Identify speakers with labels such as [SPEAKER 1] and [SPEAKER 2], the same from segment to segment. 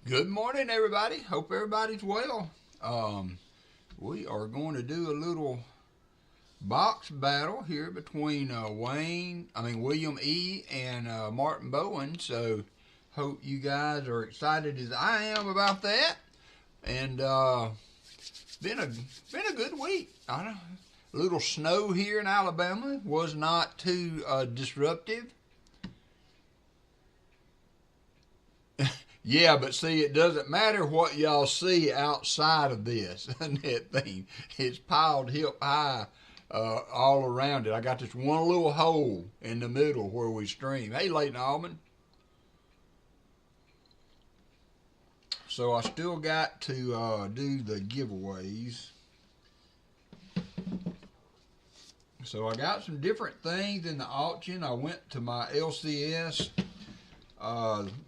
[SPEAKER 1] Good morning, everybody. Hope everybody's well. We are going to do a little box battle here between William E and Martin Bowne. So, hope you guys are excited as I am about that. And been a good week. A little snow here in Alabama was not too disruptive. Yeah, but see, it doesn't matter what y'all see outside of this net thing. It's piled hip high all around it. I got this one little hole in the middle where we stream. Hey, Leighton Almond. So I still got to do the giveaways. So I got some different things in the auction. I went to my LCS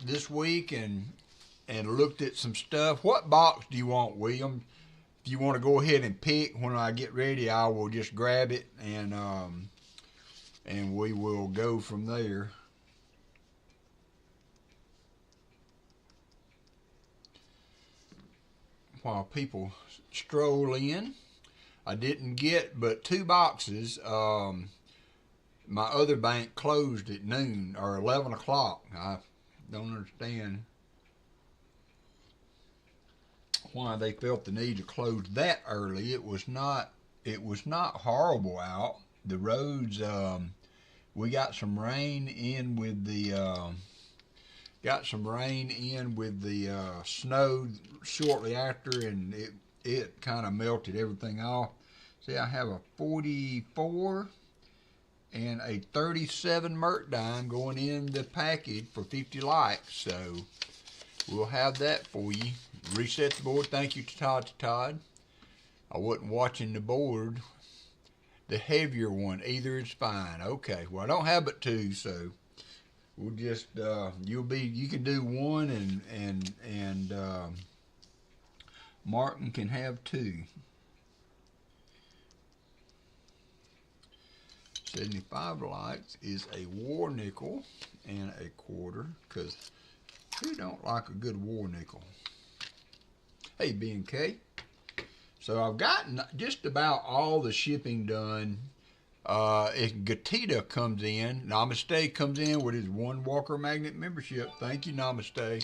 [SPEAKER 1] this week and looked at some stuff. What box do you want, William? If you want to go ahead and pick, when I get ready, I will just grab it and we will go from there. While people stroll in, I didn't get but 2 boxes. My other bank closed at noon or 11 o'clock. I don't understand why they felt the need to close that early. It was not horrible out. The roads, we got some rain in with the snow shortly after, and it kind of melted everything off. See, I have a 44 and a 37 Mercdine going in the package for 50 likes. So we'll have that for you. Reset the board. Thank you to Todd. I wasn't watching the board. The heavier one, either is fine. Okay. Well, I don't have but 2, so we'll just you can do 1 and Martin can have 2. 75 likes is a war nickel and a quarter, because who don't like a good war nickel? Hey, B&K. So I've gotten just about all the shipping done. If Gatita comes in, Namaste comes in with his 1 Walker Magnet membership. Thank you, Namaste.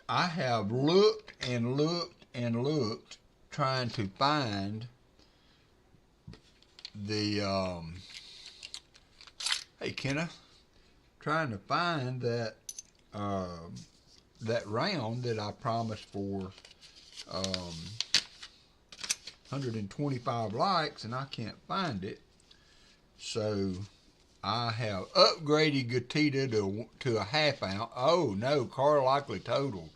[SPEAKER 1] I have looked and looked and looked trying to find the hey Kenneth, trying to find that that round that I promised for 125 likes, and I can't find it. So I have upgraded Gatita to a half ounce. Oh no, car likely totaled.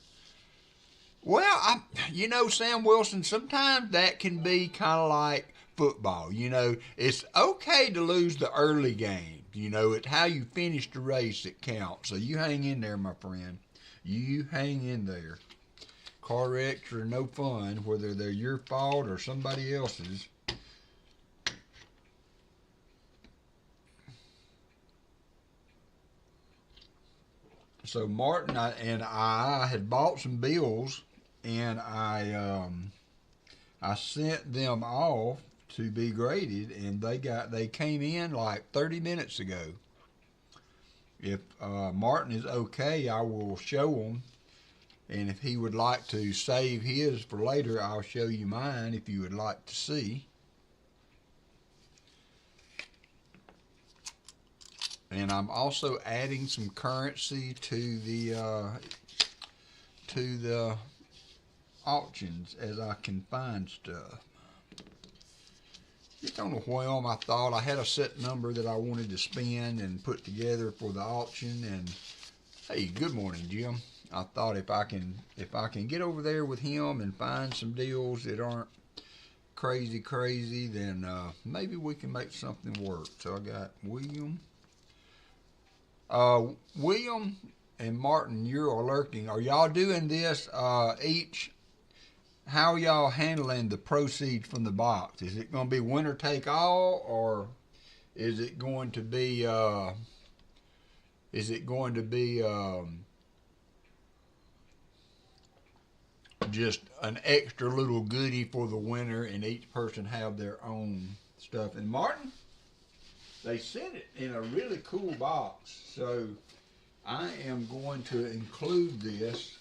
[SPEAKER 1] Well, you know, Sam Wilson, sometimes that can be kind of like football. You know, it's okay to lose the early game. You know, it's how you finish the race that counts. So you hang in there, my friend. You hang in there. Car wrecks are no fun, whether they're your fault or somebody else's. So Martin and I had bought some bills, and I sent them off to be graded, and they came in like 30 minutes ago. If Martin is okay, I will show him, and if he would like to save his for later, I'll show you mine if you would like to see. And I'm also adding some currency to the auctions as I can find stuff. Just on a whim, I thought I had a set number that I wanted to spend and put together for the auction. And hey, good morning, Jim. I thought if I can get over there with him and find some deals that aren't crazy, then maybe we can make something work. So I got William and Martin. You're alerting. Are y'all doing this each? How are y'all handling the proceeds from the box? Is it going to be winner take all, or is it going to be just an extra little goodie for the winner, and each person have their own stuff? And Martin, they sent it in a really cool box, so I am going to include this.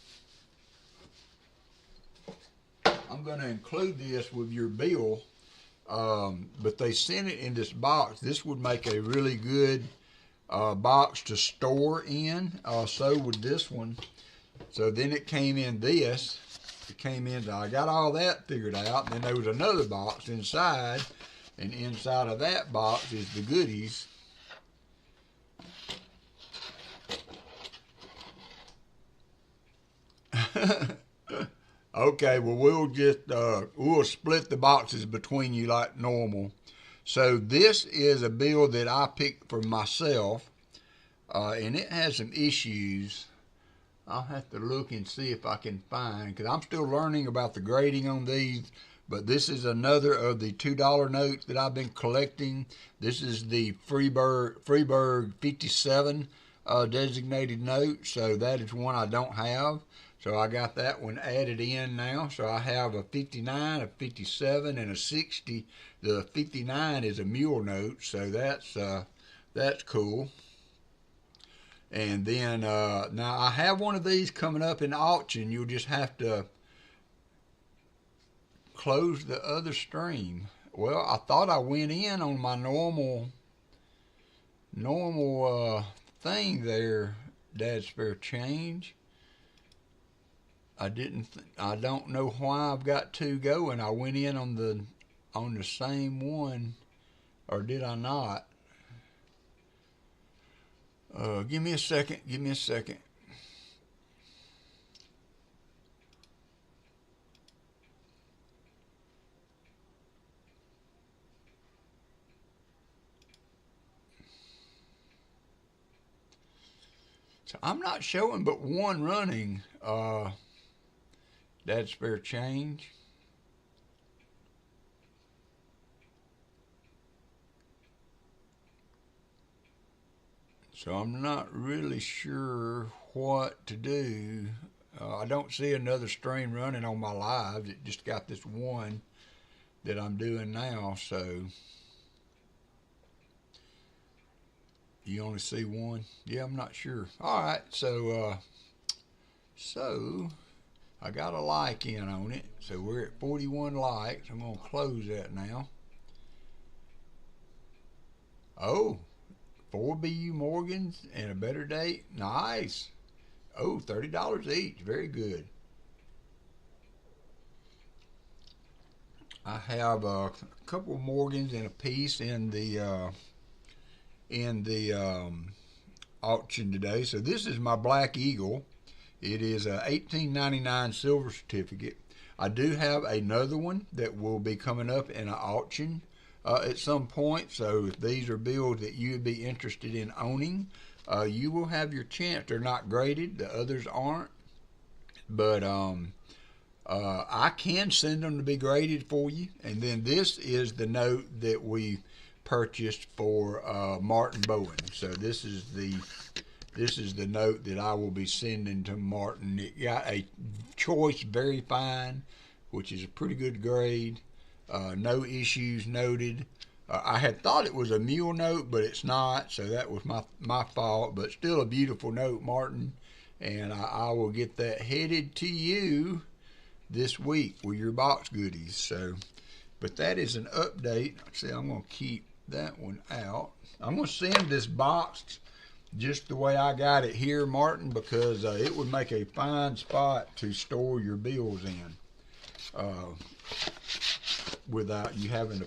[SPEAKER 1] I'm going to include this with your bill, but they sent it in this box. This would make a really good box to store in. So would this one. So then it came in this. It came in. I got all that figured out. And then there was another box inside, and inside of that box is the goodies. Okay, well, we'll split the boxes between you like normal. So this is a bill that I picked for myself, and it has some issues. I'll have to look and see if I can find, because I'm still learning about the grading on these. But this is another of the $2 notes that I've been collecting. This is the Freeburg 57 designated note, so that is one I don't have. So I got that one added in now. So I have a 59, a 57, and a 60. The 59 is a mule note, so that's cool. And then now I have one of these coming up in auction. You'll just have to close the other stream. Well, I thought I went in on my normal thing there, Dad Spare Change. I don't know why I've got two going. I went in on the same one, or did I not? Give me a second. So I'm not showing but one running. Dad's Spare Change. So I'm not really sure what to do. I don't see another stream running on my lives. It just got this one that I'm doing now. So you only see one? Yeah, I'm not sure. All right, so I got a like in on it. So we're at 41 likes. I'm going to close that now. Oh, 4 BU Morgans and a better date. Nice. Oh, $30 each. Very good. I have a couple of Morgans and a piece in the auction today. So this is my Black Eagle. It is a 1899 silver certificate. I do have another one that will be coming up in an auction at some point. So if these are bills that you would be interested in owning, you will have your chance. They're not graded. The others aren't. But I can send them to be graded for you. And then this is the note that we purchased for Martin Bowne. So this is the note that I will be sending to Martin. It got a choice very fine, which is a pretty good grade. No issues noted. I had thought it was a mule note, but it's not, so that was my fault. But still a beautiful note, Martin, and I will get that headed to you this week with your box goodies. So, but that is an update. See, I'm going to keep that one out. I'm going to send this box just the way I got it here, Martin, because it would make a fine spot to store your bills in without you having to,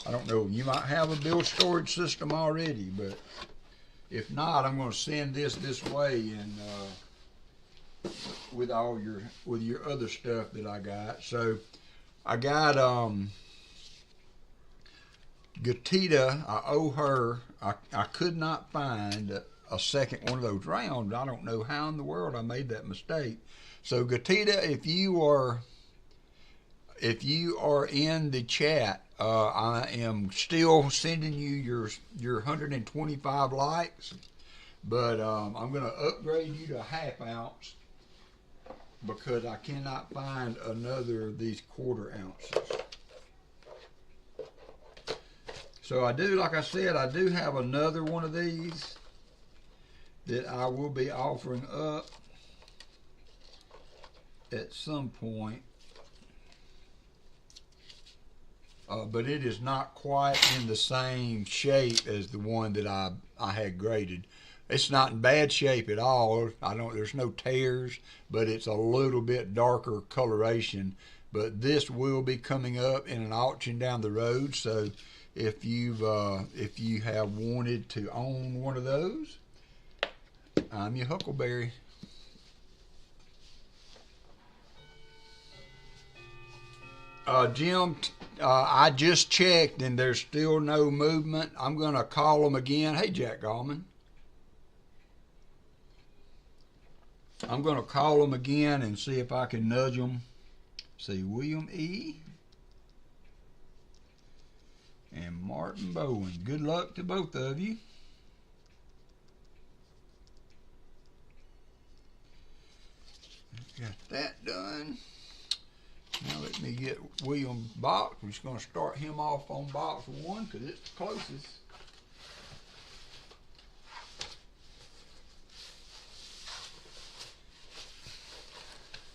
[SPEAKER 1] I don't know, you might have a bill storage system already, but if not, I'm going to send this way and with your other stuff that I got. So I got Gatita. I owe her. I could not find a second one of those rounds. I don't know how in the world I made that mistake. So Gatita, if you are in the chat, I am still sending you your 125 likes, but I'm going to upgrade you to a half ounce because I cannot find another of these quarter ounces. So I do, like I said, I do have another one of these that I will be offering up at some point. But it is not quite in the same shape as the one that I had graded. It's not in bad shape at all. There's no tears, but it's a little bit darker coloration. But this will be coming up in an auction down the road. So if you have wanted to own one of those, I'm your Huckleberry. Jim, I just checked and there's still no movement. I'm going to call them again. Hey, Jack Gallman. I'm going to call them again and see if I can nudge them. See, William E. and Martin Bowne. Good luck to both of you. Got that done. Now let me get William's box. We're just going to start him off on box 1 because it's the closest.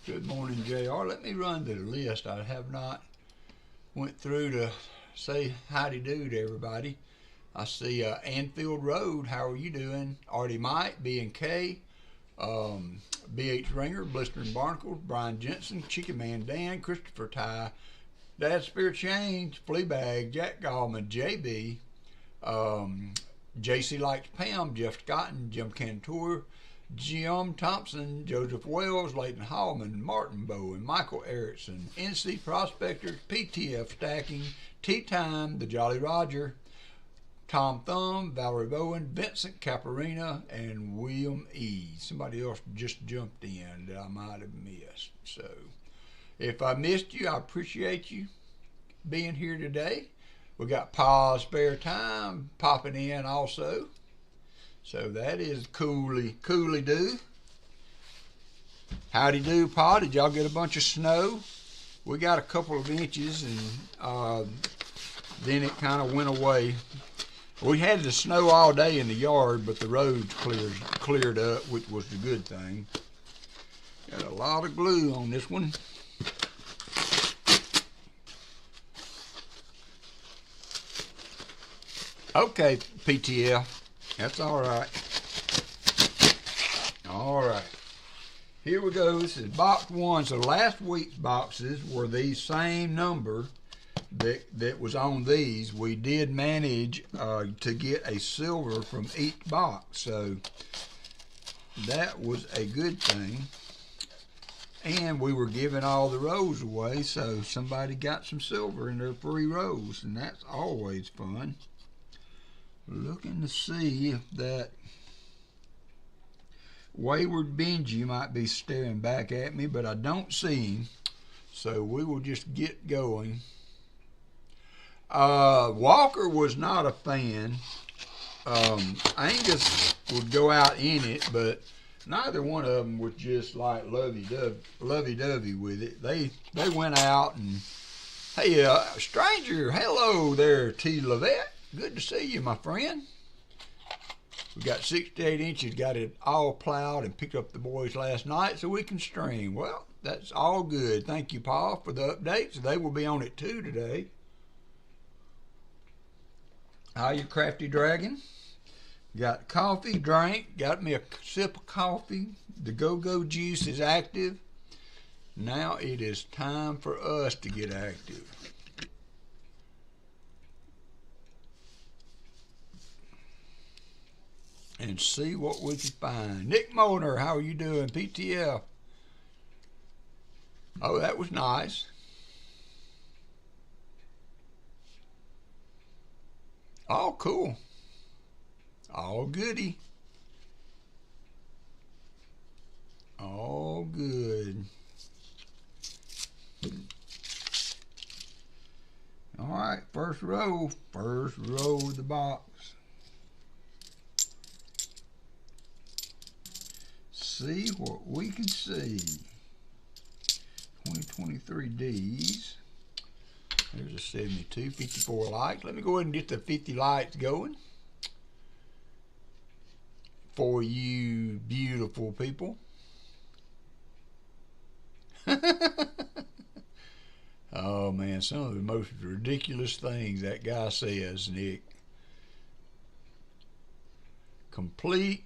[SPEAKER 1] Good morning, JR. Let me run the list. I have not went through to say howdy-do to everybody. I see Anfield Road. How are you doing? Artie Mike, B&K, B.H. Ringer, Blistering Barnacles, Brian Jensen, Chicken Man Dan, Christopher Ty, Dad Spirit Change, Fleabag, Jack Gallman, JB, JC Likes Pam, Jeff Scotton, Jim Cantor, Jim Thompson, Joseph Wells, Leighton Hallman, Martin Bowne, Michael Erickson, NC Prospectors, PTF Stacking, Tea Time, The Jolly Roger, Tom Thumb, Valerie Bowen, Vincent Caparina, and William E. Somebody else just jumped in that I might have missed. So if I missed you, I appreciate you being here today. We got Pa's Spare Time popping in also. So that is coolly do. Howdy do, Pa. Did y'all get a bunch of snow? We got a couple of inches and then it kind of went away. We had the snow all day in the yard, but the roads cleared up, which was the good thing. Got a lot of glue on this one. Okay, PTF. That's all right. All right. Here we go. This is box 1. So last week's boxes were the same number that was on these, we did manage to get a silver from each box, so that was a good thing. And we were giving all the rows away, so somebody got some silver in their free rows, and that's always fun. Looking to see if that Wayward Benji might be staring back at me, but I don't see him, so we will just get going. Walker was not a fan. Angus would go out in it, but neither one of them was just like lovey-dovey with it. They went out and, hey, stranger, hello there, T. Levette. Good to see you, my friend. We got 68 inches, got it all plowed and picked up the boys last night so we can stream. Well, that's all good. Thank you, Paul, for the updates. They will be on it too today. How you, Crafty Dragon? Got coffee, drank, got me a sip of coffee. The go-go juice is active. Now it is time for us to get active. And see what we can find. Nick Moner, how are you doing? PTF. Oh, that was nice. Oh, cool. All goody. All good. All right, first row of the box. See what we can see. 2023 Ds. There's a 72, 54 likes. Let me go ahead and get the 50 likes going for you beautiful people. Oh man, some of the most ridiculous things that guy says, Nick. Complete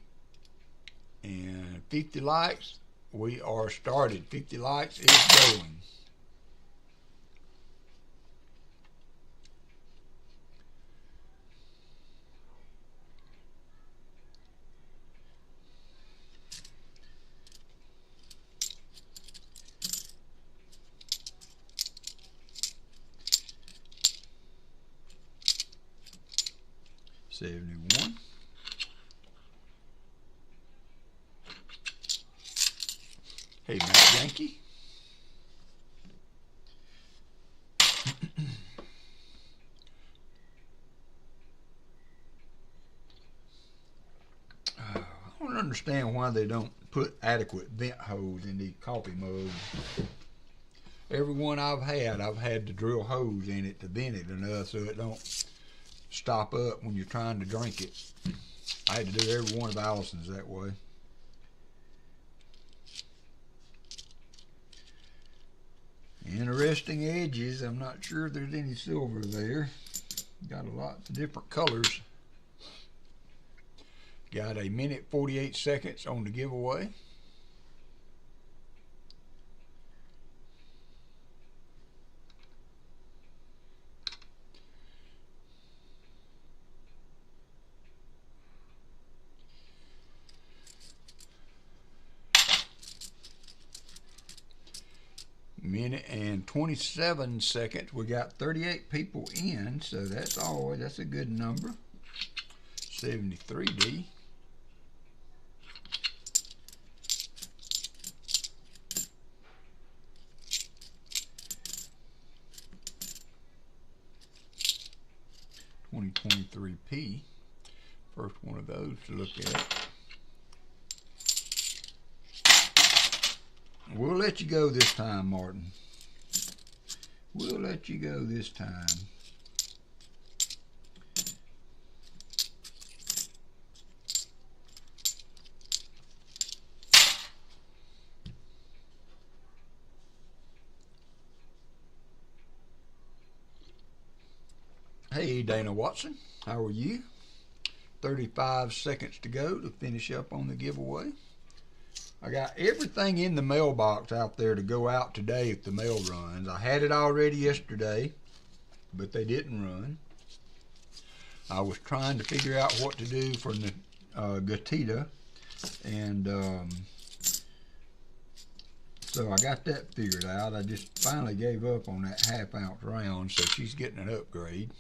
[SPEAKER 1] and 50 likes. We are started. 50 likes is going. $71. Hey, Matt Yankee. I don't understand why they don't put adequate vent holes in these coffee mugs. Every one I've had to drill holes in it to vent it enough so it don't stop up when you're trying to drink it. I had to do every one of Allison's that way. Interesting edges. I'm not sure if there's any silver there. Got a lot of different colors. Got a minute 48 seconds on the giveaway. Minute and 27 seconds. We got 38 people in, so that's a good number. 73D. $2023P. First one of those to look at. We'll let you go this time, Martin. We'll let you go this time. Hey, Dana Watson. How are you? 35 seconds to go to finish up on the giveaway. I got everything in the mailbox out there to go out today if the mail runs. I had it already yesterday. but they didn't run. I was trying to figure out what to do for the Gatita, and so I got that figured out. I just finally gave up on that 1/2 ounce round, so she's getting an upgrade.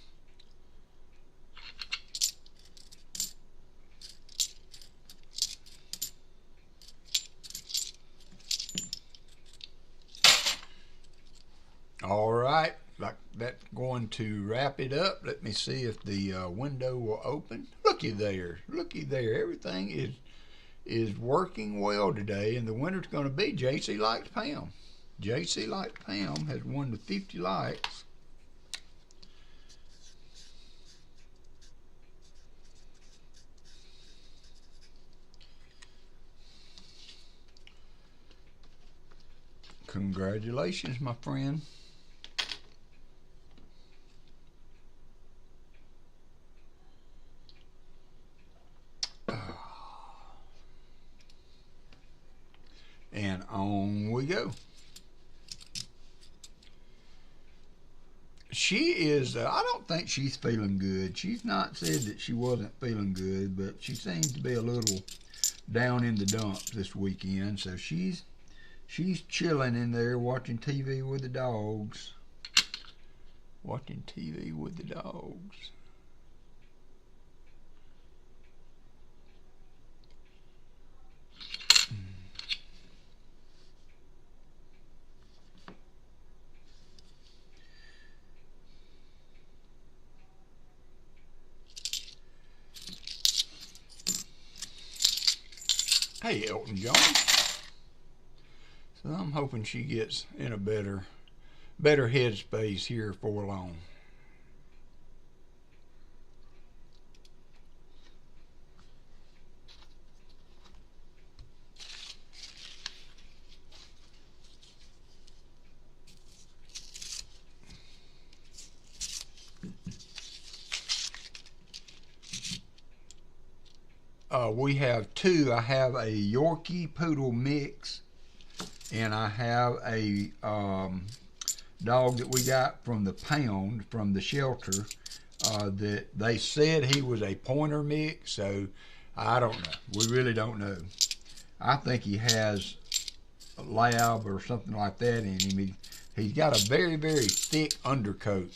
[SPEAKER 1] All right, like that's going to wrap it up. Let me see if the window will open. Looky there, everything is working well today, and the winner's going to be JC Likes Pam. JC Likes Pam has won the 50 likes. Congratulations, my friend. And on we go. She is, I don't think she's feeling good. She's not said that she wasn't feeling good, but she seems to be a little down in the dumps this weekend. So she's chilling in there watching TV with the dogs. Watching TV with the dogs. Hey, Elton John. So I'm hoping she gets in a better headspace here for long. We have two. I have a Yorkie Poodle mix, and I have a dog that we got from the pound, from the shelter, that they said he was a pointer mix, so I don't know. We really don't know. I think he has a lab or something like that in him. He's got a very, very thick undercoat.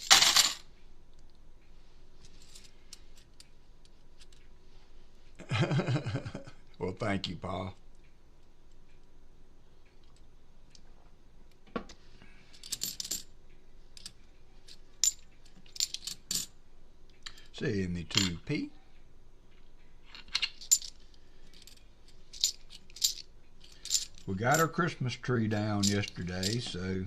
[SPEAKER 1] Well, thank you, Pa. See me 2P. We got our Christmas tree down yesterday, so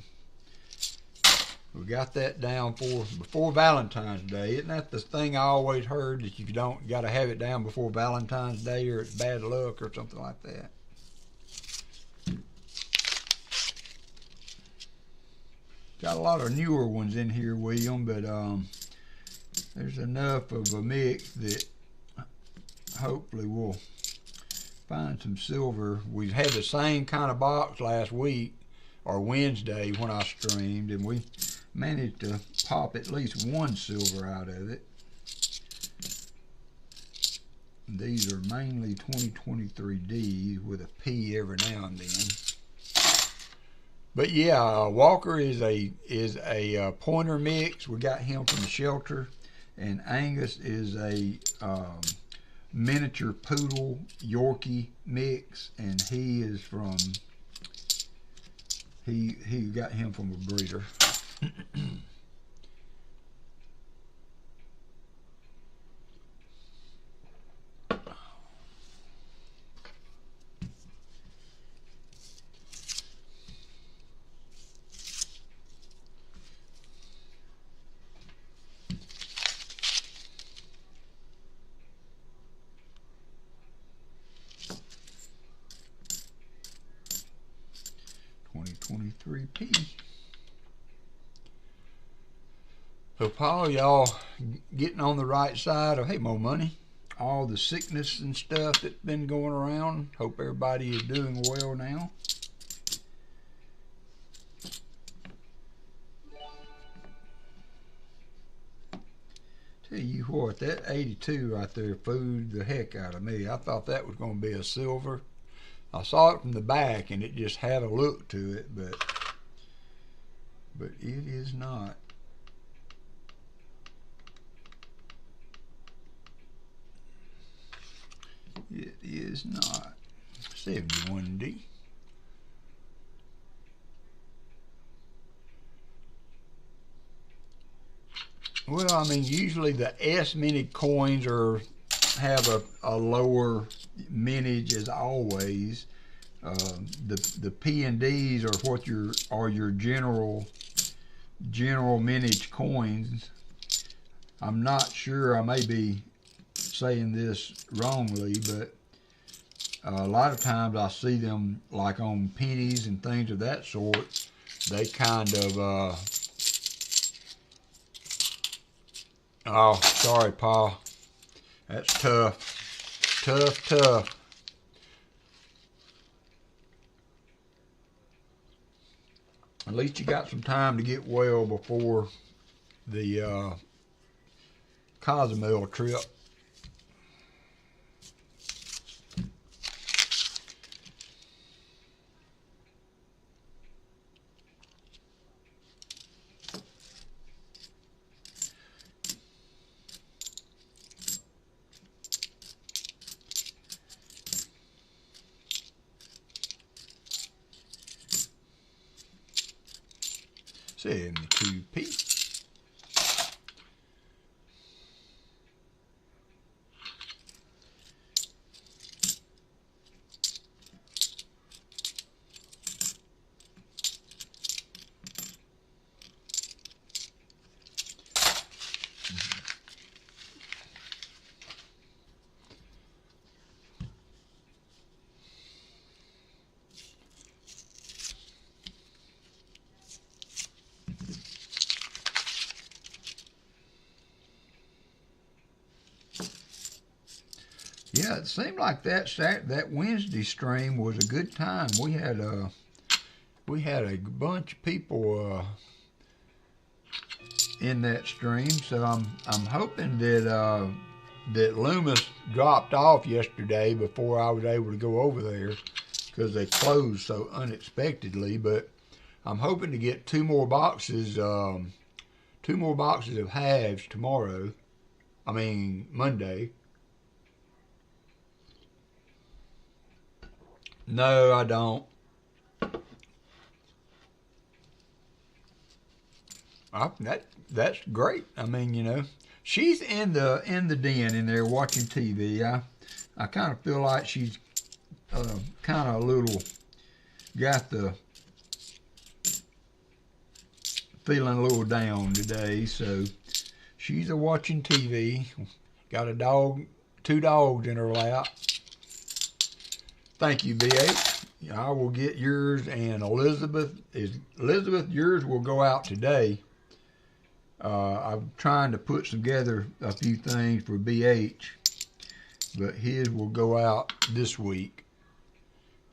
[SPEAKER 1] we got that down before Valentine's Day. Isn't that the thing I always heard, that if you don't, got to have it down before Valentine's Day or it's bad luck or something like that? Got a lot of newer ones in here, William, but there's enough of a mix that hopefully we'll find some silver. We had the same kind of box last week or Wednesday when I streamed, and we managed to pop at least one silver out of it. These are mainly 2023D with a P every now and then. But yeah, Walker is a pointer mix. We got him from the shelter, and Angus is a miniature poodle Yorkie mix, and he is from he got him from a breeder. 2023P. So, Paul, y'all getting on the right side of, hey, more money, all the sickness and stuff that's been going around. Hope everybody is doing well now. Tell you what, that 82 right there fooled the heck out of me. I thought that was going to be a silver. I saw it from the back and it just had a look to it, but it is not. It is not. 71D. Well, I mean, usually the S minute coins have a lower mintage as always. The P and D's are what your general mintage coins. I'm not sure. I may be saying this wrongly, but a lot of times I see them like on pennies and things of that sort. They kind of oh, sorry, Pa. That's tough. Tough. At least you got some time to get well before the Cozumel trip. And the 2P. Yeah, it seemed like that Wednesday stream was a good time. We had a bunch of people in that stream, so I'm hoping that that Loomis dropped off yesterday before I was able to go over there because they closed so unexpectedly. But I'm hoping to get two more boxes of halves tomorrow. I mean Monday. No, I don't. That's great. I mean, you know, she's in the den in there watching TV. I kind of feel like she's kind of a little got the feeling a little down today, so she's a watching TV. Got a dog, 2 dogs in her lap. Thank you, V8. I will get yours, and Elizabeth, yours will go out today. I'm trying to put together a few things for BH, but his will go out this week.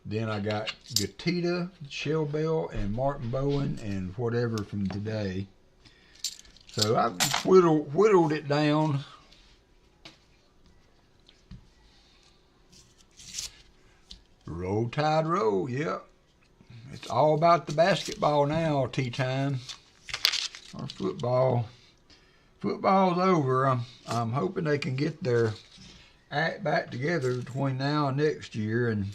[SPEAKER 1] Then I got Gatita, Shell Bell, and Martin Bowne, and whatever from today. So I've whittled it down. Roll Tide roll, yep. It's all about the basketball now, tea time. Or football's over. I'm hoping they can get their act back together between now and next year and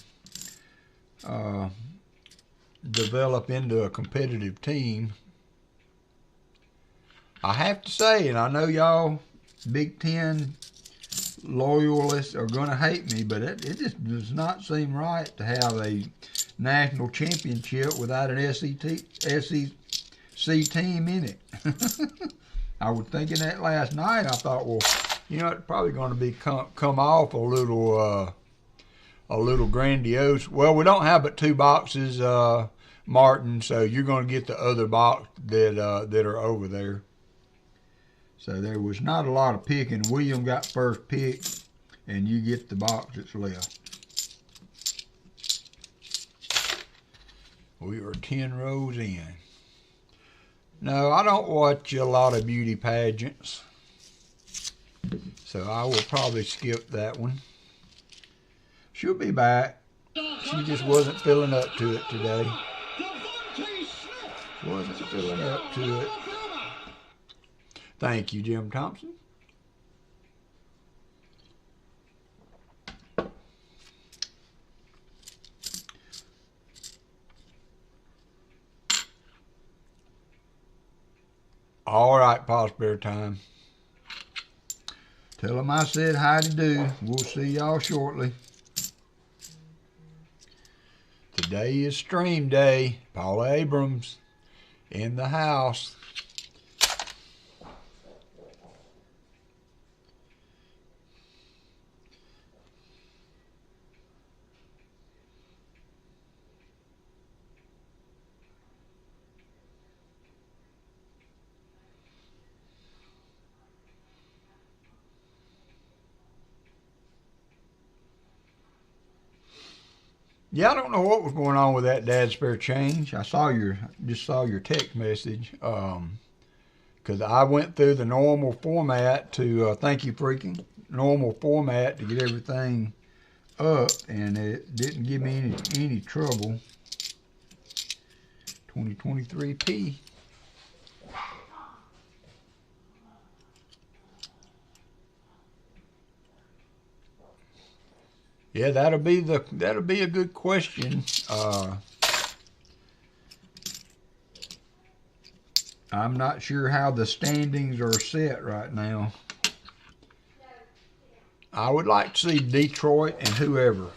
[SPEAKER 1] develop into a competitive team. I have to say, and I know y'all Big Ten loyalists are going to hate me, but it just does not seem right to have a national championship without an SEC team in it. I was thinking that last night. I thought, well, you know, it's probably going to be come off a little grandiose. Well, we don't have but 2 boxes, Martin, so you're going to get the other box that are over there. So there was not a lot of picking. William got first pick, and you get the box that's left. We are 10 rows in. No, I don't watch a lot of beauty pageants. so I will probably skip that one. She'll be back. She just wasn't feeling up to it today. Wasn't feeling up to it. Thank you, Jim Thompson. All right, Pa's Bear time. Tell them I said hi to do. We'll see y'all shortly. Today is stream day. Paula Abrams in the house. Yeah, I don't know what was going on with that Dad Spare Change. I just saw your text message. Because I went through the normal format to, thank you freaking, normal format to get everything up, and it didn't give me any trouble. 2023P. Yeah, that'll be a good question. I'm not sure how the standings are set right now. I would like to see Detroit and whoever.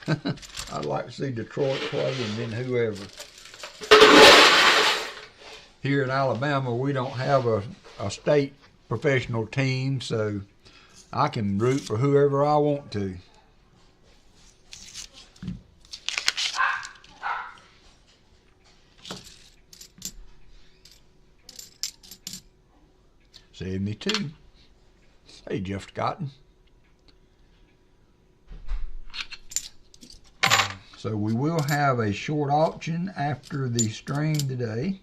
[SPEAKER 1] I'd like to see Detroit play and then whoever. Here in Alabama, we don't have a state professional team, so I can root for whoever I want to. Me too. Hey, Jeff Scotton. So we will have a short auction after the stream today.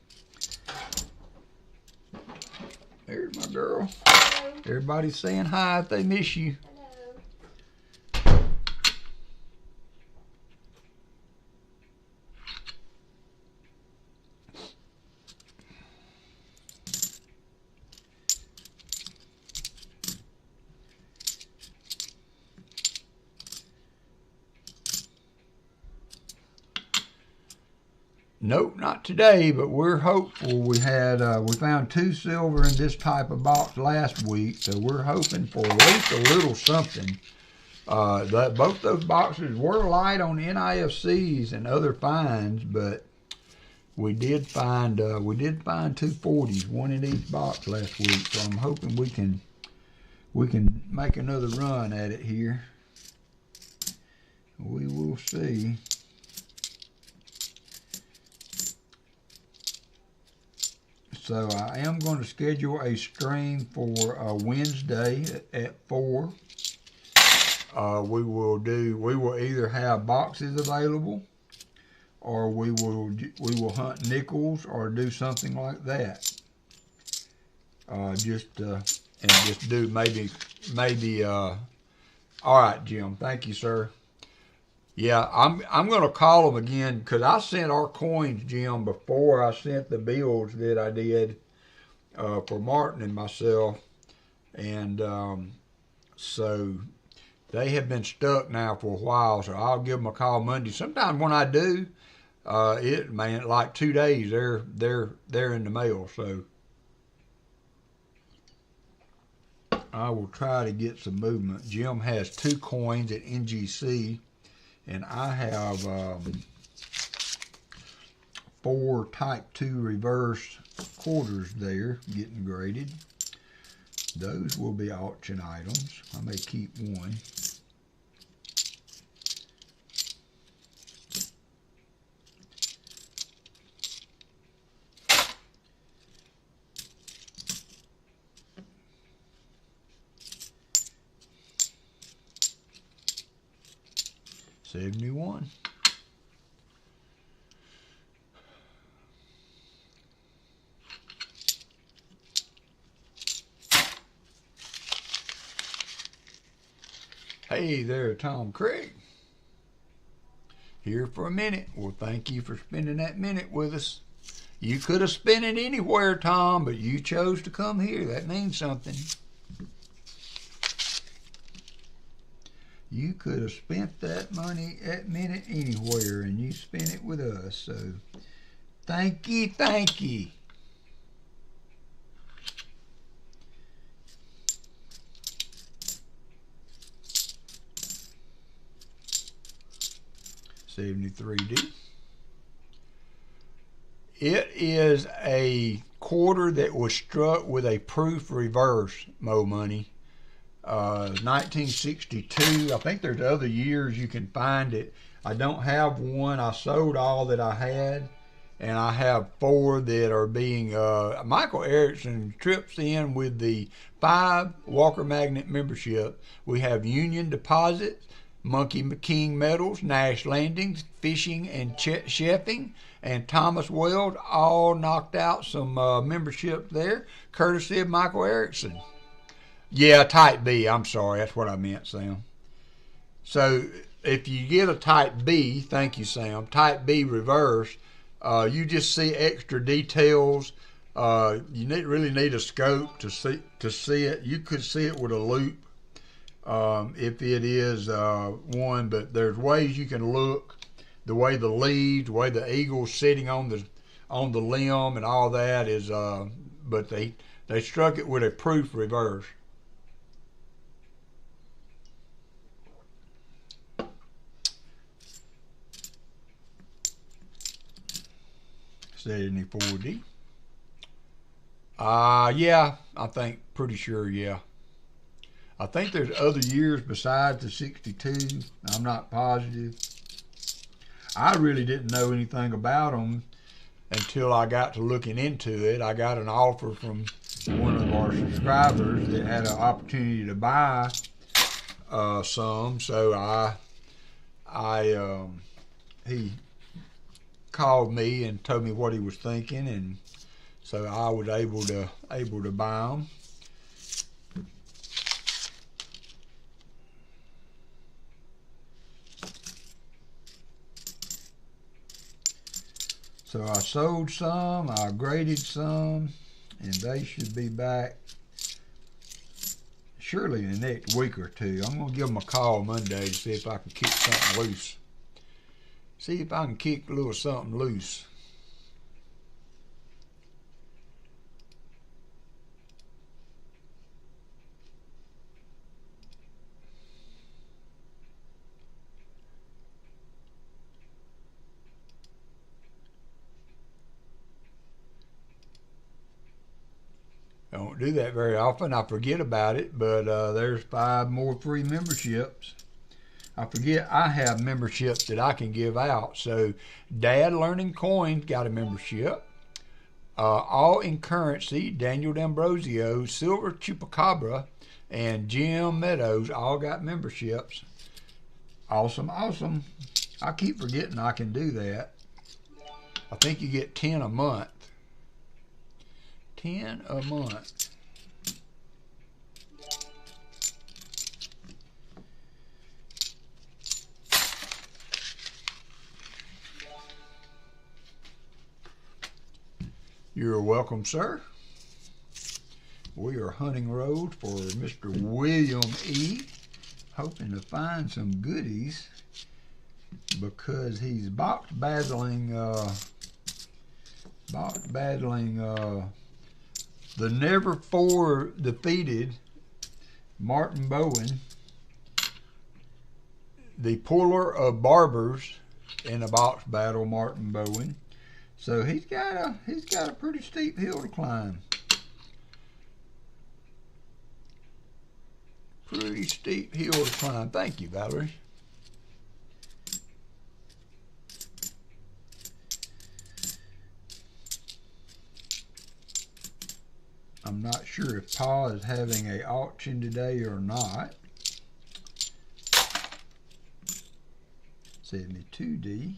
[SPEAKER 1] There's my girl. Hello. Everybody's saying hi if they miss you. Nope, not today, but we're hopeful. We found 2 silver in this type of box last week, so we're hoping for at least a little something. Both those boxes were light on NIFCs and other finds, but we did find 2 40s, one in each box last week. So I'm hoping we can make another run at it here. We will see. So I am going to schedule a stream for Wednesday at 4. We will either have boxes available, or we will hunt nickels or do something like that. Just do maybe. All right, Jim. Thank you, sir. Yeah, I'm going to call them again because I sent our coins, Jim, before I sent the bills that I did for Martin and myself. And so they have been stuck now for a while, so I'll give them a call Monday. Sometimes when I do, like 2 days, they're in the mail. So I will try to get some movement. Jim has 2 coins at NGC. And I have 4 Type 2 reverse quarters there getting graded. Those will be auction items. I may keep one. $71. Hey there, Tom Craig. Here for a minute. Well, thank you for spending that minute with us. You could have spent it anywhere, Tom, but you chose to come here. That means something. You could have spent that minute anywhere, and you spent it with us. So, thank you, thank you. $73D. It is a quarter that was struck with a proof reverse, Mo Money. 1962. I think there's other years you can find it. I don't have one. I sold all that I had, and I have 4 that are being. Michael Erickson trips in with the 5 Walker Magnet membership. We have Union Deposits, Monkey King Metals, Nash Landings, Fishing and Chefing, and Thomas Weld all knocked out some membership there, courtesy of Michael Erickson. Yeah, type B. I'm sorry. That's what I meant, Sam. So if you get a type B, thank you, Sam, type B reverse, you just see extra details. You really need a scope to see it. You could see it with a loop if it is one, but there's ways you can look. The way the leaves, the way the eagle's sitting on the limb and all that is, but they struck it with a proof reverse. $74D. Yeah, I think, pretty sure, yeah. I think there's other years besides the 62. I'm not positive. I really didn't know anything about them until I got to looking into it. I got an offer from one of our subscribers that had an opportunity to buy some, so he called me and told me what he was thinking, and so I was able to buy them. So I sold some, I graded some, and they should be back surely in the next week or two. I'm going to give them a call Monday to see if I can kick something loose. See if I can kick a little something loose. I don't do that very often. I forget about it, but there's 5 more free memberships. I forget I have memberships that I can give out. So Dad Learning Coins got a membership. All in Currency, Daniel D'Ambrosio, Silver Chupacabra, and Jim Meadows all got memberships. Awesome, awesome. I keep forgetting I can do that. I think you get 10 a month. 10 a month. You're welcome, sir. We are hunting road for Mr. William E. Hoping to find some goodies because he's box battling the never before defeated Martin Bowne, the puller of barbers in a box battle, Martin Bowne. So he's got a pretty steep hill to climb. Pretty steep hill to climb. Thank you, Valerie. I'm not sure if Pa is having an auction today or not. 72D.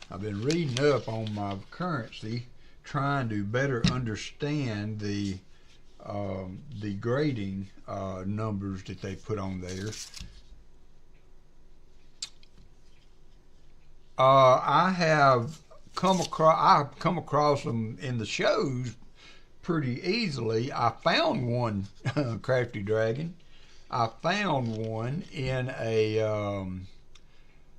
[SPEAKER 1] I've been reading up on my currency, trying to better understand the the grading numbers that they put on there. I've come across them in the shows pretty easily. I found one Crafty Dragon. I found one in a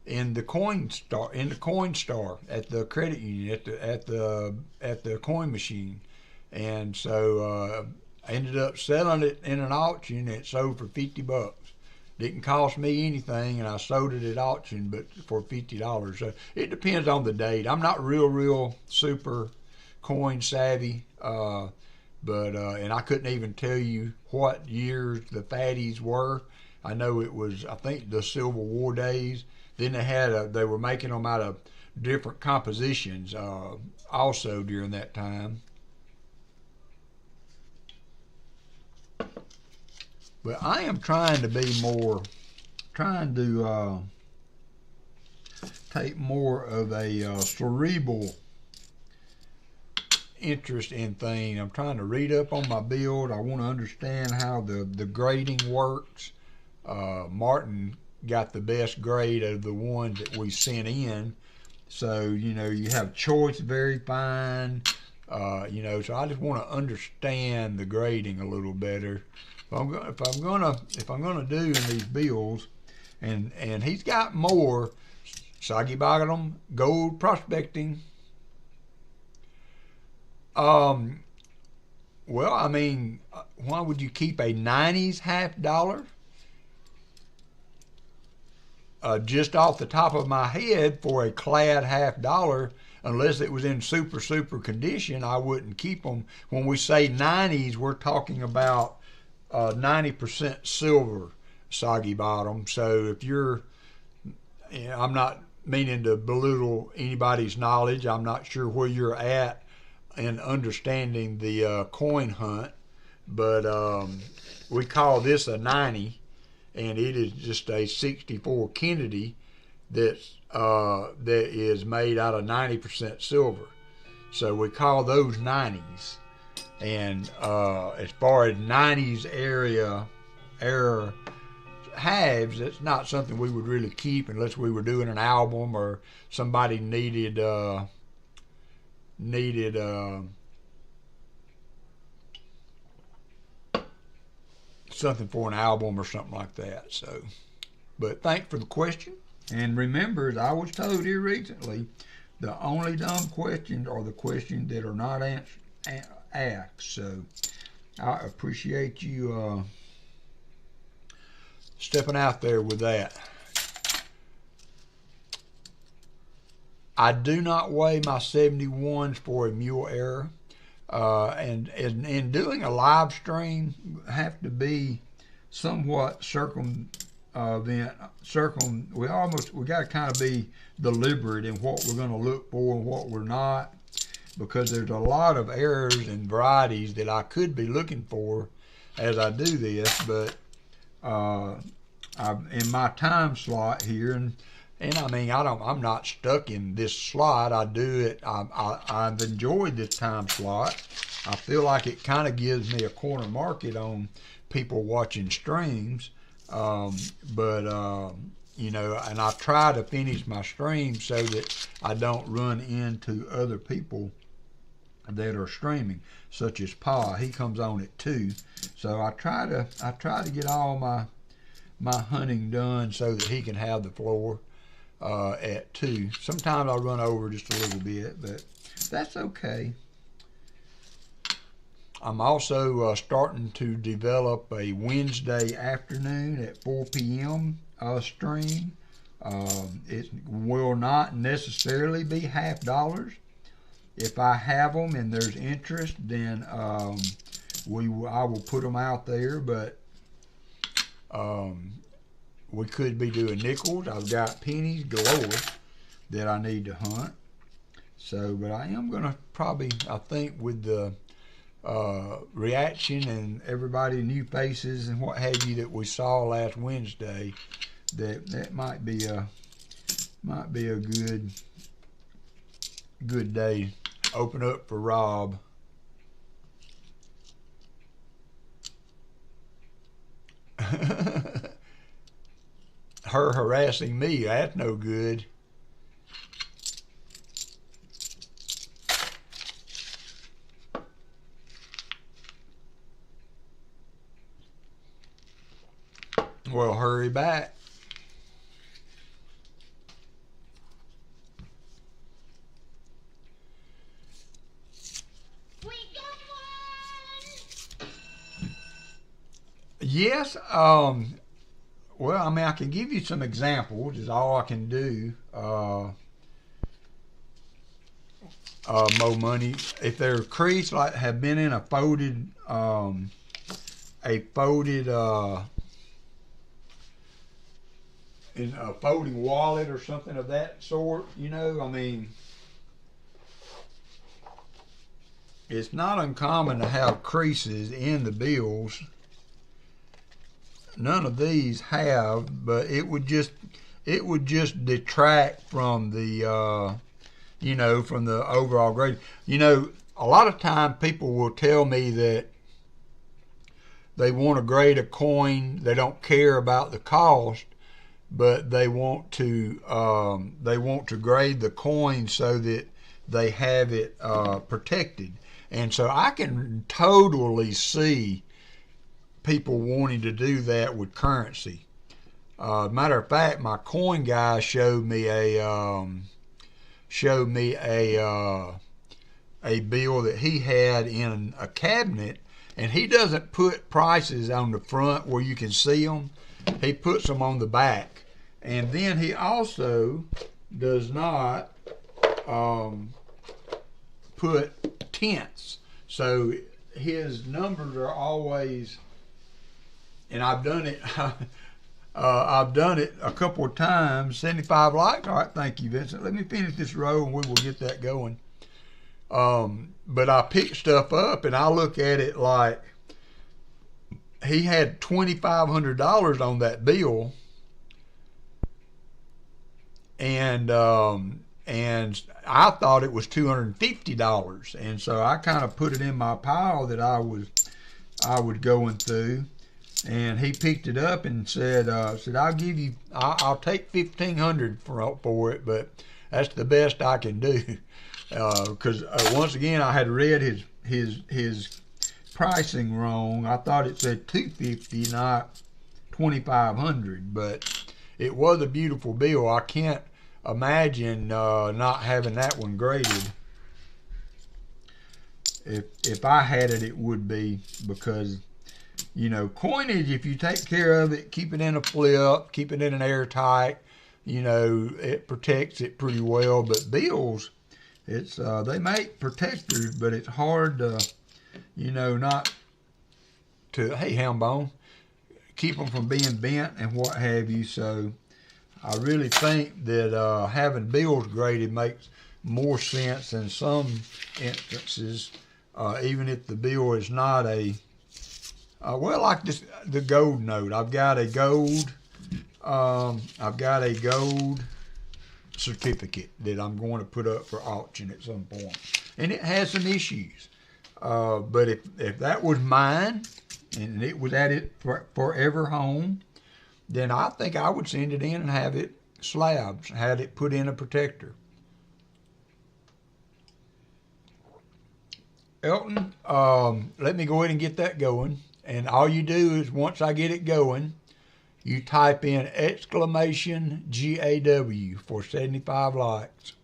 [SPEAKER 1] in the Coinstar at the credit union at the coin machine, and so I ended up selling it in an auction. It sold for $50. Didn't cost me anything, and I sold it at auction, but for $50. So it depends on the date. I'm not real super coin savvy, and I couldn't even tell you what years the fatties were. I know it was, I think, the Civil War days. Then they were making them out of different compositions also during that time. But I am trying to take more of a cerebral interest in things. I'm trying to read up on my build. I want to understand how the grading works. Martin got the best grade of the ones that we sent in. So, you have choice very fine. So I just want to understand the grading a little better. If I'm gonna do in these builds, and he's got more Soggy Bottom gold prospecting. Well, I mean, why would you keep a 90s $50? Just off the top of my head, for a clad $50, unless it was in super condition, I wouldn't keep them. When we say 90s, we're talking about 90% silver Soggy Bottom. So if I'm not meaning to belittle anybody's knowledge. I'm not sure where you're at in understanding the coin hunt, but we call this a 90, and it is just a 64 Kennedy that is made out of 90% silver. So we call those 90s. And as far as 90s era halves, that's not something we would really keep unless we were doing an album or somebody needed something for an album or something like that. So, but thanks for the question. And remember, as I was told here recently, the only dumb questions are the questions that are not asked. So I appreciate you stepping out there with that. I do not weigh my 71s for a mule error. And in doing a live stream, have to be somewhat we got to kind of be deliberate in what we're going to look for and what we're not, because there's a lot of errors and varieties that I could be looking for as I do this, but in my time slot here, and I mean, I'm not stuck in this slot. I do it. I've enjoyed this time slot. I feel like it kind of gives me a corner market on people watching streams. And I try to finish my stream so that I don't run into other people that are streaming, such as Pa. He comes on at 2, so I try to get all my hunting done so that he can have the floor at 2. Sometimes I'll run over just a little bit, but that's okay. I'm also starting to develop a Wednesday afternoon at 4 p.m. Stream. It will not necessarily be $50. If I have them and there's interest, then I will put them out there, but we could be doing nickels. I've got pennies galore that I need to hunt. So, but I am going to probably, I think with the reaction and everybody, new faces and what have you that we saw last Wednesday, that might be a good day. Open up for Rob. her harassing me. That's no good. Well, hurry back.
[SPEAKER 2] We got one.
[SPEAKER 1] Yes. Well, I mean, I can give you some examples. Is all I can do. More money. If they're creased, like have been in a folded in a folding wallet or something of that sort, you know, I mean, it's not uncommon to have creases in the bills. None of these have, but it would just detract from the you know, from the overall grade. You know, a lot of times people will tell me that they want to grade a coin, they don't care about the cost, but they want to grade the coin so that they have it protected. And so I can totally see people wanting to do that with currency. Matter of fact, my coin guy showed me a bill that he had in a cabinet, and he doesn't put prices on the front where you can see them. He puts them on the back. And then he also does not put tenths. So his numbers are always, and I've done it a couple of times. 75 likes. All right, thank you, Vincent. Let me finish this row and we will get that going. But I pick stuff up and I look at it like he had $2,500 on that bill. And I thought it was $250, and so I kind of put it in my pile that I was going through, and he picked it up and said I'll take $1,500 for it, but that's the best I can do, because once again I had read his pricing wrong. I thought it said $250, not $2,500, but it was a beautiful bill. I can't imagine not having that one graded. If I had it, it would be, because, you know, coinage, if you take care of it, keep it in a flip, keep it in an airtight, you know, it protects it pretty well. But bills, it's they make protectors, but it's hard to, you know, not to, hey, Hambone, keep them from being bent and what have you. So I really think that having bills graded makes more sense in some instances, even if the bill is not a well, like this, the gold note. I've got a gold certificate that I'm going to put up for auction at some point, and it has some issues. But if that was mine and it was at it forever home, then I think I would send it in and have it slabs, had it put in a protector. Elton, let me go ahead and get that going. And all you do is, once I get it going, you type in exclamation GAW for 75 likes.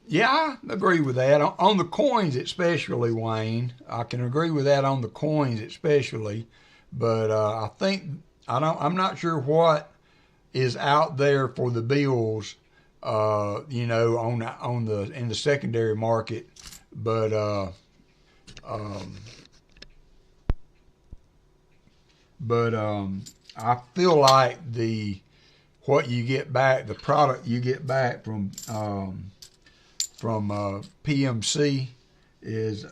[SPEAKER 1] Yeah, I agree with that. On the coins especially, Wayne, I can agree with that on the coins especially. But I think, I'm not sure what is out there for the bills, you know, in the secondary market. But I feel like what you get back, the product you get back from PMC is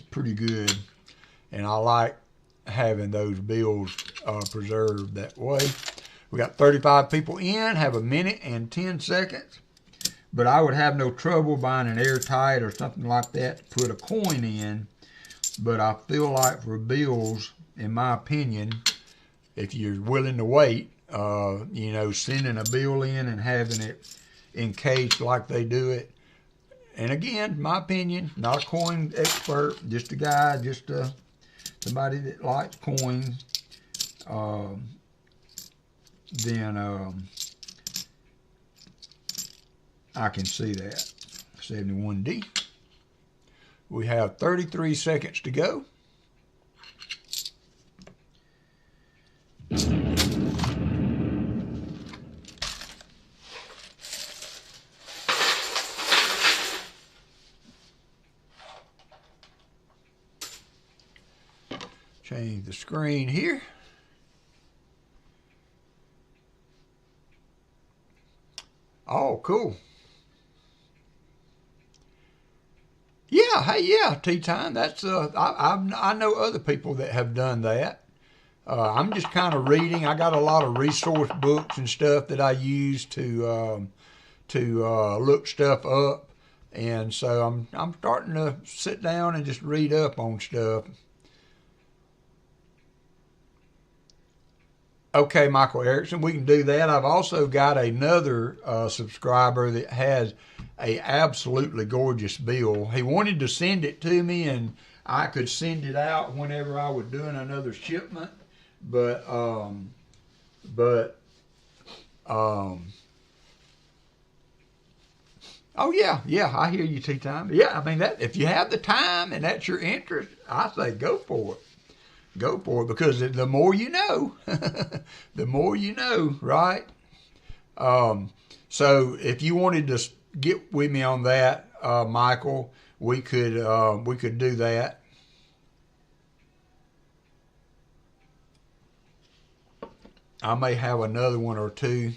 [SPEAKER 1] pretty good, and I like having those bills preserved that way. We got 35 people in, have a minute and 10 seconds but I would have no trouble buying an airtight or something like that to put a coin in. But I feel like for bills, in my opinion, if you're willing to wait, you know, sending a bill in and having it encased like they do it. And again, my opinion, not a coin expert, just a guy, just somebody that likes coins. Then I can see that. 71D. We have 33 seconds to go. Change the screen here. Oh, cool. Yeah, hey, yeah, tea time. That's I know other people that have done that. I'm just kind of reading. I got a lot of resource books and stuff that I use to look stuff up, and so I'm starting to sit down and just read up on stuff. Okay, Michael Erickson, we can do that. I've also got another subscriber that has a absolutely gorgeous bill. He wanted to send it to me, and I could send it out whenever I was doing another shipment. But oh yeah, I hear you, tea time. Yeah, I mean that if you have the time and that's your interest, I say go for it. Go for it, because the more you know, the more you know, right? So if you wanted to get with me on that, Michael, we could do that. I may have another one or two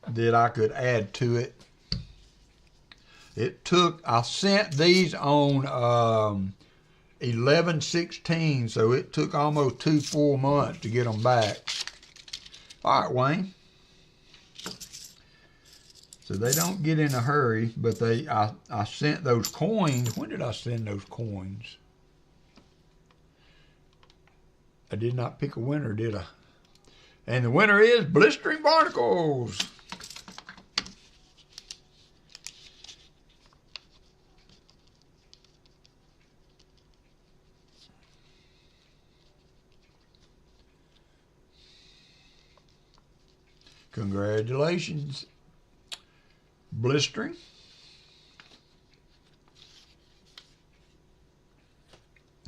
[SPEAKER 1] that I could add to it. I sent these on 11/16, so it took almost 2 full months to get them back. All right, Wayne. So they don't get in a hurry, but I sent those coins. When did I send those coins? I did not pick a winner, did I? And the winner is Blistering Barnacles. Congratulations, Blistering.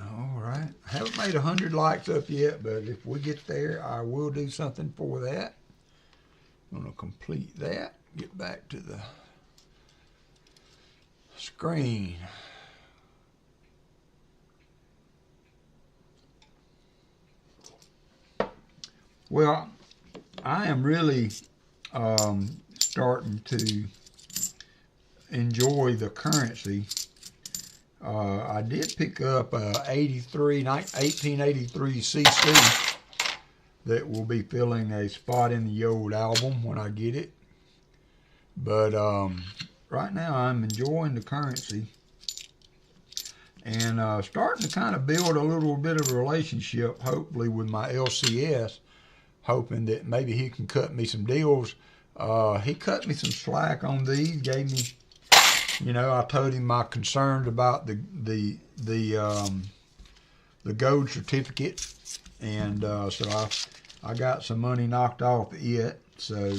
[SPEAKER 1] All right. I haven't made 100 likes up yet, but if we get there, I will do something for that. I'm going to complete that. Get back to the screen. Well, I am really starting to enjoy the currency. I did pick up a 1883 CC that will be filling a spot in the old album when I get it. But right now I'm enjoying the currency and starting to kind of build a little bit of a relationship, hopefully, with my LCS. Hoping that maybe he can cut me some deals. He cut me some slack on these, gave me, you know, I told him my concerns about the gold certificate, and so I got some money knocked off it. So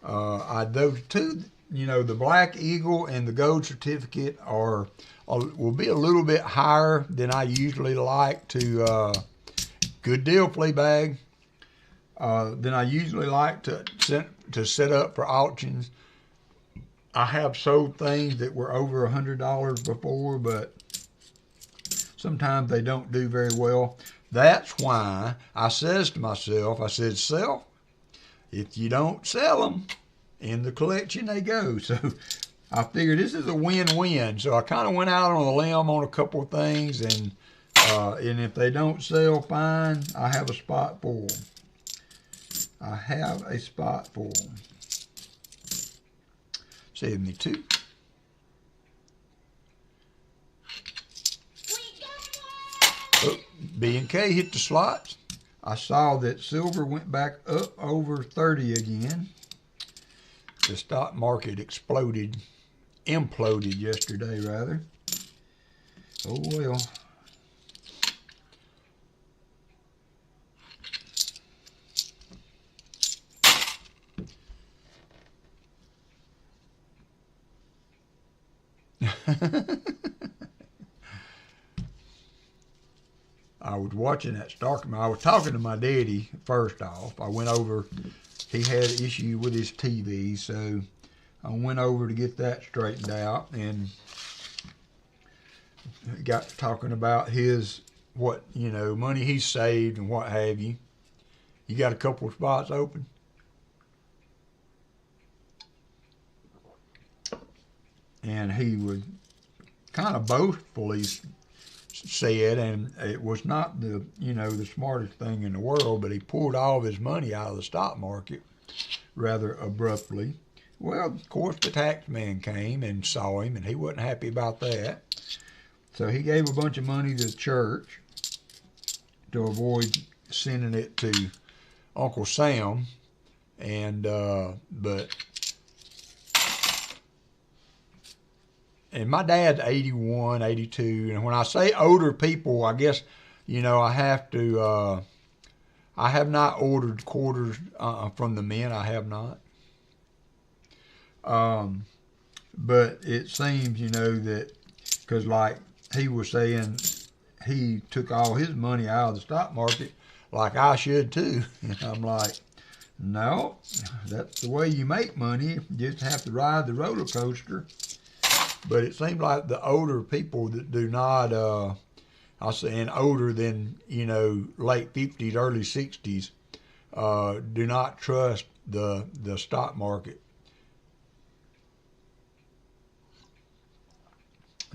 [SPEAKER 1] those two, you know, the Black Eagle and the gold certificate will be a little bit higher than I usually like to. Good deal, Fleabag. Than I usually like to set up for auctions. I have sold things that were over $100 before, but sometimes they don't do very well. That's why I says to myself, I said, self, if you don't sell them, in the collection they go. So I figured this is a win-win. So I kind of went out on a limb on a couple of things, and if they don't sell, fine, I have a spot for them. I have a spot for them. 72. Oh, B and K hit the slots. I saw that silver went back up over 30 again. The stock market imploded yesterday, rather. Oh well. I was watching that stock. I was talking to my daddy first off. I went over. He had an issue with his TV, so I went over to get that straightened out and got to talking about his money he's saved and what have you. You got a couple of spots open? And he would kind of boastfully said, and it was not the smartest thing in the world, but he pulled all of his money out of the stock market rather abruptly. Well, of course, the tax man came and saw him, and he wasn't happy about that. So he gave a bunch of money to the church to avoid sending it to Uncle Sam, and and my dad's 81, 82, and when I say older people, I guess, I have to, I have not ordered quarters from the men, I have not. But it seems, that, because like he was saying, he took all his money out of the stock market, like I should too. And I'm like, no, that's the way you make money. You just have to ride the roller coaster. But it seems like the older people that do not, I'm saying older than, late 50s, early 60s, do not trust the stock market.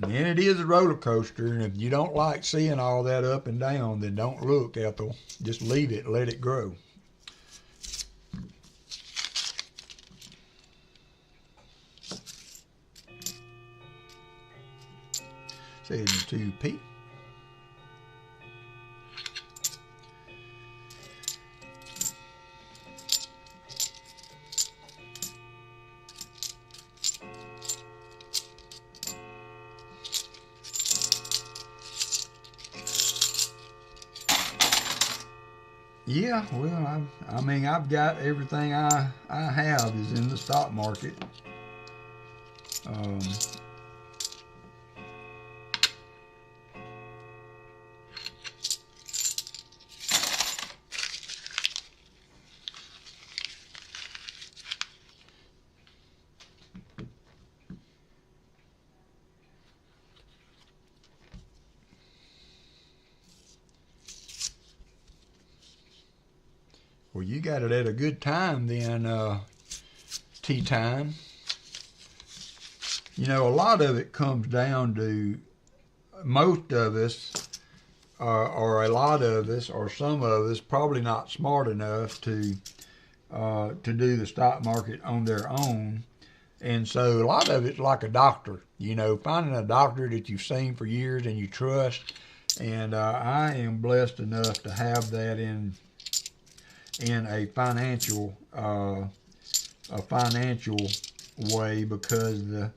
[SPEAKER 1] And then it is a roller coaster, and if you don't like seeing all that up and down, then don't look, Ethel. Just leave it, let it grow. Say 2P. Yeah, well, I've got everything I have is in the stock market. Well, you got it at a good time then, tea time. A lot of it comes down to most of us, or a lot of us, or some of us, probably not smart enough to do the stock market on their own. And so a lot of it's like a doctor, finding a doctor that you've seen for years and you trust. And I am blessed enough to have that in a financial way, because the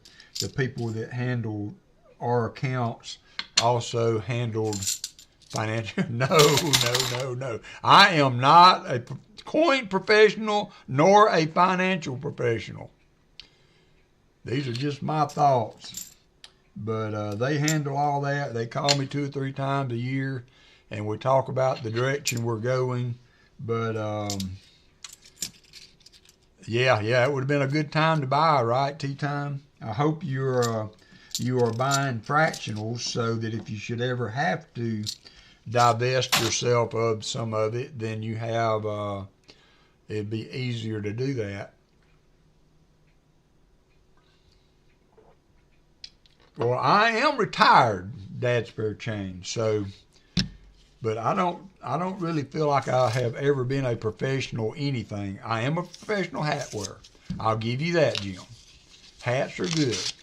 [SPEAKER 1] people that handled our accounts also handled financial. No. I am not a coin professional nor a financial professional. These are just my thoughts. But they handle all that. They call me 2 or 3 times a year, and we talk about the direction we're going. But yeah, it would have been a good time to buy, right? Tea time. I hope you are buying fractionals, so that if you should ever have to divest yourself of some of it, then you have it'd be easier to do that. Well, I am retired, Dad Spare Change, so. But I don't really feel like I have ever been a professional anything. I am a professional hat wearer. I'll give you that, Jim. Hats are good.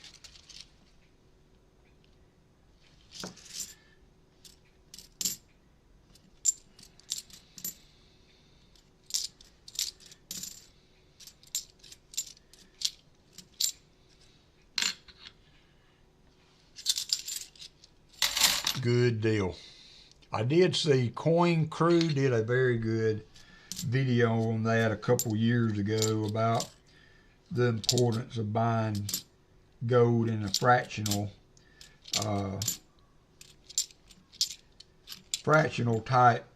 [SPEAKER 1] Good deal. I did see Coin Crew did a very good video on that a couple years ago about the importance of buying gold in a fractional type,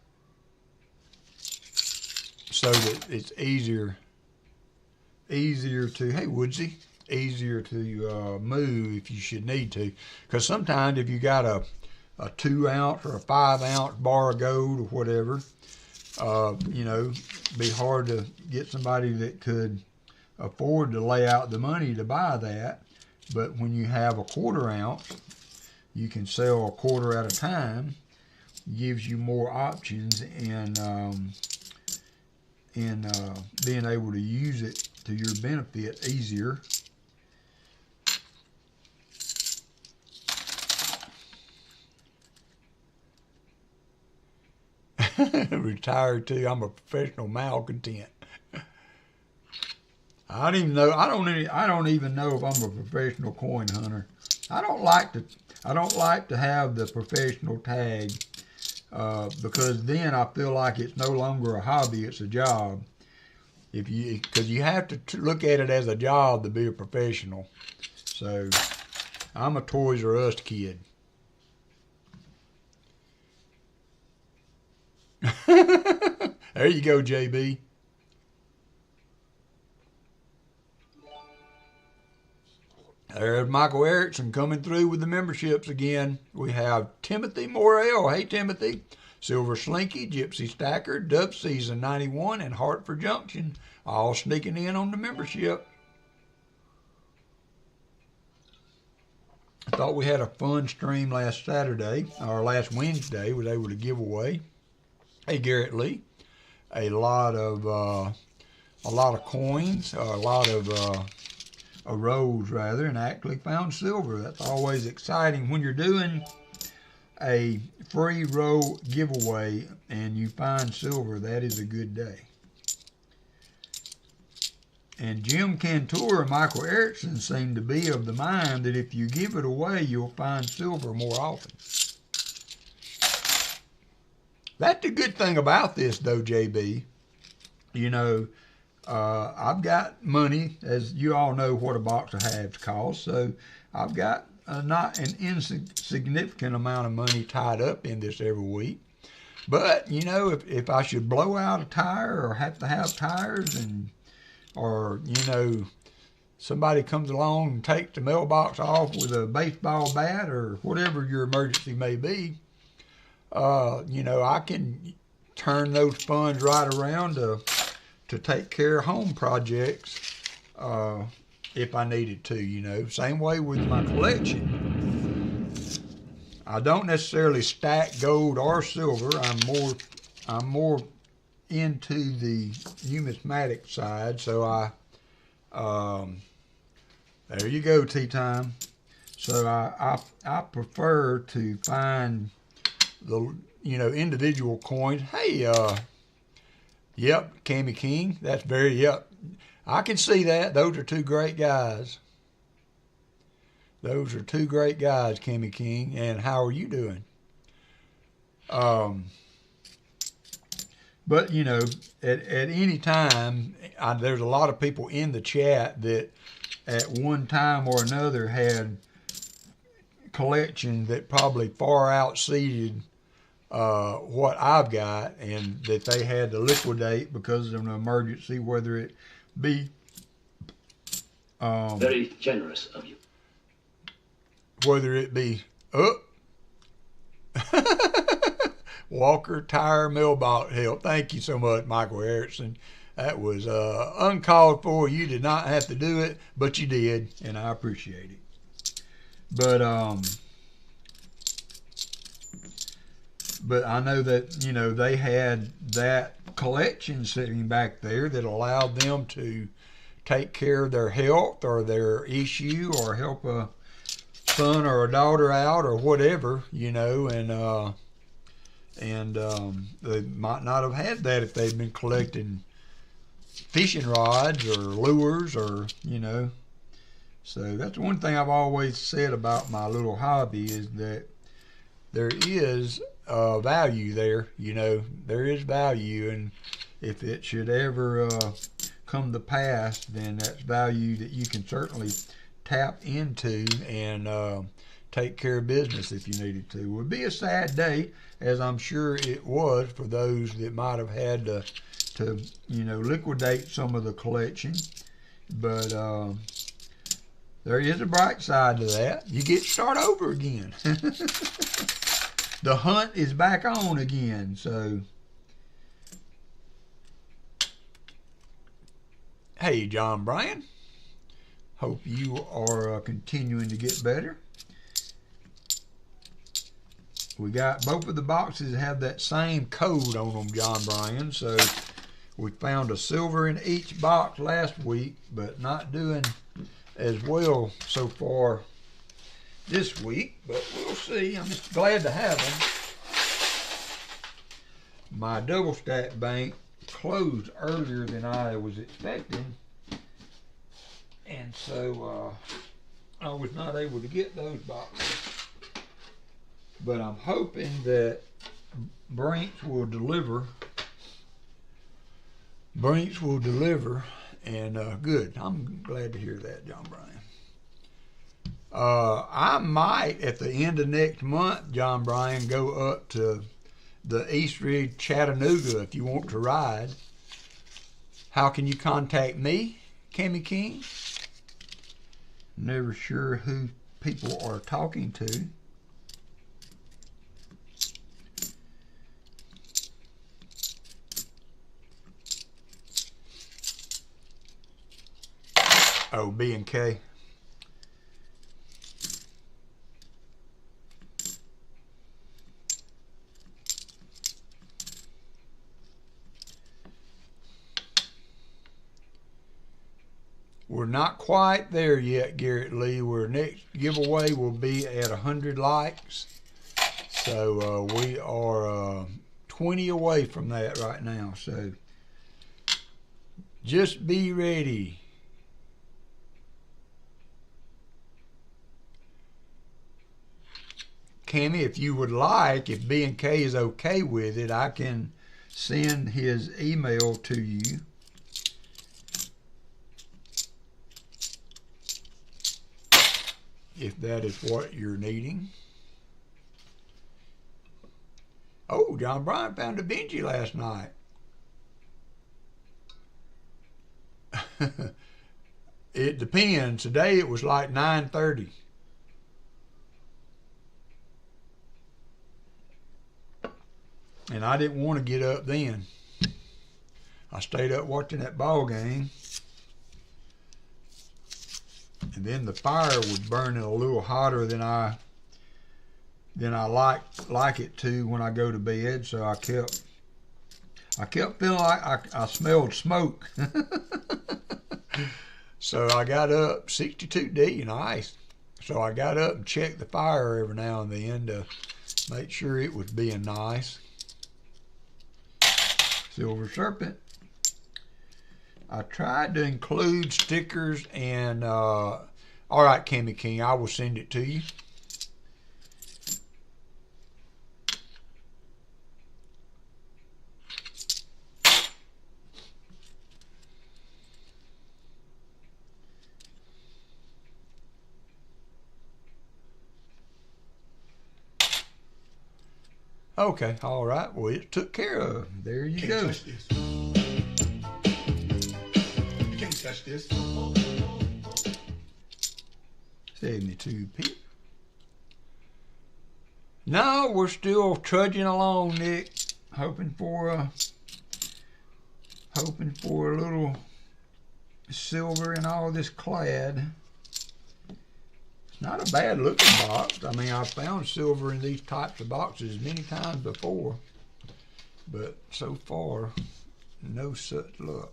[SPEAKER 1] so that it's easier to, hey Woodsy, easier to move if you should need to. Because sometimes if you got a 2 ounce or a 5 ounce bar of gold or whatever, you know, be hard to get somebody that could afford to lay out the money to buy that. But when you have a 1/4 ounce, you can sell a 1/4 at a time. Gives you more options in being able to use it to your benefit easier. Retired too. I'm a professional malcontent. I don't even know if I'm a professional coin hunter. I don't like to have the professional tag, because then I feel like it's no longer a hobby, it's a job. Because you have to look at it as a job to be a professional. So I'm a Toys R Us kid. There you go, JB. There's Michael Erickson coming through with the memberships again. We have Timothy Morrell. Hey, Timothy. Silver Slinky, Gypsy Stacker, Dub Season 91, and Hartford Junction, all sneaking in on the membership. I thought we had a fun stream last Saturday, or last Wednesday. Was able to give away, hey Garrett Lee, a lot of coins, a lot of rolls rather, and actually found silver. That's always exciting when you're doing a free roll giveaway and you find silver. That is a good day. And Jim Cantor and Michael Erickson seem to be of the mind that if you give it away, you'll find silver more often. That's the good thing about this, though, JB. You know, I've got money, as you all know what a box of halves costs, so I've got not an insignificant amount of money tied up in this every week. But, you know, if I should blow out a tire or have to have tires, or, you know, somebody comes along and takes the mailbox off with a baseball bat or whatever your emergency may be, you know, I can turn those funds right around to take care of home projects if I needed to, you know. Same way with my collection. I don't necessarily stack gold or silver. I'm more into the numismatic side, so there you go, Tea Time. So I prefer to find the, you know, individual coins. Hey, yep, Cammy King. That's very, yep. I can see that. Those are two great guys. Those are two great guys, Cammy King. And how are you doing? But, you know, at any time, there's a lot of people in the chat that at one time or another had collection that probably far outseated what I've got, and that they had to liquidate because of an emergency, whether it be
[SPEAKER 3] very generous of you.
[SPEAKER 1] Whether it be Walker Tire Mailbox help. Thank you so much, Michael Erickson. That was uncalled for. You did not have to do it, but you did, and I appreciate it. But I know that, you know, they had that collection sitting back there that allowed them to take care of their health or their issue or help a son or a daughter out or whatever, you know, and they might not have had that if they'd been collecting fishing rods or lures or, you know. So that's one thing I've always said about my little hobby is that there is value there, you know. There is value, and if it should ever come to pass, then that's value that you can certainly tap into and take care of business if you needed to. It would be a sad day, as I'm sure it was for those that might have had to you know, liquidate some of the collection, but there is a bright side to that. You get to start over again. The hunt is back on again, so. Hey, John Bryan. Hope you are continuing to get better. We got both of the boxes have that same code on them, John Bryan, so we found a silver in each box last week, but not doing as well so far this week, but we'll see. I'm just glad to have them. My double stack bank closed earlier than I was expecting, and so I was not able to get those boxes, but I'm hoping that Brinks will deliver. And good. I'm glad to hear that, John Bryan. I might, at the end of next month, John Bryan, go up to the East Ridge, Chattanooga, if you want to ride. How can you contact me, Cammy King? Never sure who people are talking to. Oh, B and K. We're not quite there yet, Garrett Lee. Our next giveaway will be at 100 likes. So we are 20 away from that right now. So just be ready. Cammy, if you would like, if B&K is okay with it, I can send his email to you. If that is what you're needing. Oh, John Bryan found a Benji last night. It depends. Today it was like 9:30. And I didn't want to get up then. I stayed up watching that ball game. And then the fire was burning a little hotter than I like it to when I go to bed. So I kept feeling like I smelled smoke. So I got up, 62D, nice. So I got up and checked the fire every now and then to make sure it was being nice. Silver Serpent. I tried to include stickers and, all right, Cammy King, I will send it to you. Okay, all right. Well, it's took care of. There you go.
[SPEAKER 3] Touch this. You can't touch this.
[SPEAKER 1] 72p. No, we're still trudging along, Nick. Hoping for a little silver in all this clad. Not a bad looking box. I mean, I've found silver in these types of boxes many times before, but so far, no such luck.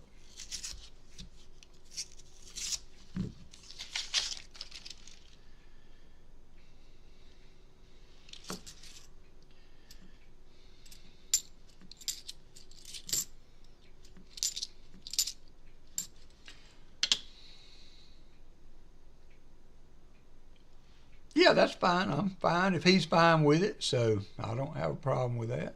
[SPEAKER 1] Yeah, that's fine. I'm fine if he's fine with it, so I don't have a problem with that.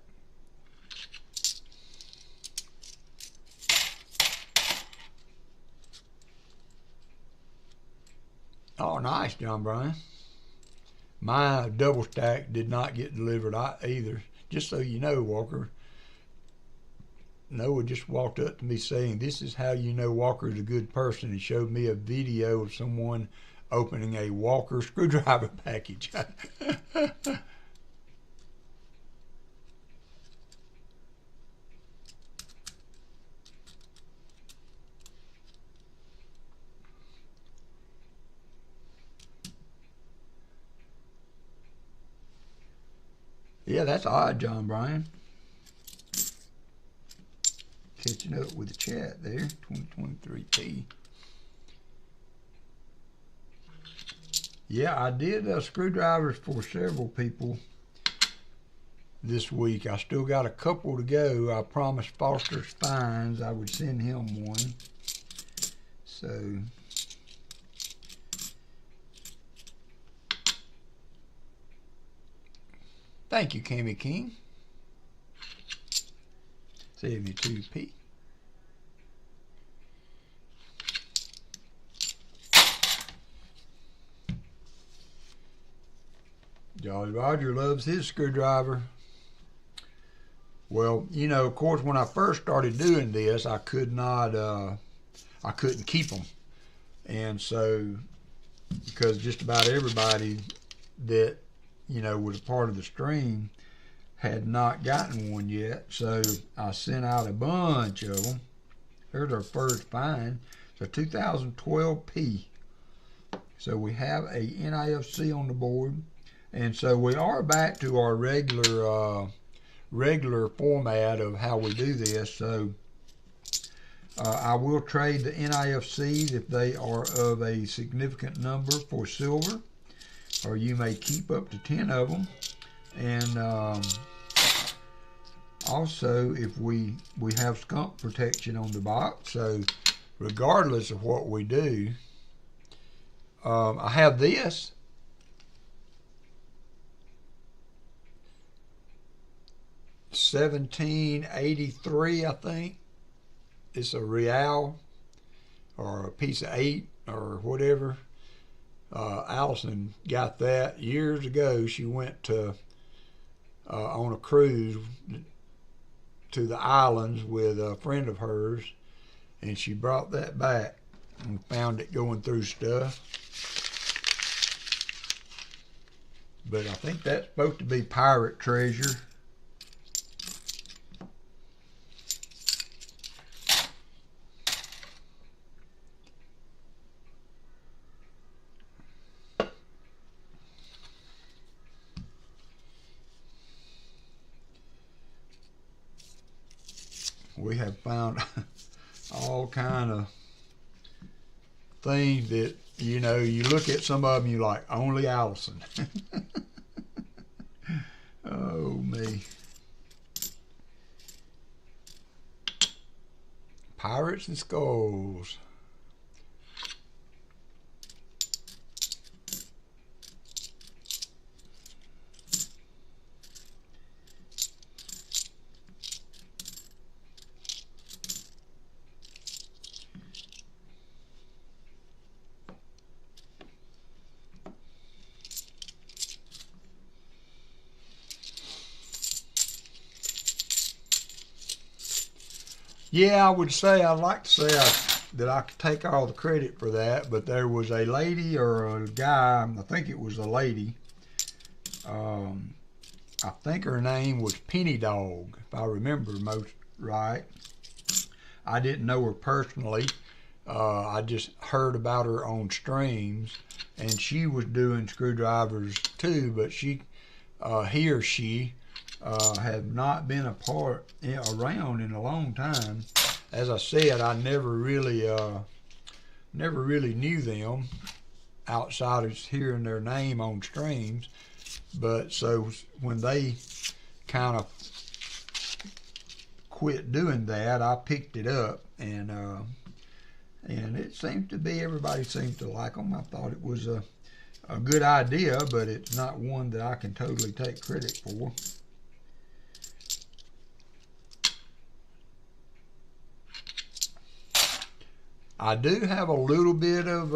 [SPEAKER 1] Oh, nice, John Brian. My double stack did not get delivered either. Just so you know, Walker, Noah just walked up to me saying, "This is how you know Walker's a good person." He showed me a video of someone opening a Walker screwdriver package. Yeah, that's odd, John Brian. Catching up with the chat there, 2023P. Yeah, I did screwdrivers for several people this week. I still got a couple to go. I promised Foster Spines I would send him one. So, thank you, Cammy King. 72P. Jolly Roger loves his screwdriver. Well, you know, of course, when I first started doing this, I couldn't keep them. And so, because just about everybody that, you know, was a part of the stream had not gotten one yet. So I sent out a bunch of them. Here's our first find. It's a 2012P. So we have a NIFC on the board. And so we are back to our regular format of how we do this. So I will trade the NIFCs if they are of a significant number for silver, or you may keep up to 10 of them. And also, if we have skunk protection on the box, so regardless of what we do, I have this. 1783, I think. It's a real or a piece of 8 or whatever. Allison got that years ago. She went to on a cruise to the islands with a friend of hers, and she brought that back and found it going through stuff. But I think that's supposed to be pirate treasure. We have found all kind of things that, you know, you look at some of them, you're like, only Allison. Oh, me. Pirates and Skulls. Yeah, I would say, I'd like to say that I could take all the credit for that, but there was a lady or a guy, I think it was a lady, I think her name was Penny Dog, if I remember most right. I didn't know her personally. I just heard about her on streams, and she was doing screwdrivers too, but he or she have not been around in a long time. As I said, I never really knew them outside of hearing their name on streams. But so when they kind of quit doing that, I picked it up, and it seems to be, everybody seems to like them. I thought it was a good idea, but it's not one that I can totally take credit for. I do have a little bit of,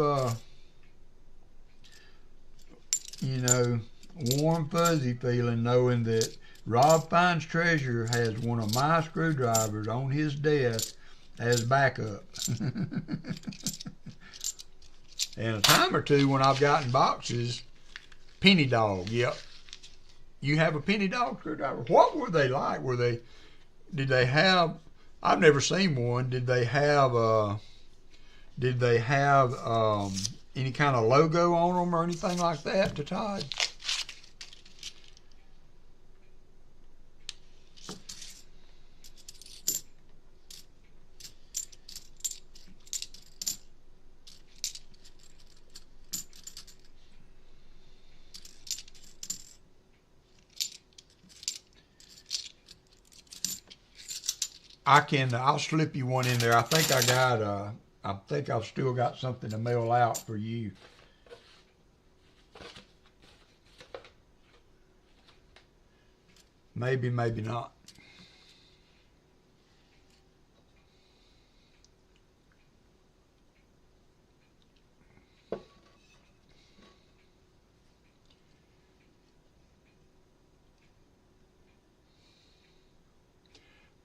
[SPEAKER 1] warm fuzzy feeling knowing that Rob Fine's Treasure has one of my screwdrivers on his desk as backup. And a time or two when I've gotten boxes, Penny Dog, yep. You have a Penny Dog screwdriver. What were they like? Did they have, I've never seen one, did they have any kind of logo on them or anything like that to Todd? I'll slip you one in there. I think I've still got something to mail out for you. Maybe, maybe not.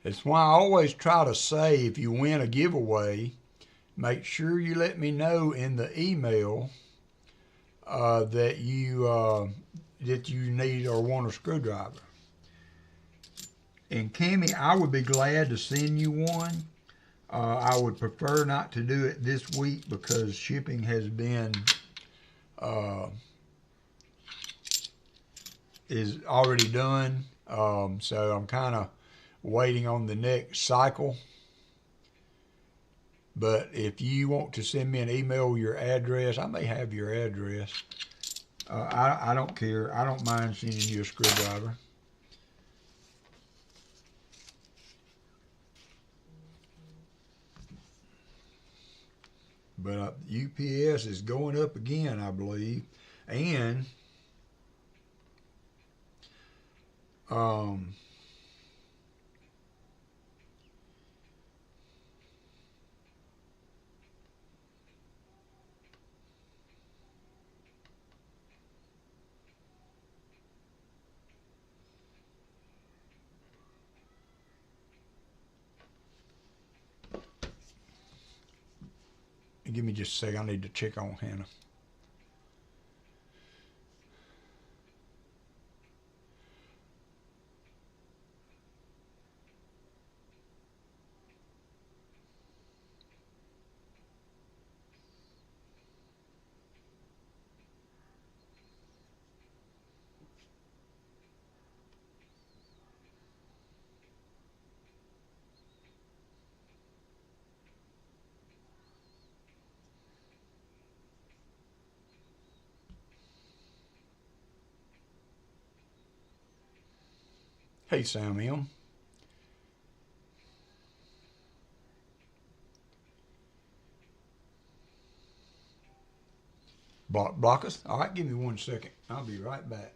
[SPEAKER 1] It's why I always try to say, if you win a giveaway, make sure you let me know in the email that you need or want a screwdriver. And Cammie, I would be glad to send you one. I would prefer not to do it this week because shipping has been is already done. So I'm kind of waiting on the next cycle. But if you want to send me an email with your address, I may have your address. I don't care. I don't mind sending you a screwdriver. But UPS is going up again, I believe. And give me just a second. I need to check on Hannah. Hey, Sam M. Block us? All right, give me 1 second. I'll be right back.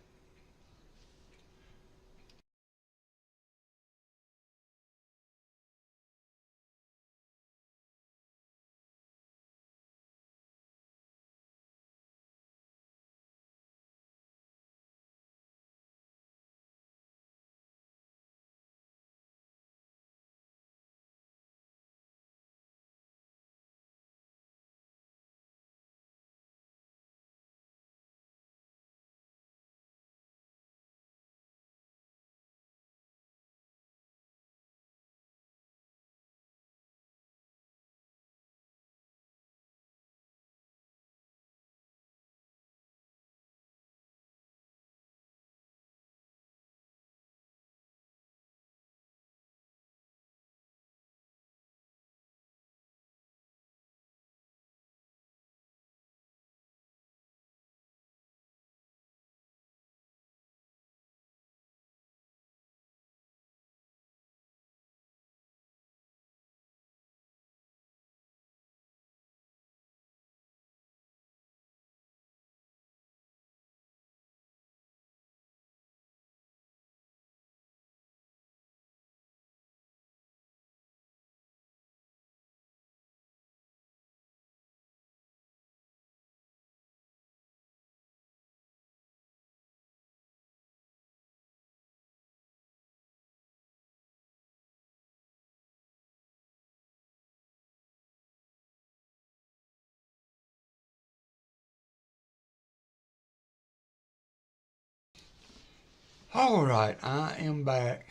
[SPEAKER 1] All right, I am back.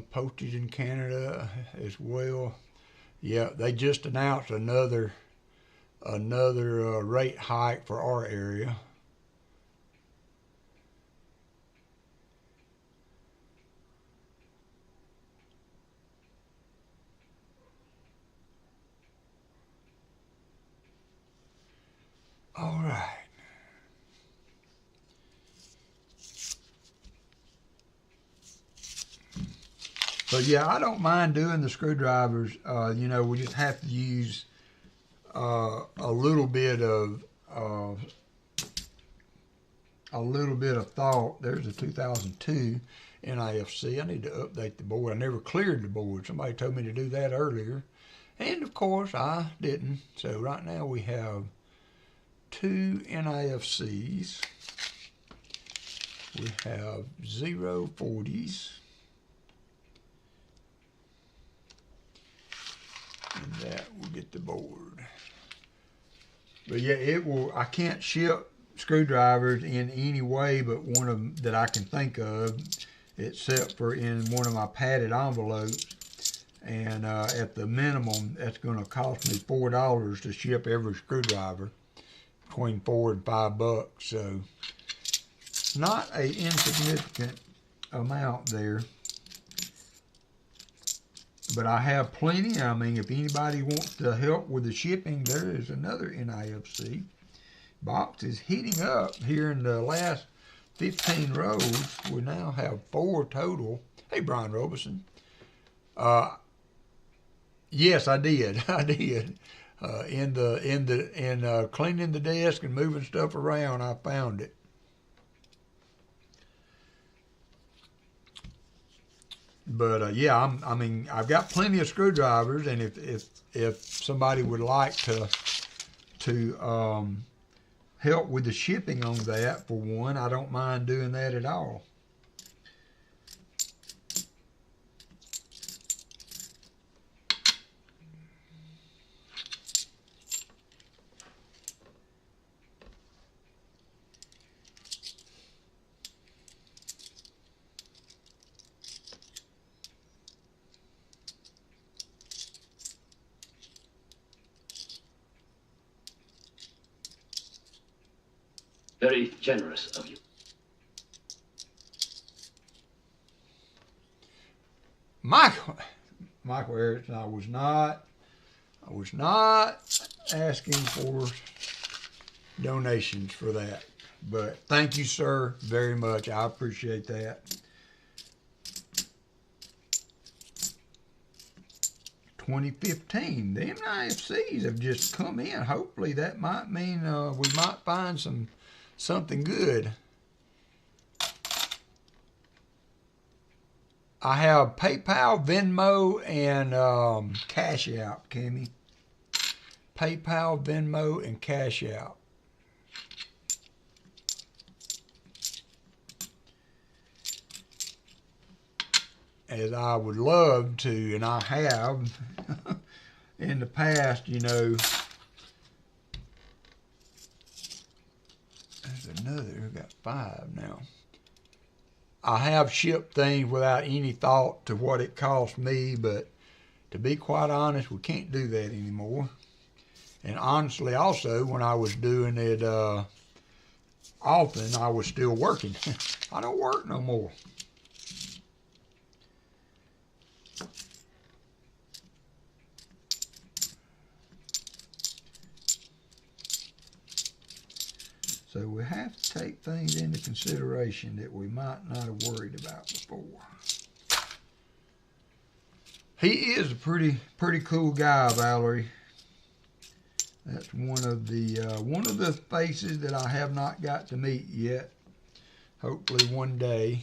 [SPEAKER 1] Postage in Canada as well. Yeah, they just announced another rate hike for our area. All right. So yeah, I don't mind doing the screwdrivers. You know, we just have to use a little bit of thought. There's a 2002 NIFC. I need to update the board. I never cleared the board. Somebody told me to do that earlier, and of course I didn't. So right now we have 2 NIFCs. We have 040s. And that will get the board. But yeah, it will. I can't ship screwdrivers in any way but one of them that I can think of, except for in one of my padded envelopes. And at the minimum, that's going to cost me $4 to ship every screwdriver, between $4 and $5. So not a insignificant amount there. But I have plenty. I mean, if anybody wants to help with the shipping, there is another NIFC. Box is heating up here in the last 15 rows. We now have 4 total. Hey, Brian Robeson. Yes, I did. I did. In cleaning the desk and moving stuff around, I found it. But yeah, I mean, I've got plenty of screwdrivers, and if somebody would like to help with the shipping on that, for one, I don't mind doing that at all.
[SPEAKER 4] Very generous of you.
[SPEAKER 1] Michael Erickson, I was not asking for donations for that, but thank you, sir, very much. I appreciate that. 2015, the NIFCs have just come in. Hopefully that might mean we might find something good. I have PayPal, Venmo, and Cash App, Kimmy. PayPal, Venmo, and Cash App. As I would love to, and I have in the past, you know. There's another, I've got 5 now. I have shipped things without any thought to what it cost me, but to be quite honest, we can't do that anymore. And honestly, also, when I was doing it often, I was still working. I don't work no more. So we have to take things into consideration that we might not have worried about before. He is a pretty cool guy, Valerie. That's one of the faces that I have not got to meet yet. Hopefully one day.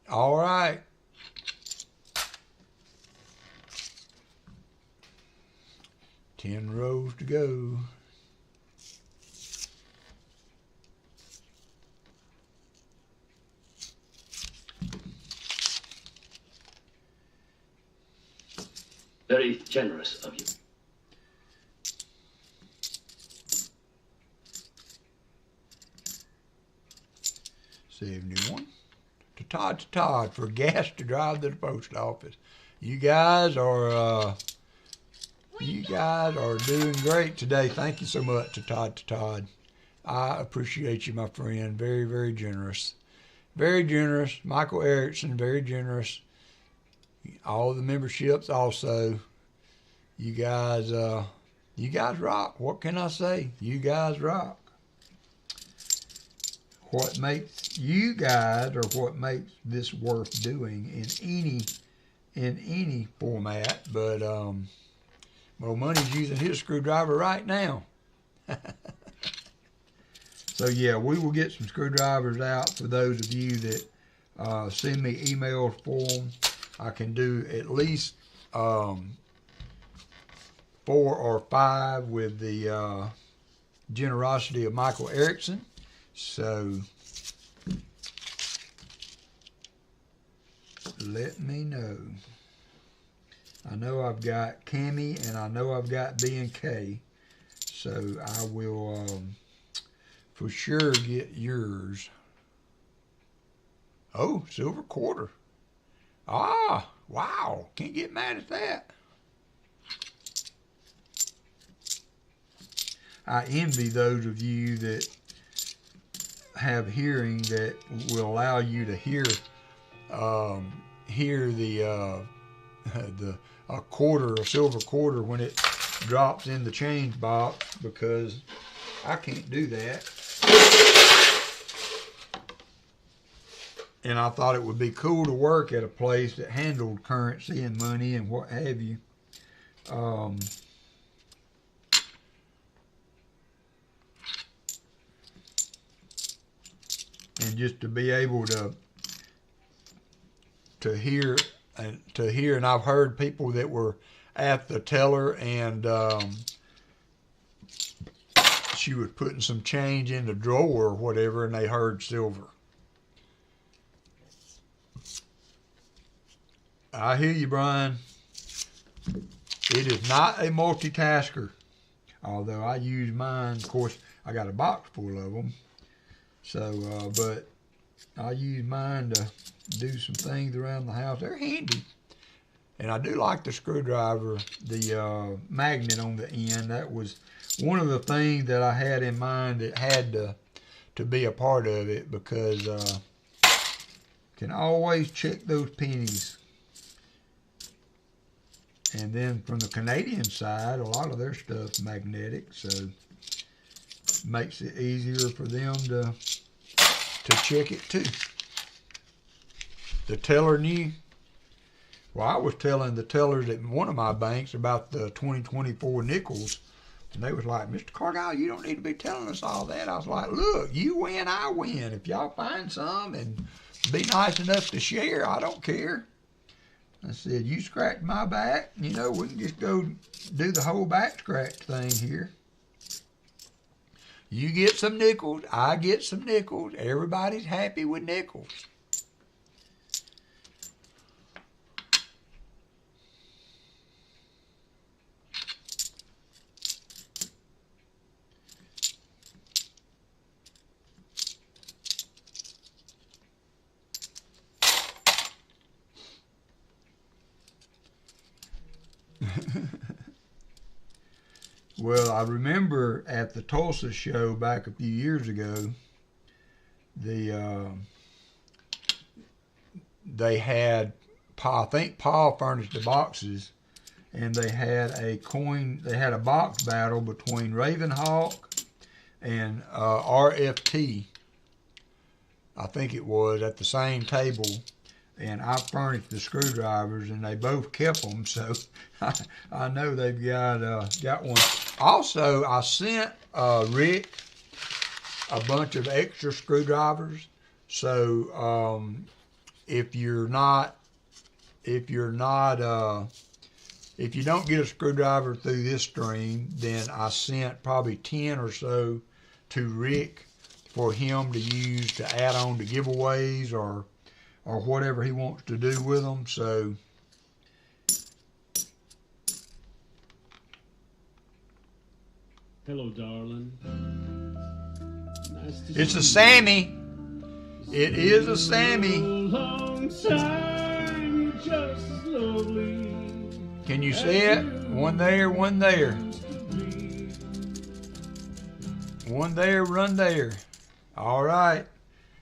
[SPEAKER 1] All right. Ten rows to go.
[SPEAKER 4] Very generous of you.
[SPEAKER 1] 71. To Todd for gas to drive to the post office. You guys are doing great today. Thank you so much to Todd. I appreciate you, my friend. Very, very generous. Very generous. Michael Erickson, very generous. All the memberships also. You guys rock. What can I say? You guys rock. What makes you guys, or what makes this worth doing in any format, but well, Money's using his screwdriver right now. So yeah, we will get some screwdrivers out for those of you that send me emails for them. I can do at least 4 or 5 with the generosity of Michael Erickson. So let me know. I know I've got Cammy and I know I've got B and K. So I will for sure get yours. Oh, silver quarter. Ah, wow. Can't get mad at that. I envy those of you that have hearing that will allow you to hear the a quarter, a silver quarter, when it drops in the change box, because I can't do that. And I thought it would be cool to work at a place that handled currency and money and what have you. And just to be able to hear, and I've heard people that were at the teller, and she was putting some change in the drawer or whatever, and they heard silver. I hear you, Brian. It is not a multitasker, although I use mine. Of course, I got a box full of them. So, but I use mine to do some things around the house. They're handy. And I do like the screwdriver, the magnet on the end. That was one of the things that I had in mind that had to be a part of it, because can always check those pennies. And then from the Canadian side, a lot of their stuff's magnetic, so makes it easier for them to check it too. The teller knew. Well, I was telling the tellers at one of my banks about the 2024 nickels, and they was like, "Mr. Cargyle, you don't need to be telling us all that." I was like, "Look, you win, I win. If y'all find some and be nice enough to share, I don't care." I said, "You scratch my back, we can just go do the whole back scratch thing here. You get some nickels, I get some nickels. Everybody's happy with nickels." Well, I remember at the Tulsa show back a few years ago, they had I think Paul furnished the boxes, and they had a box battle between Ravenhawk and RFT, I think it was, at the same table. And I furnished the screwdrivers, and they both kept them, so I know they've got one. Also, I sent Rick a bunch of extra screwdrivers. So if you don't get a screwdriver through this stream, then I sent probably 10 or so to Rick for him to use to add on to giveaways or whatever he wants to do with them. So
[SPEAKER 5] hello, darling. Nice to
[SPEAKER 1] it's
[SPEAKER 5] see
[SPEAKER 1] a Sammy.
[SPEAKER 5] you.
[SPEAKER 1] It is a Sammy.
[SPEAKER 5] Long time, you're just as lovely.
[SPEAKER 1] Can you see it? One there, one there. One there, run there. All right.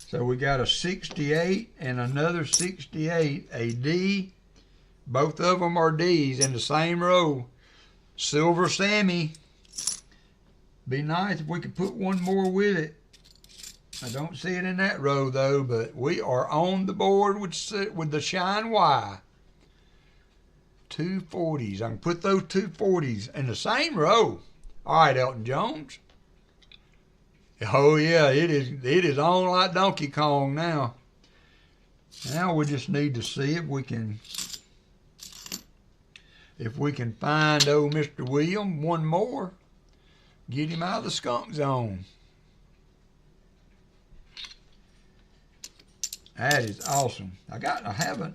[SPEAKER 1] So we got a 68 and another 68, a D. Both of them are D's in the same row. Silver Sammy. Be nice if we could put one more with it. I don't see it in that row though, but we are on the board with the Shine Y. 240s. I can put those 240s in the same row. All right, Elton Jones. Oh yeah, it is on like Donkey Kong now. Now we just need to see if we can find old Mr. William one more. Get him out of the skunk zone. That is awesome. I haven't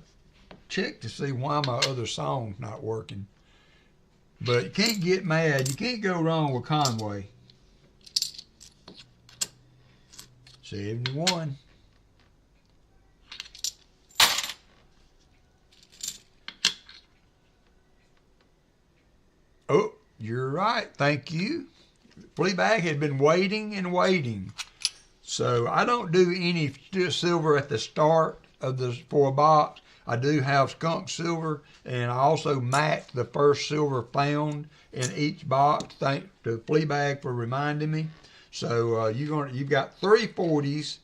[SPEAKER 1] checked to see why my other song's not working. But you can't get mad. You can't go wrong with Conway. 71. Oh, you're right. Thank you. Fleabag had been waiting and waiting. So I don't do any silver at the start for a box. I do have skunk silver, and I also match the first silver found in each box. Thanks to Fleabag for reminding me. So you've got 3 40s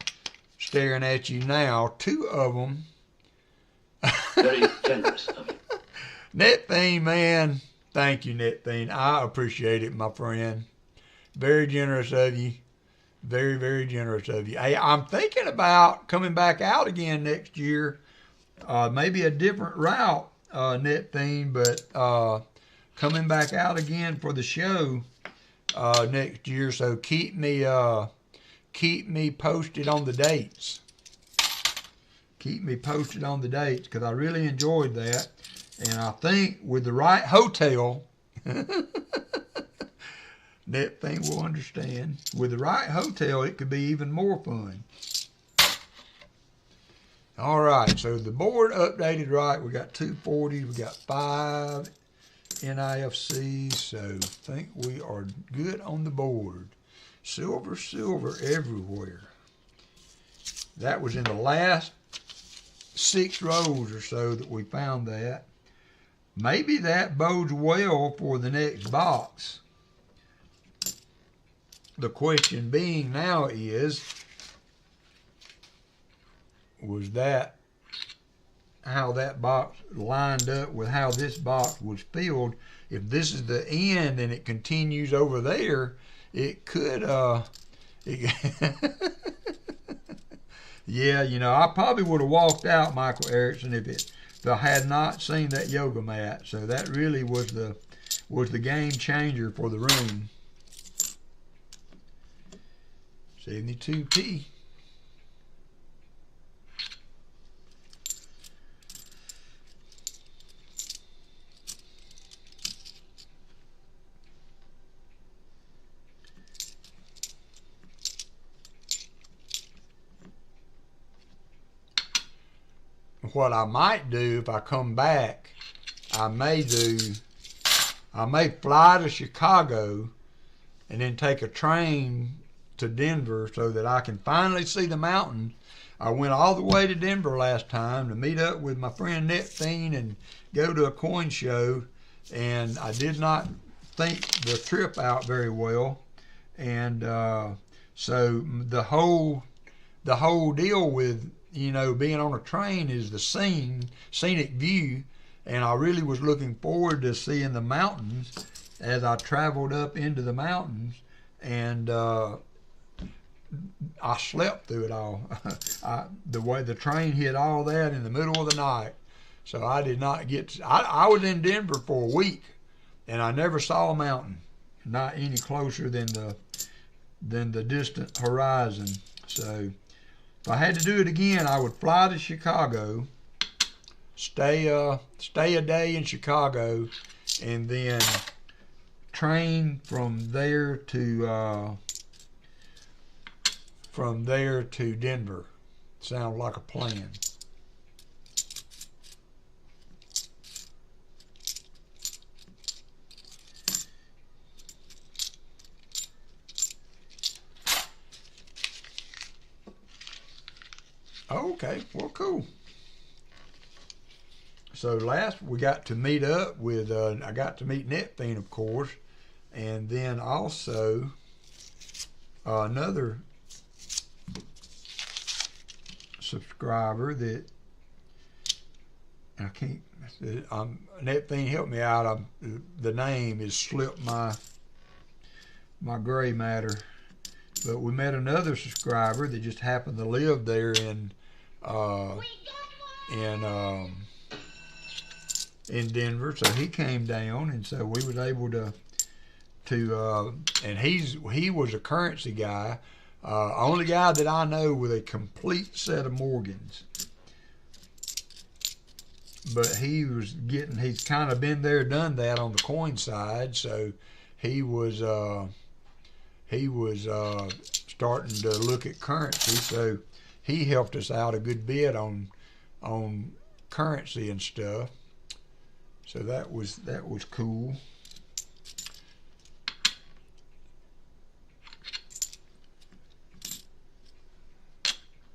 [SPEAKER 1] staring at you now. 2 of them.
[SPEAKER 4] Very generous of you.
[SPEAKER 1] Nettheme, man. Thank you, Nettheme. I appreciate it, my friend. Very generous of you. Very, very generous of you. Hey, I'm thinking about coming back out again next year. Maybe a different route, Nettheme, but coming back out again for the show next year. So keep me posted on the dates. Keep me posted on the dates because I really enjoyed that, and I think with the right hotel, that thing will understand. With the right hotel, it could be even more fun. All right, so the board updated right. We got 240s. We got 5 NIFCs. So I think we are good on the board. Silver, silver everywhere. That was in the last 6 rows or so that we found that. Maybe that bodes well for the next box. The question being now is, was that how that box lined up with how this box was filled? If this is the end and it continues over there, it could, yeah, you know, I probably would have walked out, Michael Erickson, if I had not seen that yoga mat. So that really was the game changer for the room. 72p. What I might do if I come back, I may fly to Chicago and then take a train to Denver so that I can finally see the mountains. I went all the way to Denver last time to meet up with my friend Nettheme and go to a coin show, and I did not think the trip out very well. And so the whole deal with, you know, being on a train is the scenic view, and I really was looking forward to seeing the mountains as I traveled up into the mountains, and I slept through it all. The way the train hit all that in the middle of the night, so I did not get. I was in Denver for a week, and I never saw a mountain, not any closer than the distant horizon. So if I had to do it again, I would fly to Chicago, stay a day in Chicago, and then train from there to Denver, Sounds like a plan. Okay, well, cool. So last we got to meet up with, I got to meet Netfiend, of course, and then also another subscriber that I can't, Netfiend, help me out. The name is slipped my gray matter. But we met another subscriber that just happened to live there in Denver, so he came down, and so we was able to and he was a currency guy, only guy that I know with a complete set of Morgans. But he's kind of been there, done that on the coin side, so he was starting to look at currency, so he helped us out a good bit on currency and stuff. So that was cool.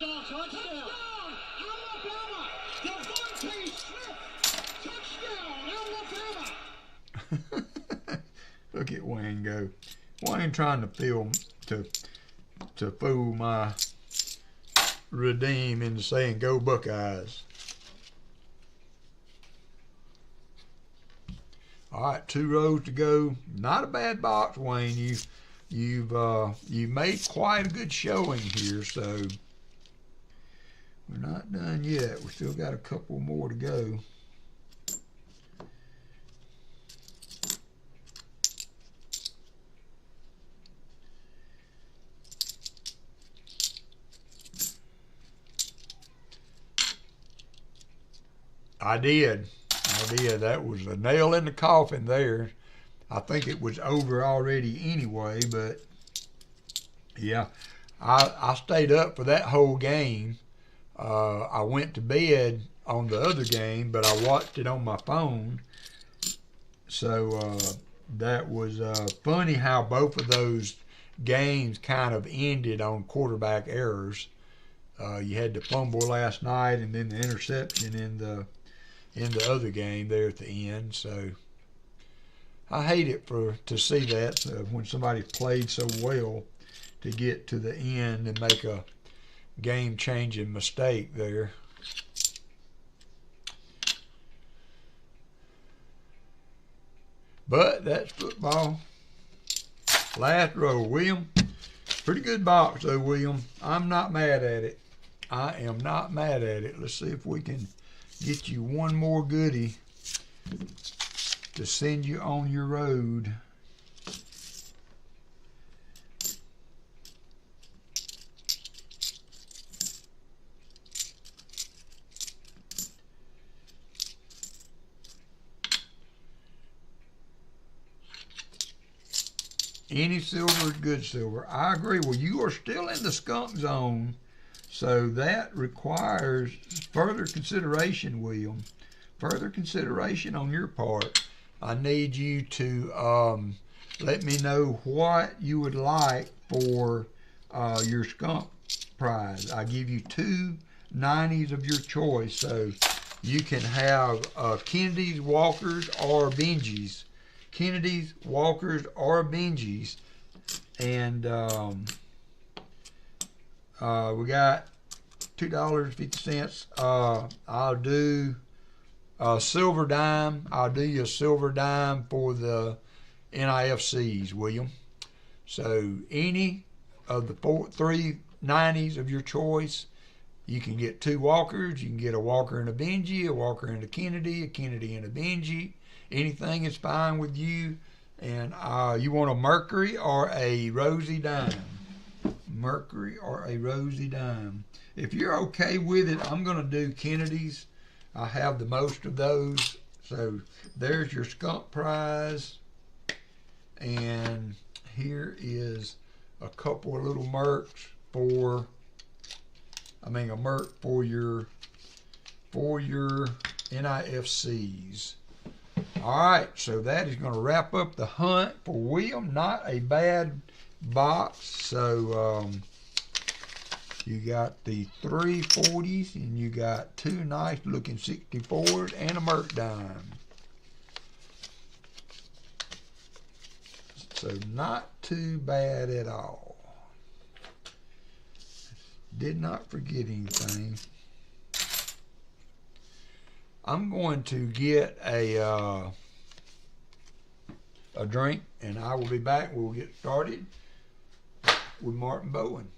[SPEAKER 5] Touchdown! Alabama! Devontae Smith! Touchdown! Alabama!
[SPEAKER 1] Look at Wayne go. Wayne trying to fool my redeem into saying go Buckeyes. All right, 2 rows to go. Not a bad box, Wayne. You've made quite a good showing here, so we're not done yet. We still got a couple more to go. I did. That was a nail in the coffin there. I think it was over already anyway, but yeah, I stayed up for that whole game. I went to bed on the other game, but I watched it on my phone. So that was funny how both of those games kind of ended on quarterback errors. You had the fumble last night, and then the interception in the other game there at the end. So I hate it to see that when somebody played so well to get to the end and make a game-changing mistake there. But that's football. Last row, William. Pretty good box though, William. I'm not mad at it. I am not mad at it. Let's see if we can get you one more goodie to send you on your road. Any silver is good silver. I agree. Well, you are still in the skunk zone, so that requires further consideration, William. Further consideration on your part. I need you to let me know what you would like for your skunk prize. I give you 2 90s of your choice, so you can have Kennedy's, Walker's, or Benji's. Kennedy's, Walker's, or Benji's. And we got $2.50. I'll do a silver dime. I'll do you a silver dime for the NIFCs, William. So any of the 3 90s of your choice, you can get 2 Walkers. You can get a Walker and a Benji, a Walker and a Kennedy and a Benji. Anything is fine with you. And you want a Mercury or a Rosie dime? Mercury or a Rosie dime. If you're okay with it, I'm going to do Kennedy's. I have the most of those. So there's your skunk prize. And here is a couple of little mercs for a Merc for your NIFCs. All right, so that is going to wrap up the hunt for William. Not a bad box. So you got the 340s and you got two nice looking 64s and a Merc dime. So not too bad at all. Did not forget anything. I'm going to get a drink, and I will be back. We'll get started with Martin Bowne.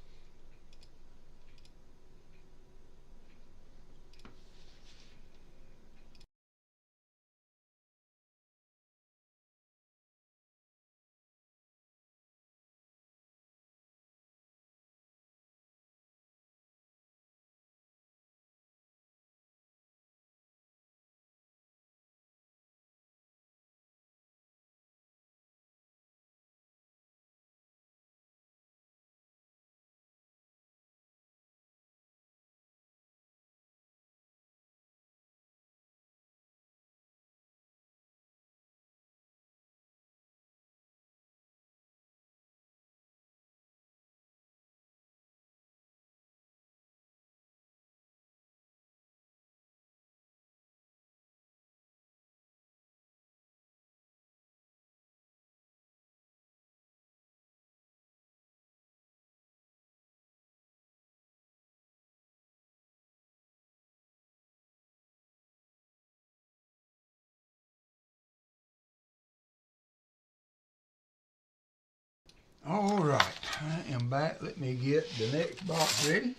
[SPEAKER 1] All right, I am back. Let me get the next box ready.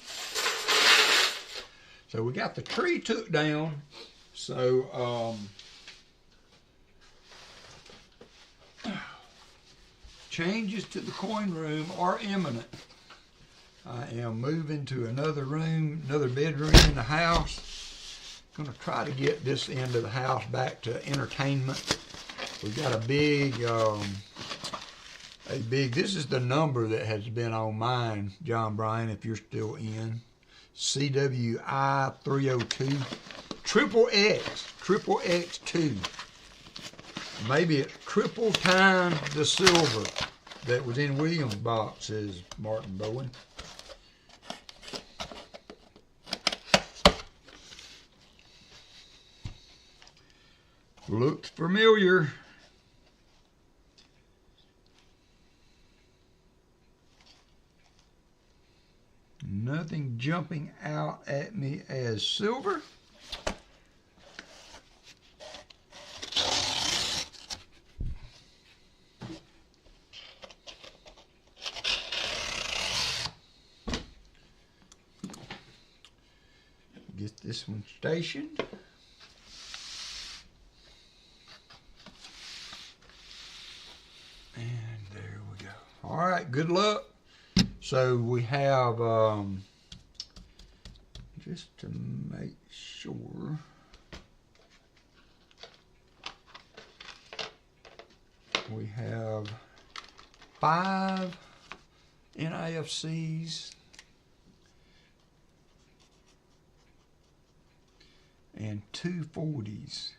[SPEAKER 1] So we got the tree took down. So changes to the coin room are imminent. I am moving to another room, another bedroom in the house. Going to try to get this end of the house back to entertainment. We've got a big, this is the number that has been on mine, John Bryan, if you're still in. CWI 302. Triple X2. Maybe it's triple times the silver that was in William's box, says Martin Bowne. Looks familiar. Nothing jumping out at me as silver. Get this one stationed. And there we go. All right, good luck. So we have, just to make sure, we have 5 NIFCs and 2 40s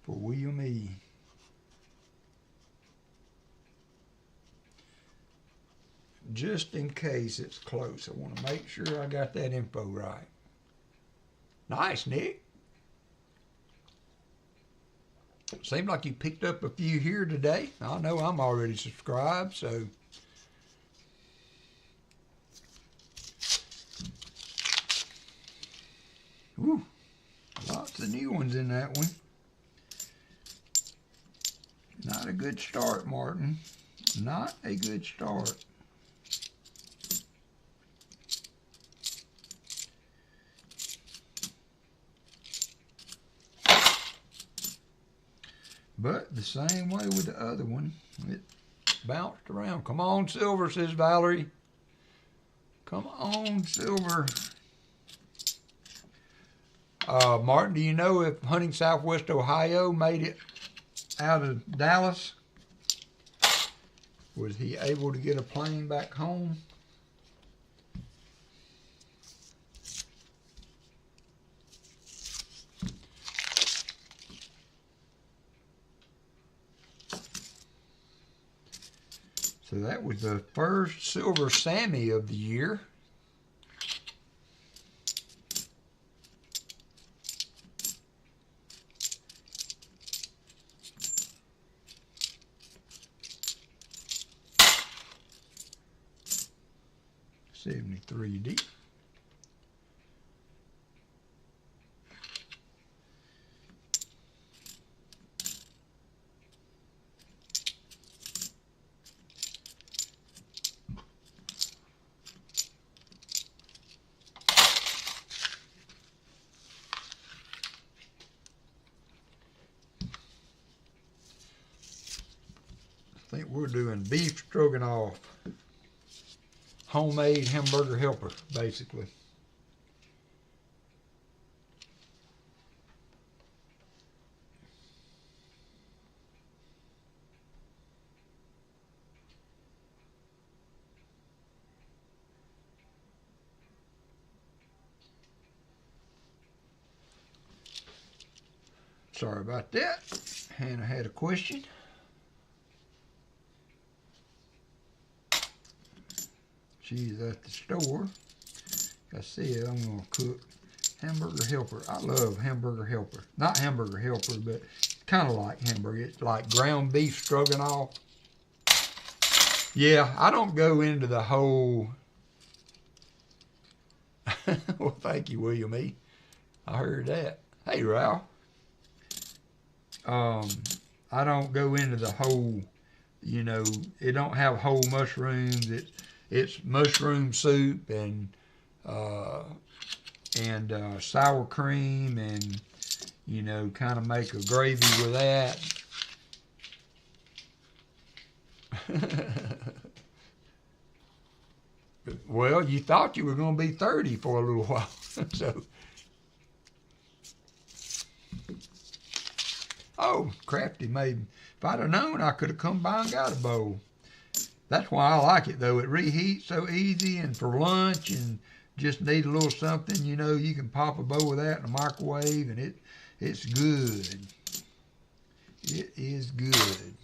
[SPEAKER 1] for William E. Just in case it's close, I want to make sure I got that info right. Nice, Nick. Seemed like you picked up a few here today. I know I'm already subscribed, so. Woo, lots of new ones in that one. Not a good start, Martin. Not a good start. But the same way with the other one, it bounced around. Come on, silver, says Valerie. Come on, silver. Martin, do you know if Hunting Southwest Ohio made it out of Dallas? Was he able to get a plane back home? So that was the first silver Sammy of the year. $73D. I think we're doing beef stroganoff. Homemade hamburger helper, basically. Sorry about that. Hannah had a question. She's at the store. Like I said, I'm going to cook hamburger helper. I love hamburger helper. Not hamburger helper, but kind of like hamburger. It's like ground beef stroganoff. Yeah, I don't go into the whole... Well, thank you, William E. I heard that. Hey, Ralph. I don't go into the whole, you know, it don't have whole mushrooms. It's mushroom soup and sour cream and, you know, kind of make a gravy with that. Well, you thought you were going to be 30 for a little while. So, oh, Crafty made, if I'd have known, I could have come by and got a bowl. That's why I like it, though. It reheats so easy, and for lunch, and just need a little something, you know, you can pop a bowl of that in the microwave, and it's good. It is good.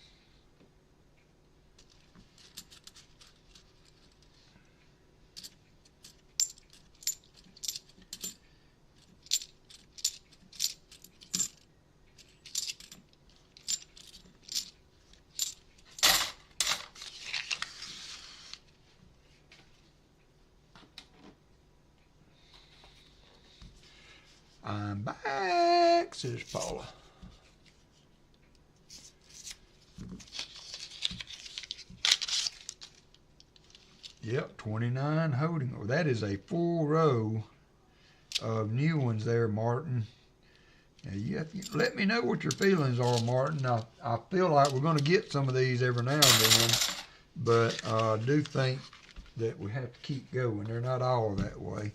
[SPEAKER 1] I'm back, says Paula. Yep, 29 holding. Oh, that is a full row of new ones there, Martin. Now, you have to let me know what your feelings are, Martin. I feel like we're going to get some of these every now and then, but I do think that we have to keep going. They're not all that way.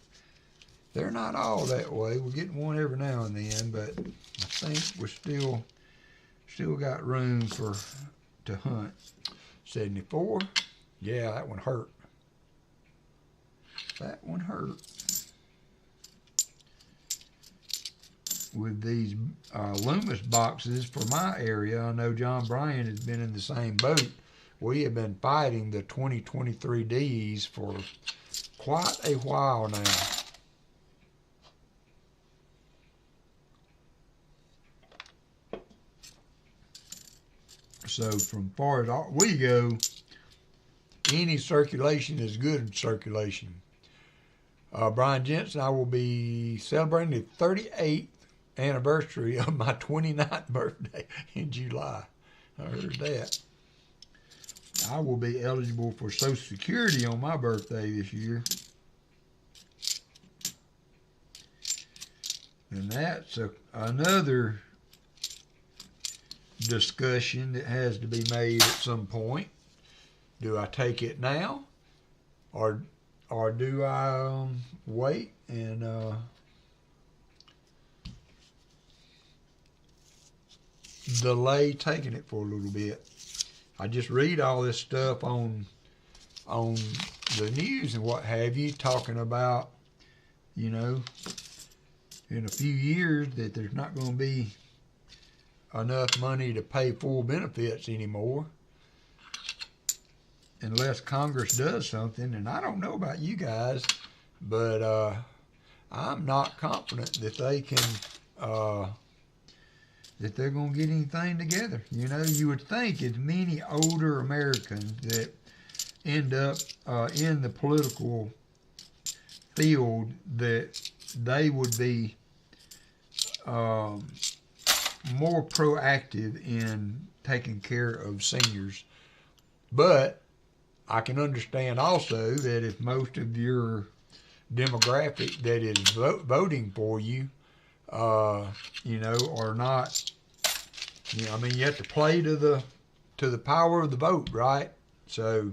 [SPEAKER 1] They're not all that way. We're getting one every now and then, but I think we're still got room to hunt. 74. Yeah, that one hurt. That one hurt. With these Loomis boxes for my area, I know John Bryan has been in the same boat. We have been fighting the 2023 Ds for quite a while now. So from far as we go, any circulation is good circulation. Brian Jensen, I will be celebrating the 38th anniversary of my 29th birthday in July. I heard that. I will be eligible for Social Security on my birthday this year. And that's another discussion that has to be made at some point. Do I take it now, or do I wait and delay taking it for a little bit? I just read all this stuff on the news and what have you, talking about, you know, in a few years that there's not going to be enough money to pay full benefits anymore. unless Congress does something, and I don't know about you guys, but I'm not confident that they can, that they're going to get anything together. You know, you would think as many older Americans that end up in the political field that they would be more proactive in taking care of seniors. But I can understand also that if most of your demographic that is voting for you, you know, are not, you know, I mean, you have to play to the power of the vote, right? So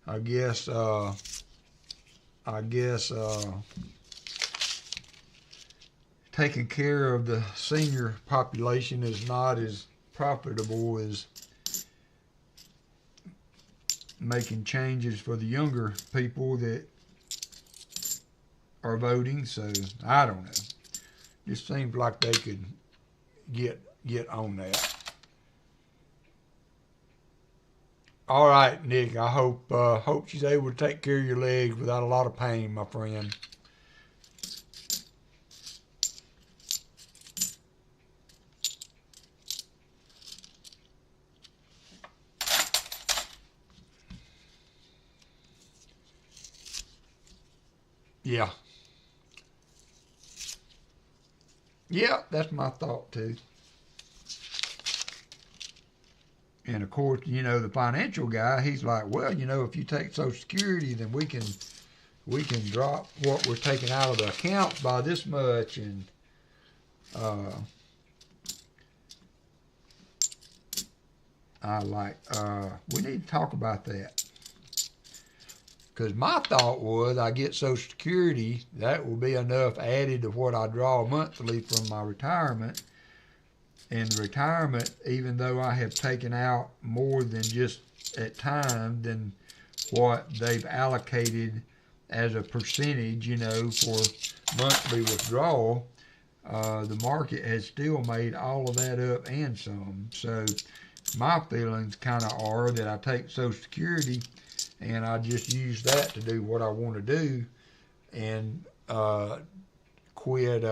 [SPEAKER 1] I guess taking care of the senior population is not as profitable as making changes for the younger people that are voting. So I don't know. Just seems like they could get on that. All right, Nick. I hope she's able to take care of your legs without a lot of pain, my friend. Yeah. Yeah, that's my thought too. And of course, you know, the financial guy, he's like, well, you know, if you take Social Security, then we can drop what we're taking out of the account by this much, and we need to talk about that. Because my thought was, I get Social Security, that will be enough added to what I draw monthly from my retirement. And retirement, even though I have taken out more than just at time than what they've allocated as a percentage, you know, for monthly withdrawal, the market has still made all of that up and some. So my feelings kind of are that I take Social Security and I just use that to do what I want to do, and quit,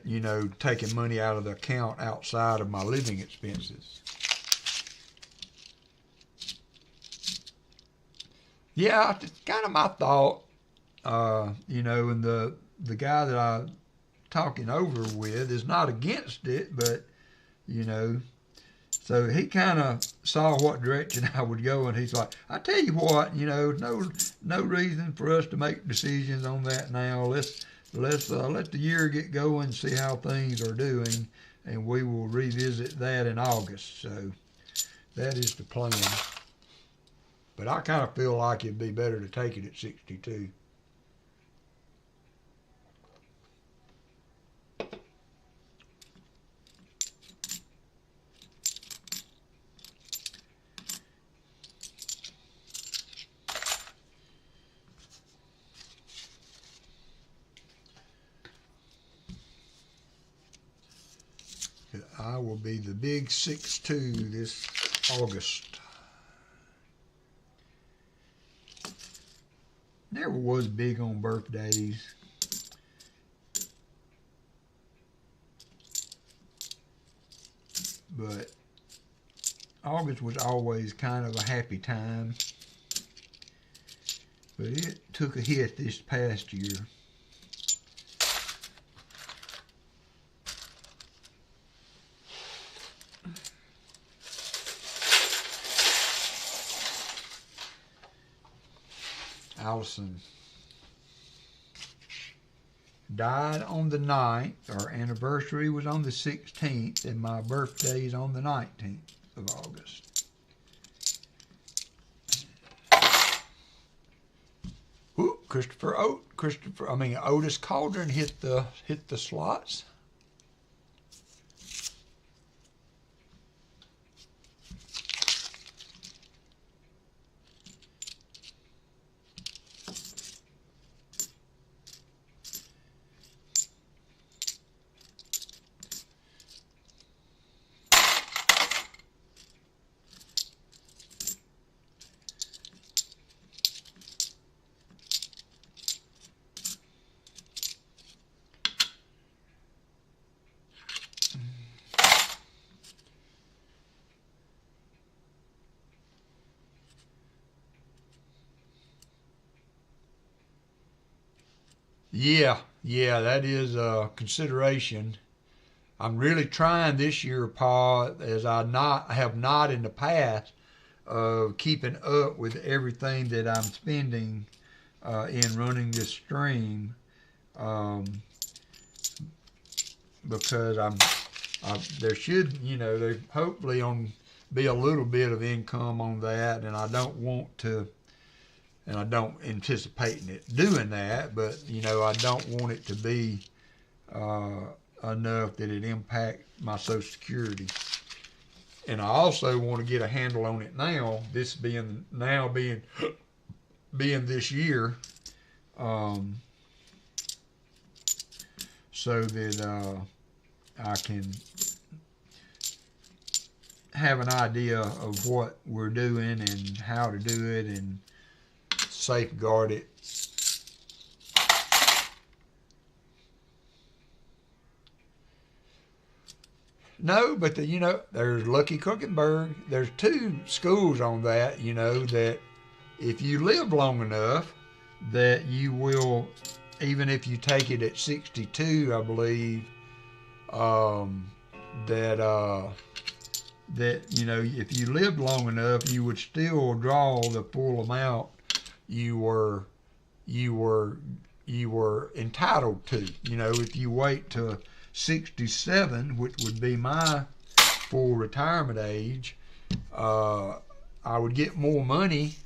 [SPEAKER 1] you know, taking money out of the account outside of my living expenses. Yeah, it's kind of my thought, you know, and the guy that I'm talking over with is not against it, but, you know, so he kind of saw what direction I would go, and he's like, I tell you what, you know, no reason for us to make decisions on that now. Let's let the year get going, see how things are doing, and we will revisit that in August. So that is the plan. But I kind of feel like it'd be better to take it at 62. I will be the big 6'2" this August. Never was big on birthdays. But August was always kind of a happy time. But it took a hit this past year. Allison died on the 9th. Our anniversary was on the 16th, and my birthday is on the 19th of August. Ooh, Otis Cauldron hit the slots. Yeah, that is a consideration. I'm really trying this year, Pa, as I have not in the past, of keeping up with everything that I'm spending in running this stream, because there should, there hopefully be a little bit of income on that, and I don't want to. And I don't anticipating it doing that, but I don't want it to be enough that it impact my Social Security. And I also want to get a handle on it now. This being this year, so that I can have an idea of what we're doing and how to do it and safeguard it. No, but there's Lucky Cookenberg. There's 2 schools on that, that if you live long enough, that you will, even if you take it at 62, I believe, that if you lived long enough, you would still draw the full amount you were entitled to. If you wait to 67, which would be my full retirement age, I would get more money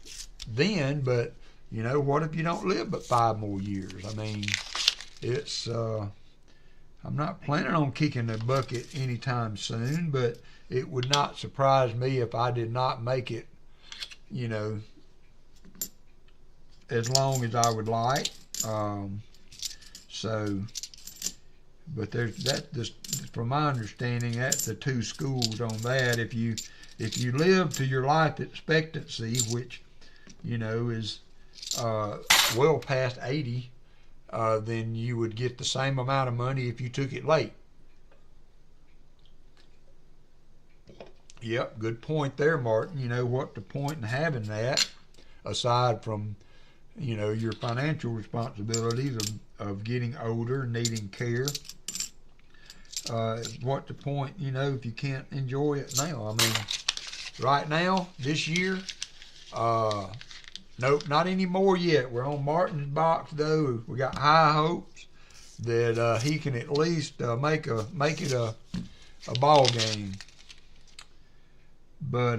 [SPEAKER 1] then. But what if you don't live but 5 more years? I mean, it's I'm not planning on kicking the bucket anytime soon, but it would not surprise me if I did not make it, as long as I would like. But from my understanding, that's the 2 schools on that. If you live to your life expectancy, which is well past 80, then you would get the same amount of money if you took it late. Yep, good point there, Martin. What the point in having that, aside from your financial responsibilities of getting older and needing care. What the point, if you can't enjoy it now? I mean, right now, this year, nope, not anymore yet. We're on Martin's box, though. We got high hopes that he can at least make it a ball game. But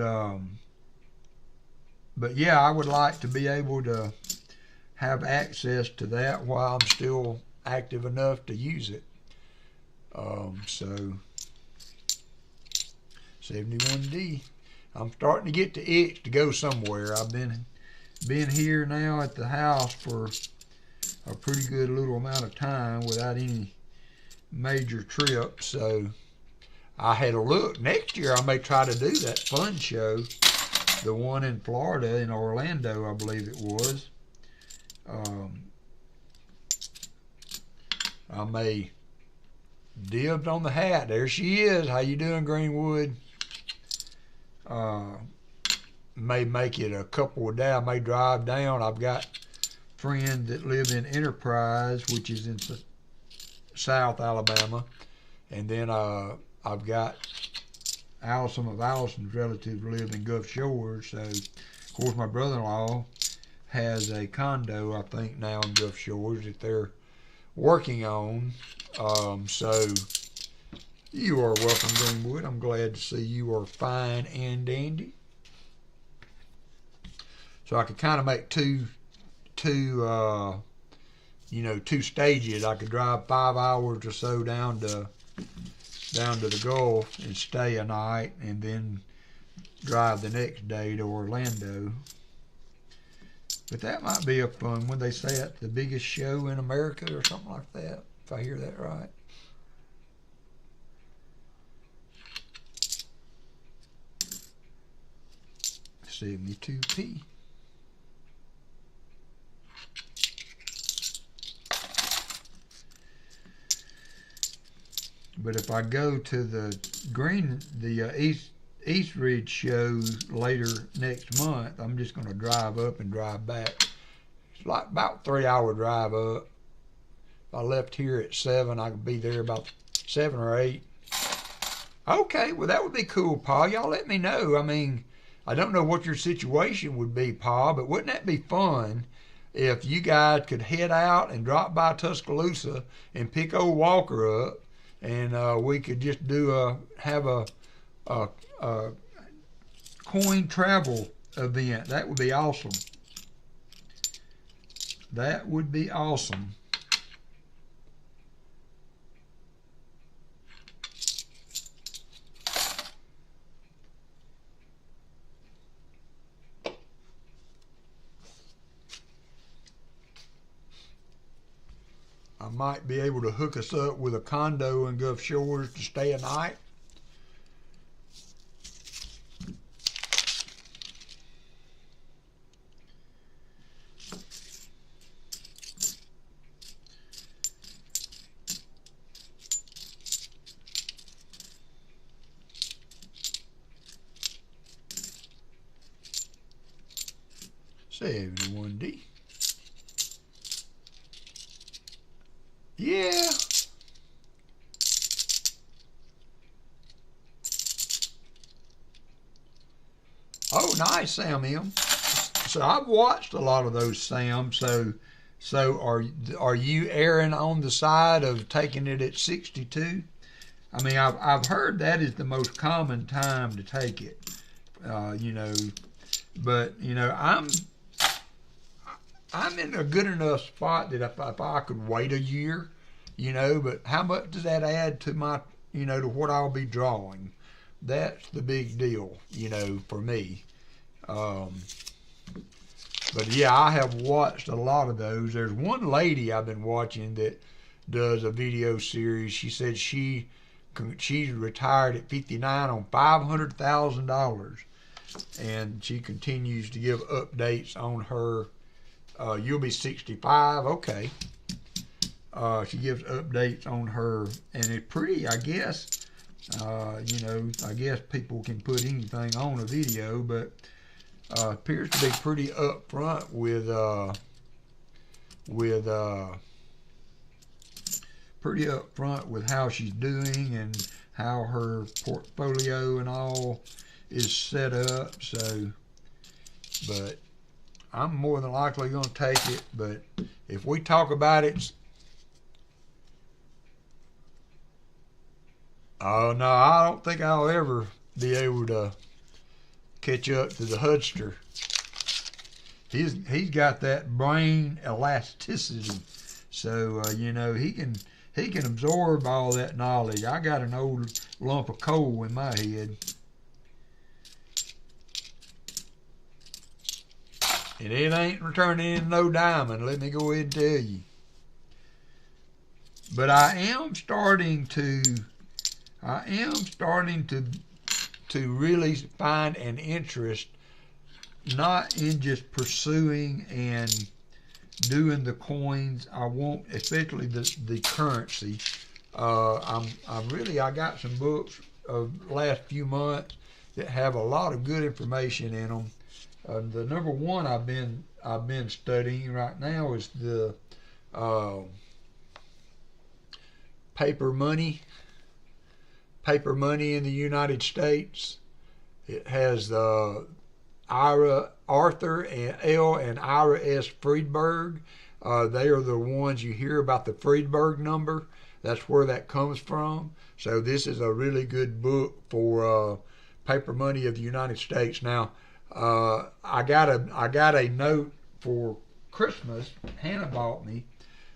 [SPEAKER 1] yeah, I would like to be able to have access to that while I'm still active enough to use it. So 71D. I'm starting to get the itch to go somewhere. I've been here now at the house for a pretty good little amount of time without any major trips. So I had a look. Next year I may try to do that fun show, the one in Florida, in Orlando, I believe it was. I may dibs on the hat. There she is. How you doing, Greenwood? May make it a couple of days. I may drive down. I've got friends that live in Enterprise, which is in South Alabama, and then I've got some of Allison's relatives live in Gulf Shores. So, of course, my brother-in-law has a condo, I think, now in Gulf Shores that they're working on. So you are welcome, Greenwood. I'm glad to see you are fine and dandy. So I could kind of make two stages. I could drive 5 hours or so down to the Gulf and stay a night, and then drive the next day to Orlando. But that might be a fun one. They say it's the biggest show in America or something like that, if I hear that right. $72p. But if I go to the East Ridge show later next month, I'm just going to drive up and drive back. It's like about 3 hour drive up I left here at 7, I could be there about 7 or 8. Okay, well, that would be cool, Pa. Y'all let me know. I mean, I don't know what your situation would be, Pa, but wouldn't that be fun if you guys could head out and drop by Tuscaloosa and pick old Walker up, and we could just have a coin travel event. That would be awesome. That would be awesome. I might be able to hook us up with a condo in Gulf Shores to stay a night. $71D. Yeah. Oh, nice, Sam M. So I've watched a lot of those, Sam. So are you erring on the side of taking it at 62? I mean, I've heard that is the most common time to take it. You know, but you know, I'm in a good enough spot that if I could wait a year, you know, but how much does that add to my, you know, to what I'll be drawing? That's the big deal, you know, for me. But yeah, I have watched a lot of those. There's one lady I've been watching that does a video series. She said she's retired at 59 on $500,000, and she continues to give updates on her. You'll be 65, okay. She gives updates on her, and it's pretty, I guess. You know, I guess people can put anything on a video, but appears to be pretty upfront with pretty upfront with how she's doing and how her portfolio and all is set up. So, but I'm more than likely going to take it. But if we talk about it, oh no, I don't think I'll ever be able to catch up to the Hudster. He's got that brain elasticity, so you know, he can absorb all that knowledge. I got an old lump of coal in my head. And it ain't returning in no diamond, let me go ahead and tell you. But I am starting to really find an interest, not in just pursuing and doing the coins. I want, especially the currency. I got some books of the last few months that have a lot of good information in them. The number one I've been studying right now is the paper money in the United States. It has Arthur and L. and Ira S. Friedberg. They are the ones you hear about, the Friedberg number. That's where that comes from. So this is a really good book for paper money of the United States. Now, I got a note for Christmas. Hannah bought me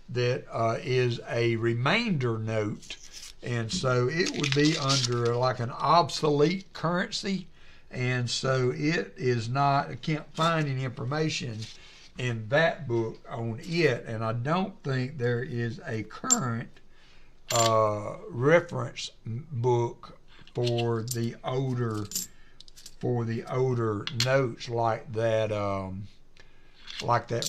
[SPEAKER 1] that is a remainder note, and so it would be under like an obsolete currency, and so it is not. I can't find any information in that book on it, and I don't think there is a current reference book for the older notes like that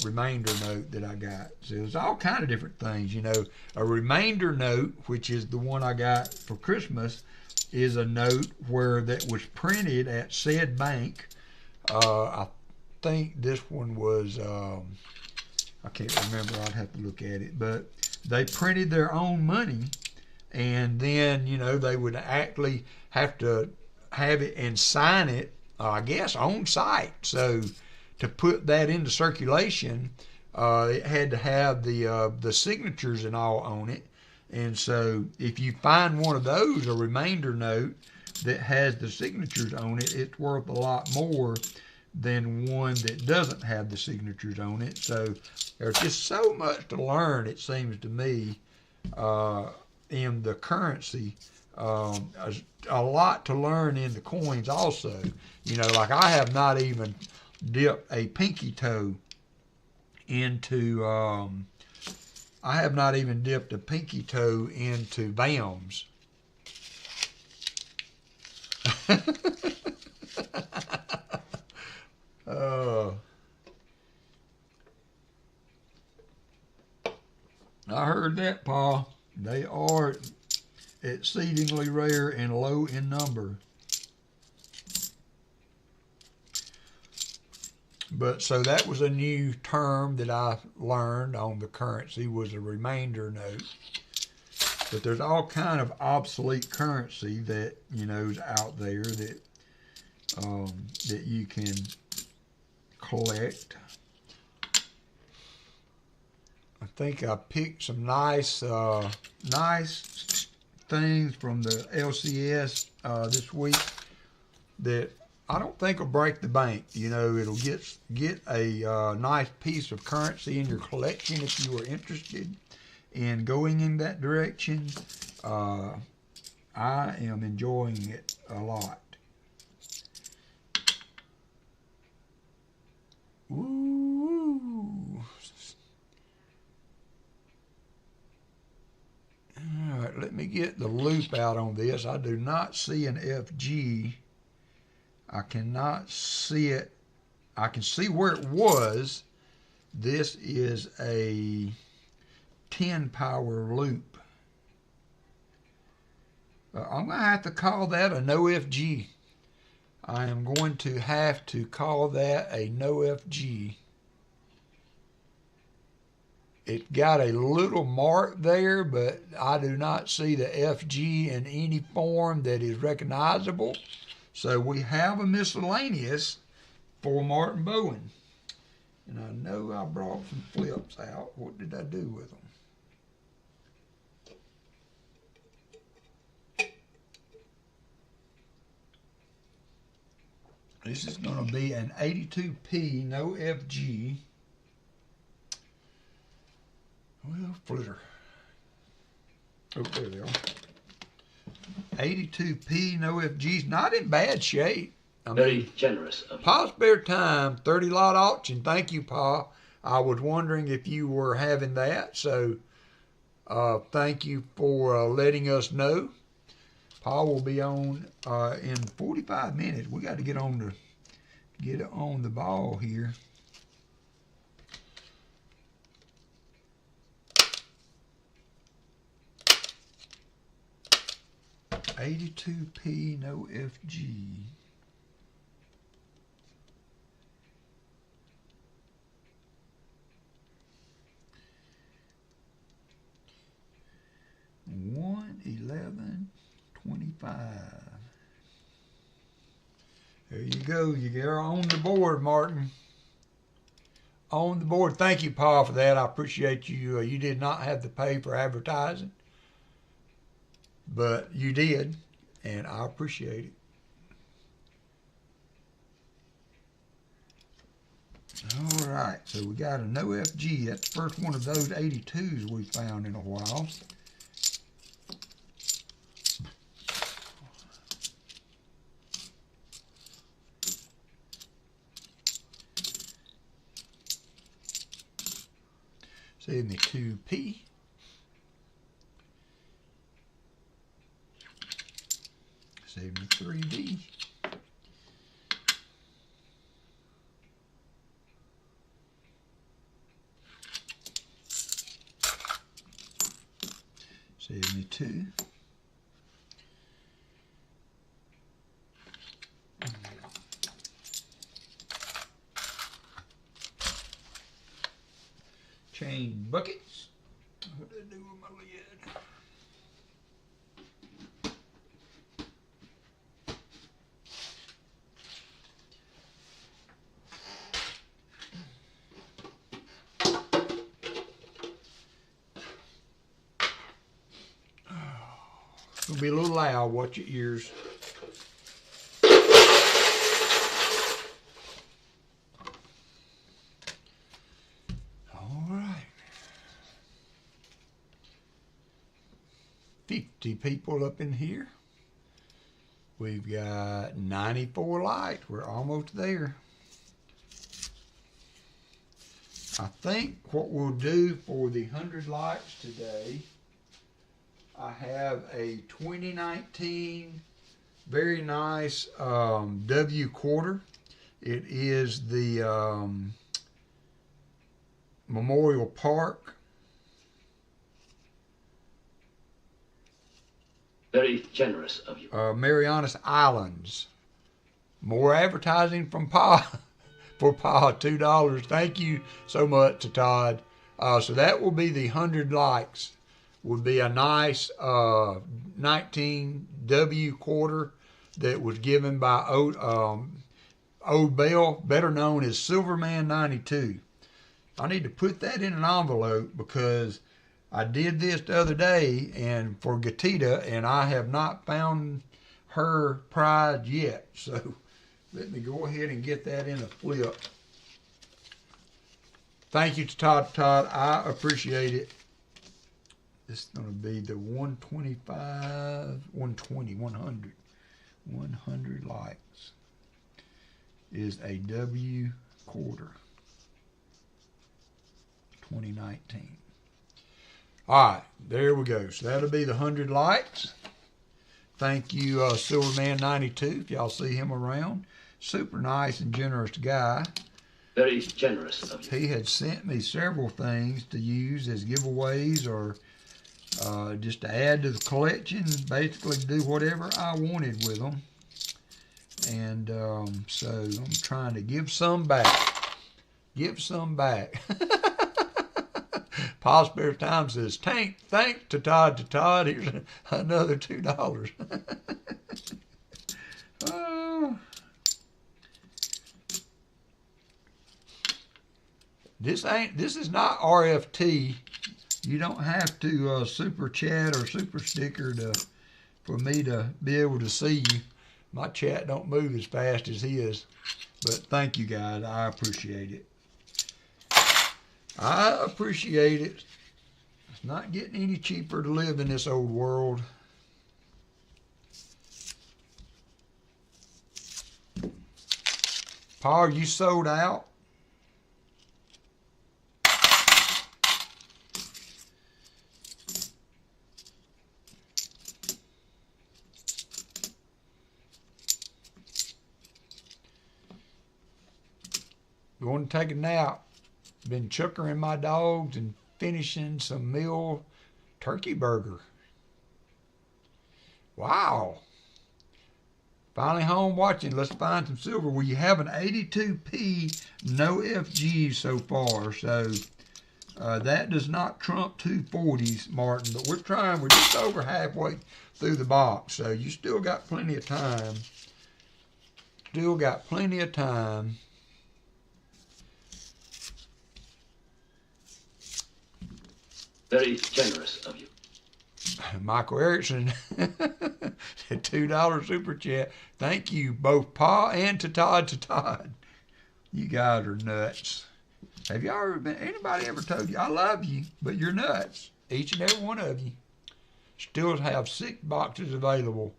[SPEAKER 1] remainder note that I got. So there's all kind of different things, you know. A remainder note, which is the one I got for Christmas, is a note that was printed at said bank. I think this one was I can't remember, I'd have to look at it, but they printed their own money, and then, you know, they would actually have to have it and sign it, I guess, on site. So to put that into circulation, it had to have the signatures and all on it. And so if you find one of those, a remainder note that has the signatures on it, it's worth a lot more than one that doesn't have the signatures on it. So there's just so much to learn, it seems to me, in the currency. A lot to learn in the coins also. You know, like I have not even dipped a pinky toe into I have not even dipped a pinky toe into Bowne's. I heard that, Pa. They are exceedingly rare and low in number. But so that was a new term that I learned on the currency, was a remainder note. But there's all kind of obsolete currency that, you know, is out there that that you can collect. I think I picked some nice things from the LCS this week that I don't think will break the bank. You know, it'll get a nice piece of currency in your collection if you are interested in going in that direction. I am enjoying it a lot. Ooh. All right, let me get the loop out on this. I do not see an FG. I cannot see it. I can see where it was. This is a 10 power loop. I'm going to have to call that a no FG. I am going to have to call that a no FG. It got a little mark there, but I do not see the FG in any form that is recognizable. So we have a miscellaneous for Martin Bowne. And I know I brought some flips out. What did I do with them? This is going to be an 82p, no FG. Well, flitter. Oh, there they are. 82p, no FGs. Not in bad shape. I
[SPEAKER 4] Very generous of you.
[SPEAKER 1] Pa Spare Time, 30 lot auction. Thank you, Pa. I was wondering if you were having that, so thank you for letting us know. Pa will be on in 45 minutes. We got to get on the ball here. $82p, no FG. $111.25. There you go. You're on the board, Martin. On the board. Thank you, Pa, for that. I appreciate you. You did not have to pay for advertising, but you did, and I appreciate it. All right, so we got a no FG. That's the first one of those 82s we found in a while. $72p. $73D. $72. Chain buckets. What did I do with my lid? It's gonna be a little loud. Watch your ears. All right. 50 people up in here. We've got 94 lights. We're almost there. I think what we'll do for the 100 lights today, I have a 2019 very nice W quarter. It is the Memorial Park.
[SPEAKER 4] Very generous of you.
[SPEAKER 1] Marianas Islands. More advertising from Pa for Pa, $2. Thank you so much to Todd. So that will be the 100 likes. Would be a nice 19 W quarter that was given by Old Bell, better known as Silverman 92. I need to put that in an envelope because I did this the other day and for Gatita, and I have not found her prize yet. So let me go ahead and get that in a flip. Thank you to Todd. I appreciate it. This is going to be the 125, 120, 100. 100 likes is a W quarter 2019. All right, there we go. So that'll be the 100 likes. Thank you, Silverman 92, if y'all see him around. Super nice and generous guy.
[SPEAKER 4] Very generous of you.
[SPEAKER 1] He had sent me several things to use as giveaways or just to add to the collection, basically do whatever I wanted with them. And so I'm trying to give some back. Give some back. Paul Spare Time says, thanks to Todd. Here's another $2. This is not RFT. You don't have to super chat or super sticker for me to be able to see you. My chat don't move as fast as his, but thank you guys. I appreciate it. I appreciate it. It's not getting any cheaper to live in this old world. Paul, you sold out? Going to take a nap. Been chuckering my dogs and finishing some meal turkey burger. Wow. Finally home watching. Let's find some silver. Well, you have an 82p, no FG so far. So that does not trump 240s, Martin. But we're trying. We're just over halfway through the box. So you still got plenty of time. Still got plenty of time.
[SPEAKER 4] Very generous of you.
[SPEAKER 1] Michael Erickson, $2 super chat. Thank you, both Pa and to Todd. You guys are nuts. Have y'all ever been, anybody ever told you, I love you, but you're nuts? Each and every one of you. Still have 6 boxes available.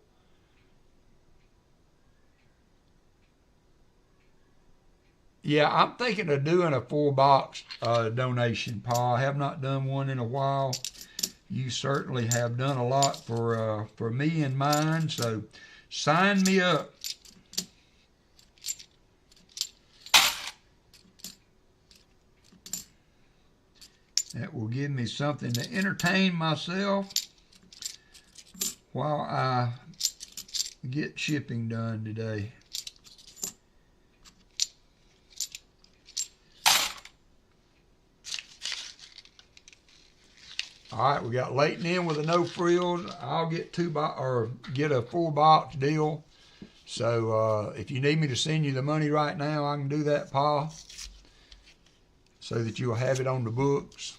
[SPEAKER 1] Yeah, I'm thinking of doing a full box donation, Pa. I have not done one in a while. You certainly have done a lot for me and mine, so sign me up. That will give me something to entertain myself while I get shipping done today. All right, we got Leighton in with a no frills. I'll get get a full box deal. So if you need me to send you the money right now, I can do that, Pa, so that you'll have it on the books.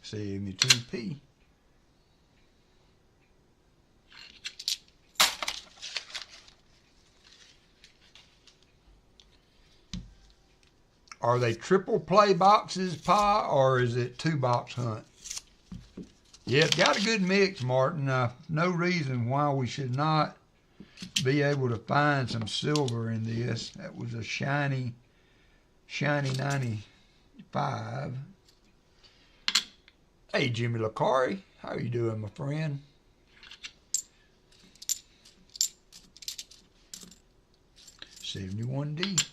[SPEAKER 1] See me 2P. Are they triple play boxes, Pa, or is it 2-box hunt? Yeah, it's got a good mix, Martin. No reason why we should not be able to find some silver in this. That was a shiny 95. Hey, Jimmy Lacari, how you doing, my friend? $71D.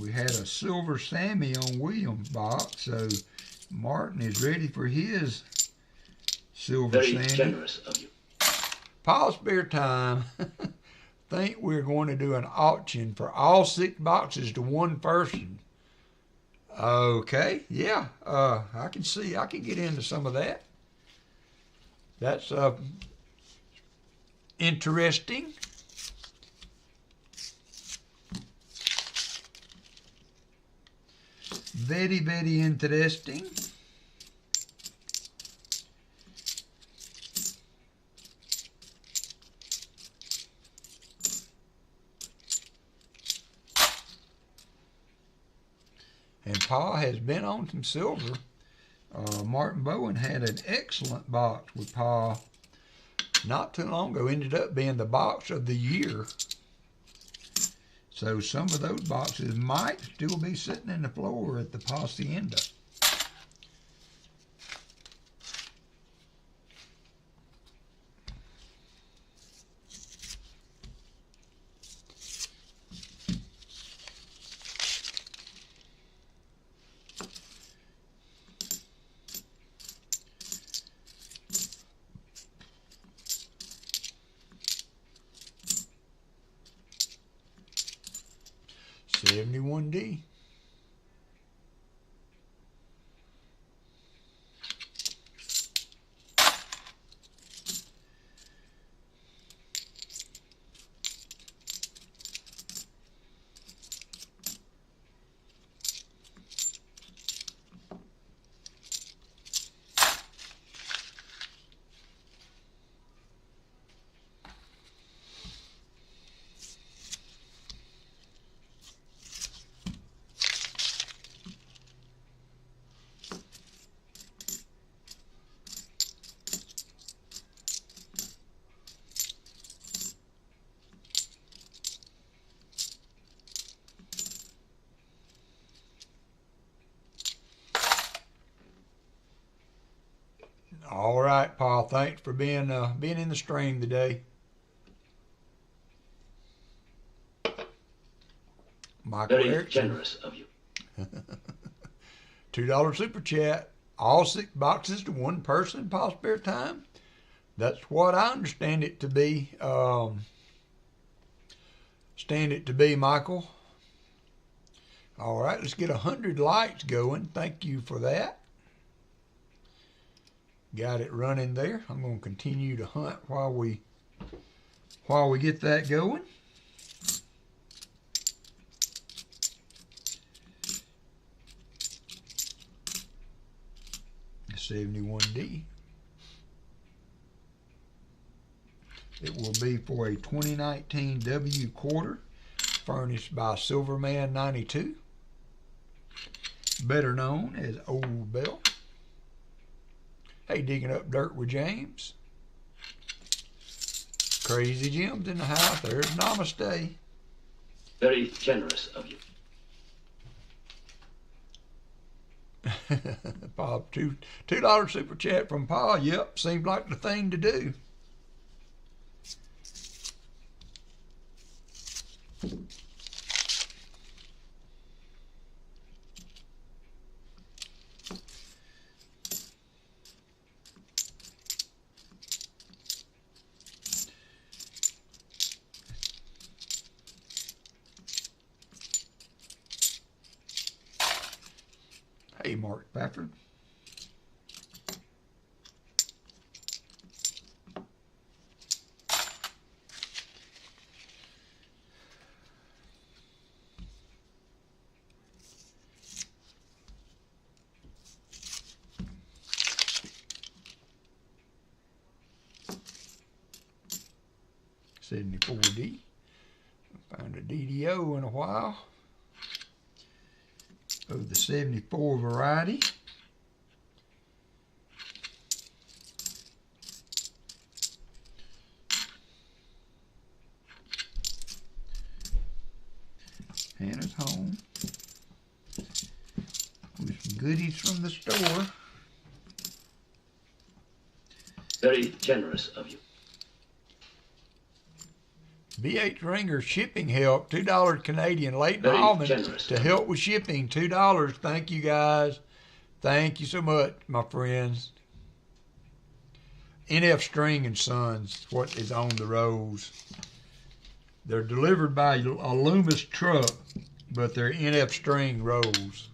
[SPEAKER 1] We had a silver Sammy on Williams box, so Martin is ready for his silver
[SPEAKER 4] Very
[SPEAKER 1] Sammy.
[SPEAKER 4] generous of you.
[SPEAKER 1] Paul Spare Time. Think we're going to do an auction for all 6 boxes to one person. Okay, yeah, I can get into some of that. That's interesting. Very, very interesting. And Pa has been on some silver. Martin Bowne had an excellent box with Pa not too long ago. Ended up being the box of the year. So some of those boxes might still be sitting in the floor at the Hacienda. $71D. All right, Paul. Thanks for being in the stream today. Michael
[SPEAKER 4] Very
[SPEAKER 1] Erickson,
[SPEAKER 4] generous of you.
[SPEAKER 1] $2 super chat. All 6 boxes to one person. Paul Spare Time. That's what I understand it to be. Michael. All right, let's get 100 likes going. Thank you for that. Got it running there. I'm going to continue to hunt while we get that going. $71D. It will be for a 2019 W quarter, furnished by Silverman 92, better known as Old Bell. Hey, Digging Up Dirt with James. Crazy Jim's in the house. There's Namaste.
[SPEAKER 4] Very generous of you.
[SPEAKER 1] Bob, $2 super chat from Pa. Yep, seems like the thing to do. Hey, Mark Bafford. $74D. Found a DDO in a while. Of the 74 variety. Hannah's home with some goodies from the store.
[SPEAKER 4] Very generous of you.
[SPEAKER 1] BH Ringer shipping help, $2 Canadian, Leighton
[SPEAKER 4] Very
[SPEAKER 1] Allman
[SPEAKER 4] generous.
[SPEAKER 1] to help with shipping, $2. Thank you guys. Thank you so much, my friends. NF String and Sons, what is on the rolls. They're delivered by a Loomis truck, but they're NF String rolls.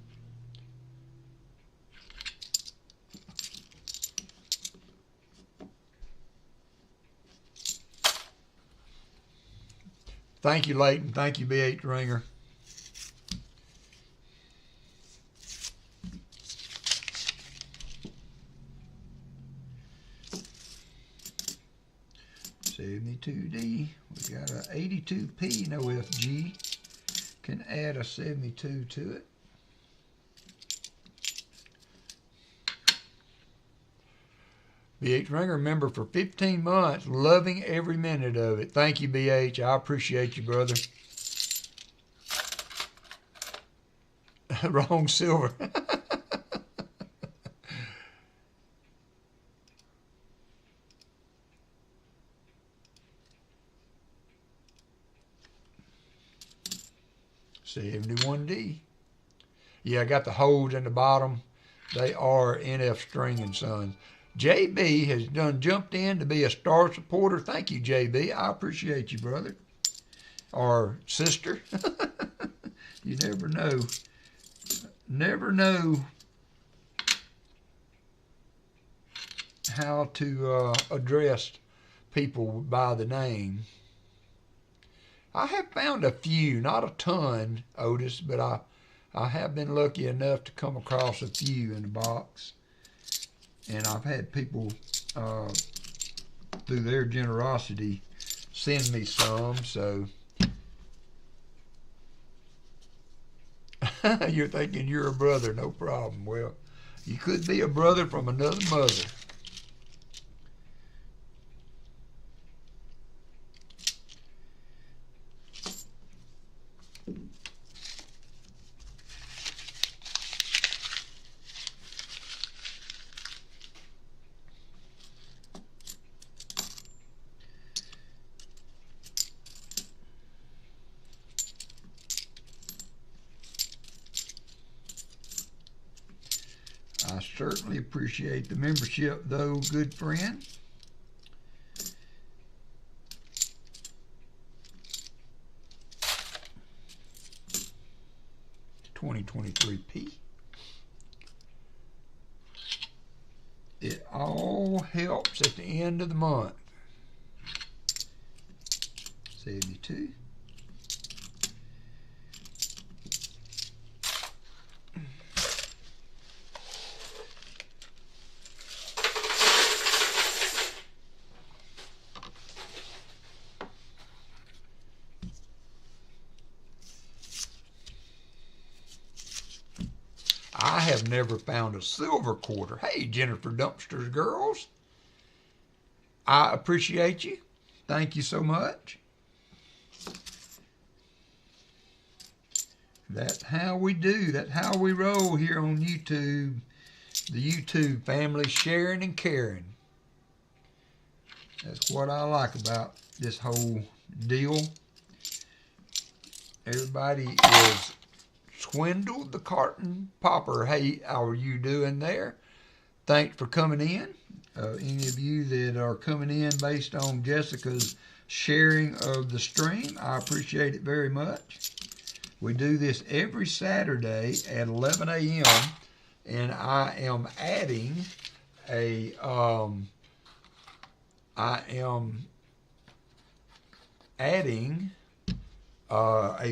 [SPEAKER 1] Thank you, Leighton. Thank you, BH Ringer. $72D. We got a 82P, no FG. Can add a 72 to it. BH Ringer member for 15 months, loving every minute of it. Thank you, BH. I appreciate you, brother. Wrong silver. $71D. Yeah, I got the holes in the bottom. They are NF String and Sons. JB has jumped in to be a star supporter. Thank you, JB. I appreciate you, brother. Or sister. You never know. Never know how to address people by the name. I have found a few, not a ton, Otis, but I have been lucky enough to come across a few in the box. And I've had people, through their generosity, send me some, so. You're thinking you're a brother, no problem. Well, you could be a brother from another mother. I certainly appreciate the membership, though, good friend. $20.23p. It all helps at the end of the month. 72. I have never found a silver quarter. Hey, Jennifer Dumpster's girls. I appreciate you. Thank you so much. That's how we do. That's how we roll here on YouTube. The YouTube family, sharing and caring. That's what I like about this whole deal. Everybody is Swindled the Carton Popper. Hey, how are you doing there? Thanks for coming in. Any of you that are coming in based on Jessica's sharing of the stream, I appreciate it very much. We do this every Saturday at 11 a.m. and I am adding a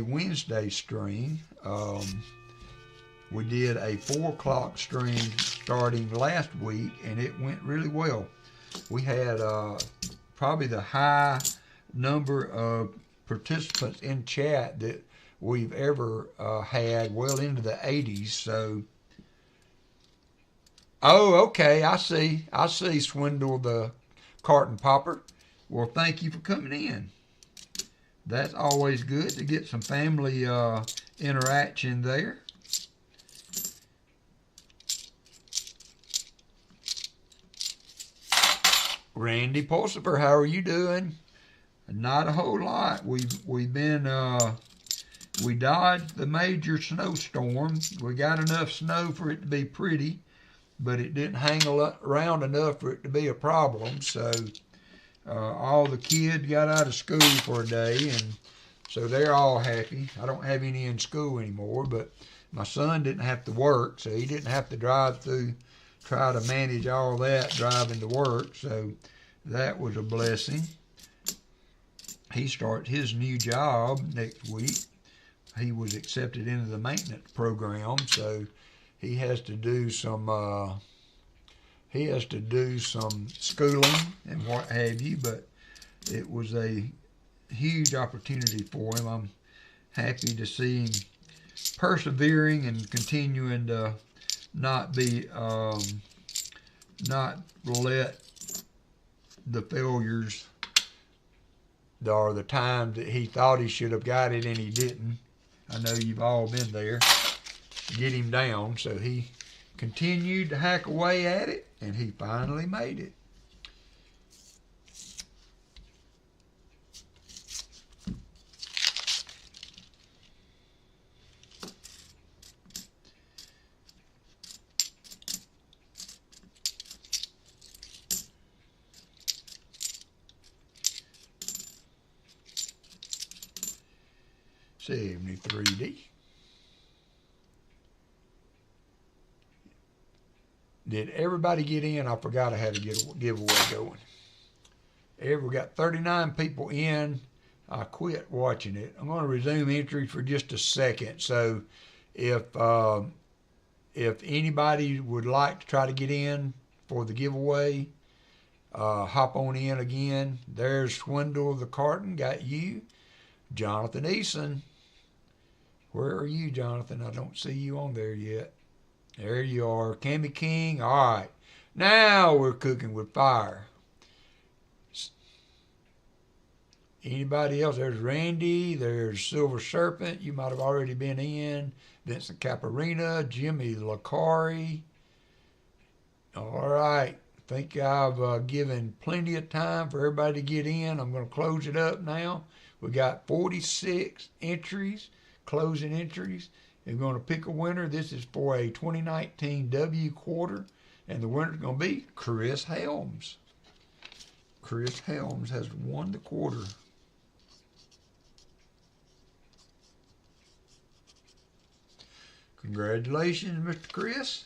[SPEAKER 1] Wednesday stream. We did a 4 o'clock stream starting last week, and it went really well. We had probably the high number of participants in chat that we've ever had, well into the 80s. So, oh, okay, I see, Swindle the Carton Popper. Well, thank you for coming in. That's always good to get some family interaction there. Randy Pulsifer, how are you doing? Not a whole lot. We've been we dodged the major snowstorm. We got enough snow for it to be pretty, but it didn't hang around enough for it to be a problem. So all the kids got out of school for a day, and so they're all happy. I don't have any in school anymore, but my son didn't have to work, so he didn't have to drive through, try to manage all that driving to work. So that was a blessing. He starts his new job next week. He was accepted into the maintenance program, so he has to do some schooling and what have you, but it was a huge opportunity for him. I'm happy to see him persevering and continuing to not let the failures or the times that he thought he should have got it and he didn't. I know you've all been there. Get him down. So he continued to hack away at it, and he finally made it. $73. Did everybody get in? I forgot I had a giveaway going. We got 39 people in. I quit watching it. I'm going to resume entry for just a second. So if anybody would like to try to get in for the giveaway, hop on in again. There's Swindle the Carton, got you. Jonathan Eason. Where are you, Jonathan? I don't see you on there yet. There you are. Cammy King. All right. Now we're cooking with fire. Anybody else? There's Randy. There's Silver Serpent. You might have already been in. Vincent Caparina. Jimmy Lacari. All right. I think I've given plenty of time for everybody to get in. I'm going to close it up now. We got 46 entries, closing entries. We're going to pick a winner. This is for a 2019 W quarter, and the winner is going to be Chris Helms. Chris Helms has won the quarter. Congratulations, Mr. Chris.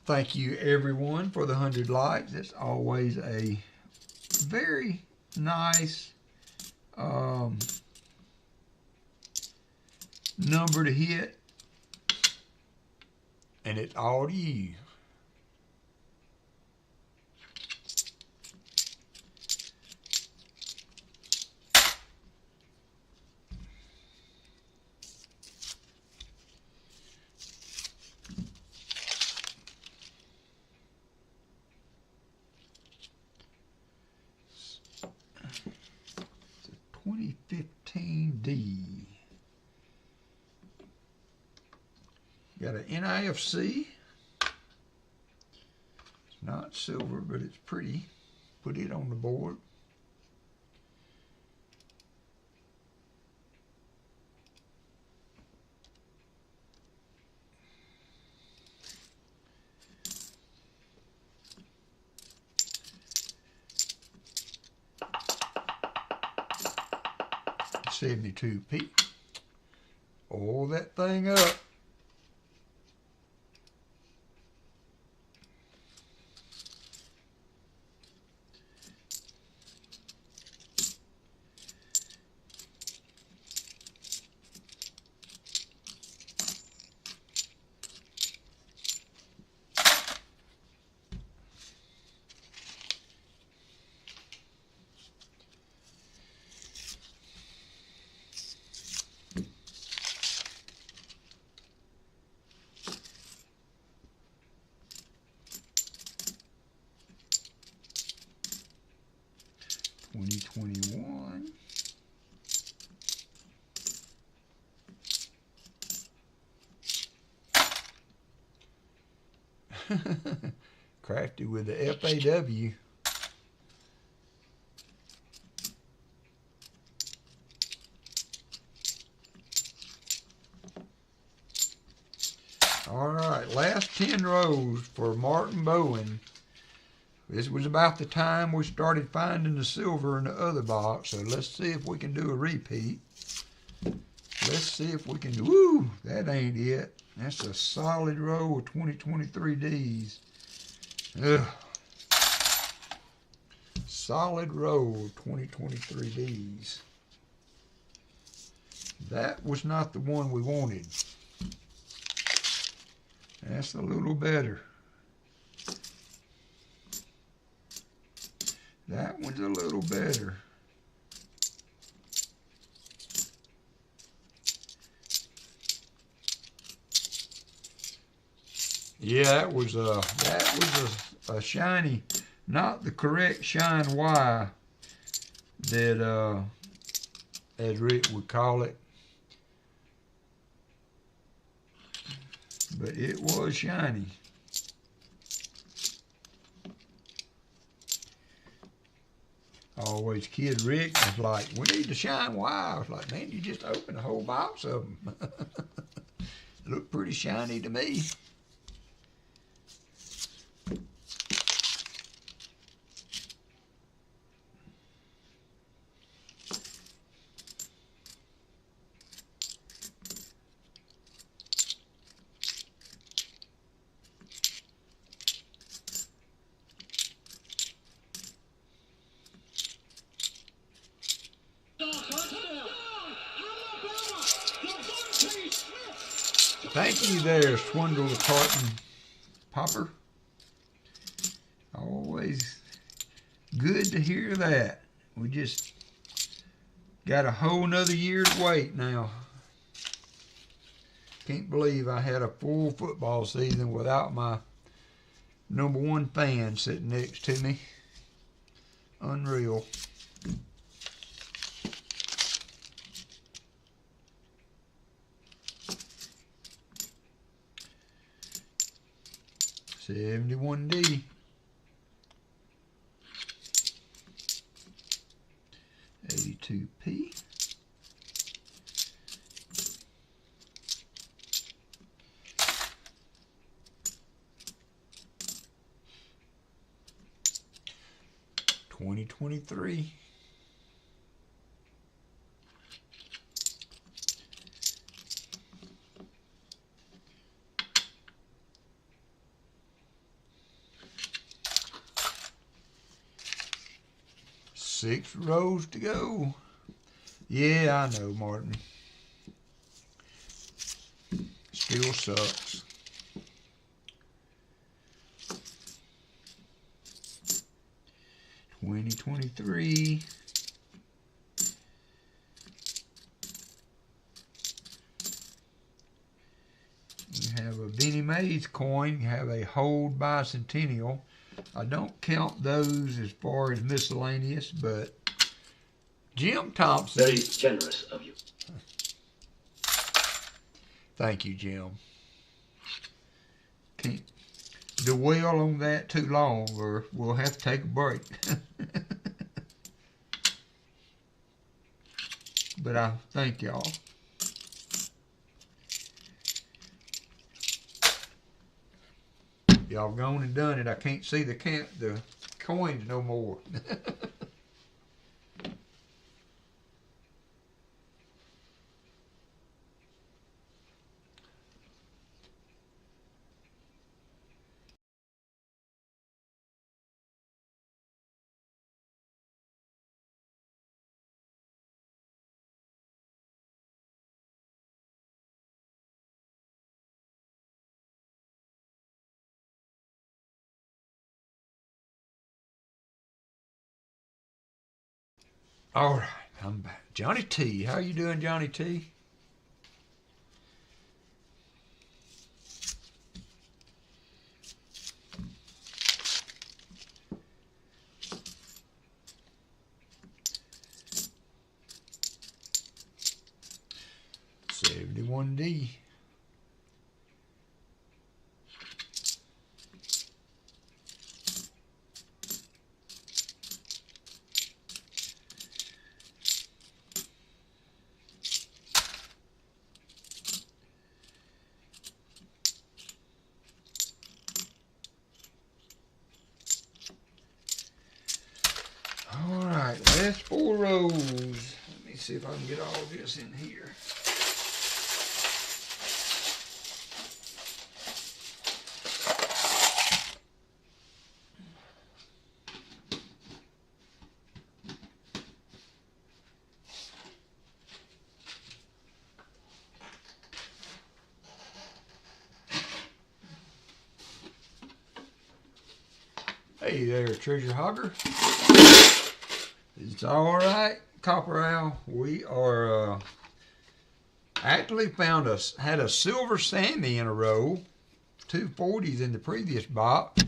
[SPEAKER 1] Thank you, everyone, for the 100 likes. It's always a very nice number to hit, and it's all to you. Got an NIFC. It's not silver, but it's pretty. Put it on the board. $72p. Oil that thing up. $20.21. Crafted with the FAW. All right, last 10 rows for Martin Bowne. This was about the time we started finding the silver in the other box, so let's see if we can do a repeat. Let's see if we can do, woo, that ain't it. That's a solid row of 2023 Ds. Ugh. Solid row of 2023 Ds. That was not the one we wanted. That's a little better. That one's a little better. Yeah, that was a shiny, not the correct shine Y that as Rick would call it, but it was shiny. I always kid Rick. I was like, we need to shine Y. I was like, man, you just opened a whole box of them. It looked pretty shiny to me. Thank you there, Swindle the Carton Popper. Always good to hear that. We just got a whole nother year to wait now. Can't believe I had a full football season without my #1 fan sitting next to me. Unreal. $71D. $82p. $20.23. Six rows to go. Yeah, I know, Martin. Still sucks. $20.23. You have a Benny Mays coin. You have a Hold Bicentennial. I don't count those as far as miscellaneous, but Jim Thompson.
[SPEAKER 4] Very generous of you.
[SPEAKER 1] Thank you, Jim. dwell on that too long, or we'll have to take a break. But I thank y'all. Y'all gone and done it. I can't see the coins no more. All right, I'm back. Johnny T, how you doing, Johnny T? $71D. All right, last 4 rows. Let me see if I can get all this in here. Hey there, treasure hogger. It's all right, Copper Owl. We are actually had a silver Sammy in a row, 2 40s in the previous box.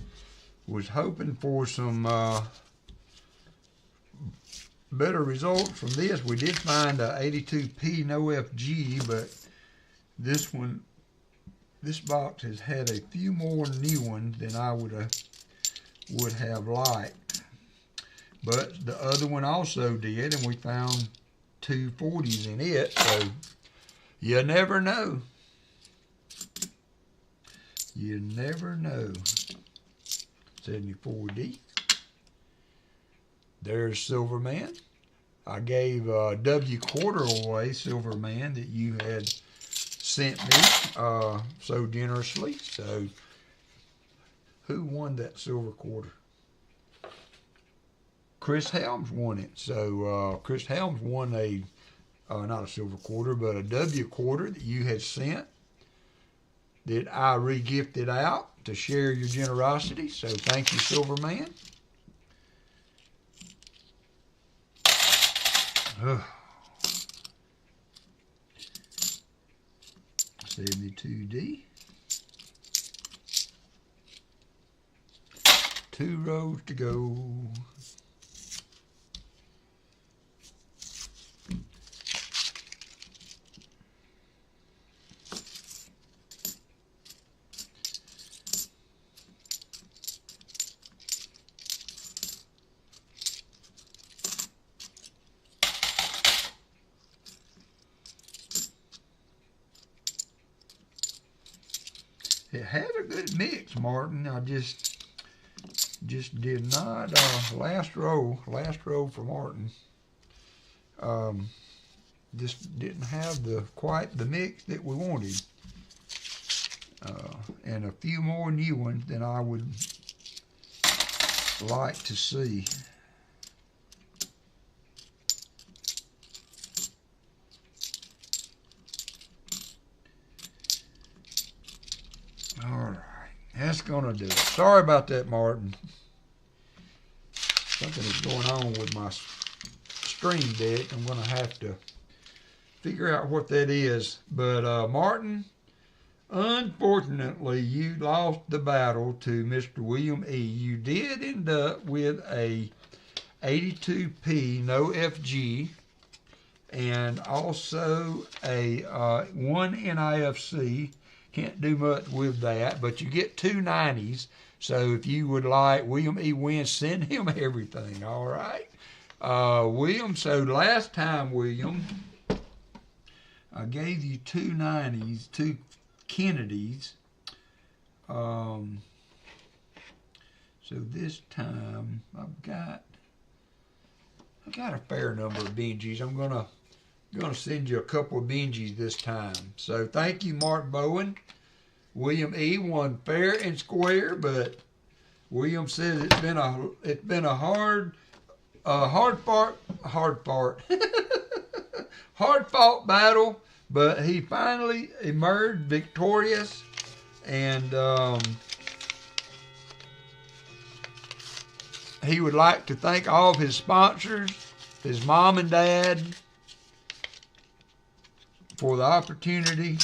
[SPEAKER 1] Was hoping for some better results from this. We did find a 82p no FG, but this box has had a few more new ones than I would have liked. But the other one also did, and we found 2 40s in it, so you never know. You never know. 74D. There's Silverman. I gave W quarter away, Silverman, that you had sent me so generously. So who won that silver quarter? Chris Helms won it. So Chris Helms won not a silver quarter, but a W quarter that you had sent that I re-gifted out to share your generosity. So thank you, Silverman. 72D. 2 rows to go. It had a good mix, Martin. I just did not last row for Martin. Just didn't have quite the mix that we wanted, and a few more new ones than I would like to see. All right, that's gonna do it. Sorry about that, Martin. Something is going on with my stream deck. I'm gonna have to figure out what that is. But Martin, unfortunately, you lost the battle to Mr. William E. You did end up with a 82p no FG and also a 1 NIFC. Can't do much with that, but you get 2 90s. So if you would like William E. Wynn, send him everything, all right? William, so last time, William, I gave you 2 90s, 2 Kennedys. So this time I've got a fair number of Benjis. I'm gonna send you a couple of Benjis this time. So thank you, Martin Bowne. William E. won fair and square, but William says it's been a hard fought battle, but he finally emerged victorious, and he would like to thank all of his sponsors, his mom and dad, for the opportunity.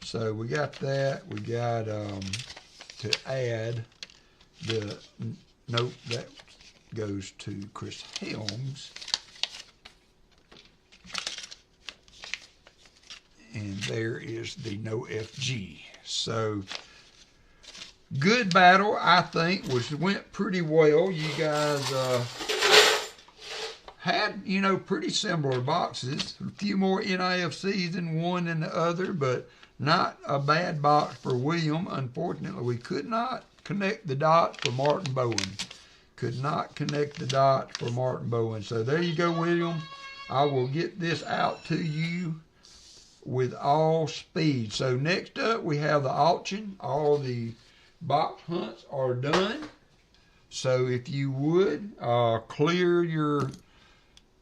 [SPEAKER 1] So we got that. We got to add the note that goes to Chris Helms. And there is the no FG. So good battle, I think, went pretty well. You guys had, pretty similar boxes. A few more NIFCs than one and the other, but not a bad box for William. Unfortunately, we could not connect the dots for Martin Bowne. Could not connect the dots for Martin Bowne. So there you go, William. I will get this out to you with all speed. So next up, we have the auction. All the box hunts are done. So if you would, clear your,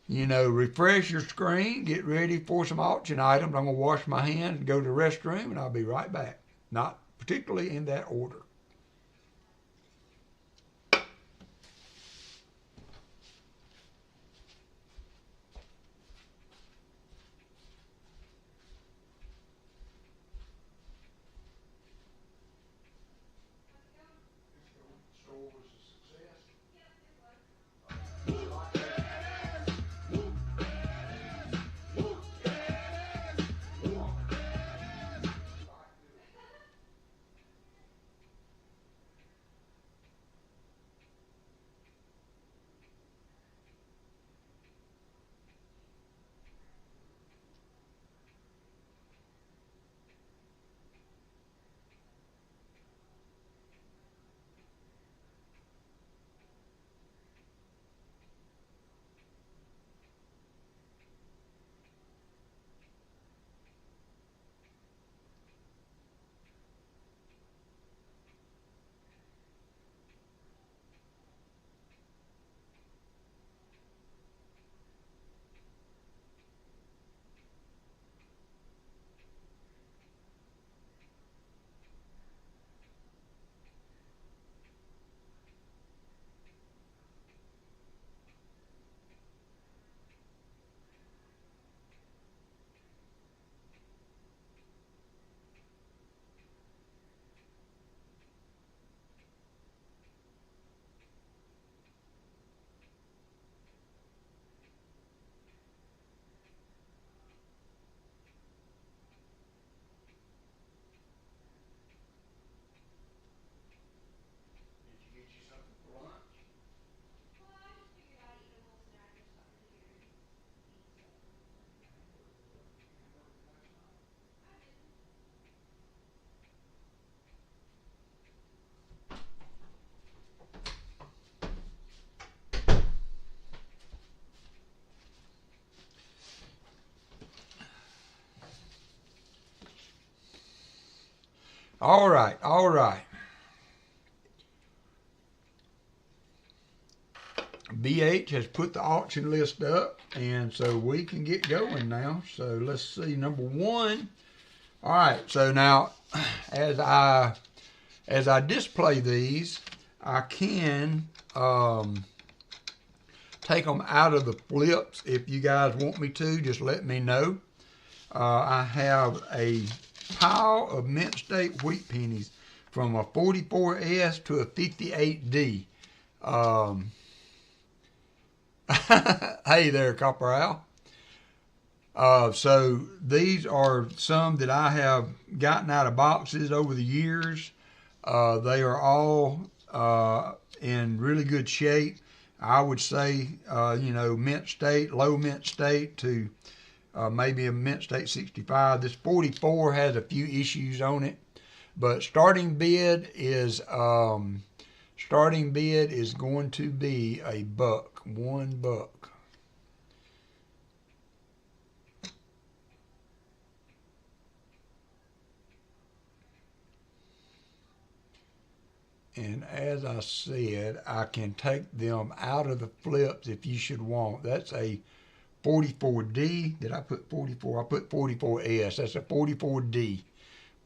[SPEAKER 1] refresh your screen, get ready for some auction items. I'm going to wash my hands and go to the restroom, and I'll be right back. Not particularly in that order. All right. BH has put the auction list up, and so we can get going now. So let's see, number 1. All right, so now as I display these, I can take them out of the flips. If you guys want me to, just let me know. I have a pile of mint state wheat pennies from a 44S to a 58D. Hey there, Copper Al. So these are some that I have gotten out of boxes over the years. They are all in really good shape. I would say, mint state, low mint state to maybe a mint state 65. This 44 has a few issues on it, but starting bid is going to be $1. And as I said, I can take them out of the flips if you should want. That's a 44D. Did I put 44? I put 44S. That's a 44D.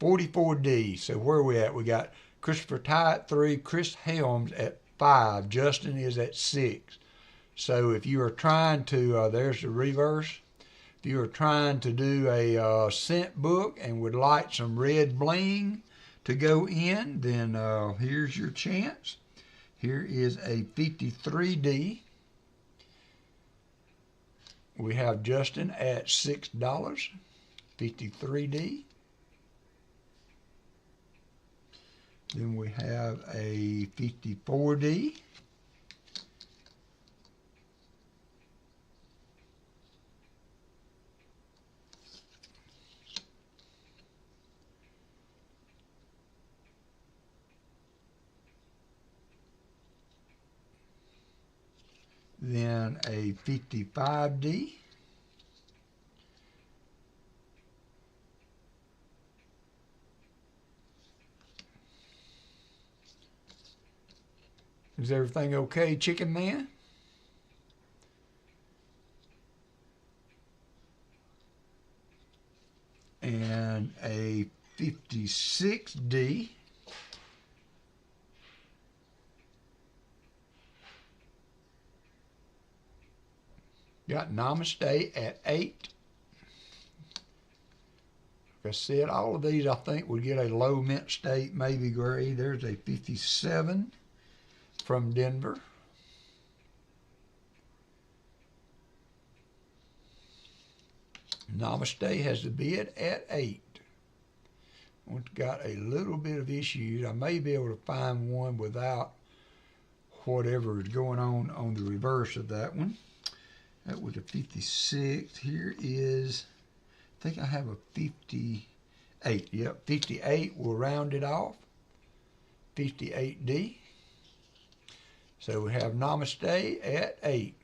[SPEAKER 1] 44D. So where are we at? We got Christopher Ty at 3, Chris Helms at 5, Justin is at 6. So if you are trying to, there's the reverse. If you are trying to do a scent book and would like some red bling to go in, then here's your chance. Here is a 53D. We have Justin at $6, 53D. Then we have a 54D. Then a 55D. Is everything okay, Chicken Man? And a 56D. Got Namaste at 8. Like I said, all of these I think would get a low mint state, maybe gray. There's a 57 from Denver. Namaste has the bid at 8. It's got a little bit of issues. I may be able to find one without whatever is going on the reverse of that one. That was a 56. Here is, I think I have a 58. Yep, 58. We'll round it off. 58D. So we have Namaste at 8.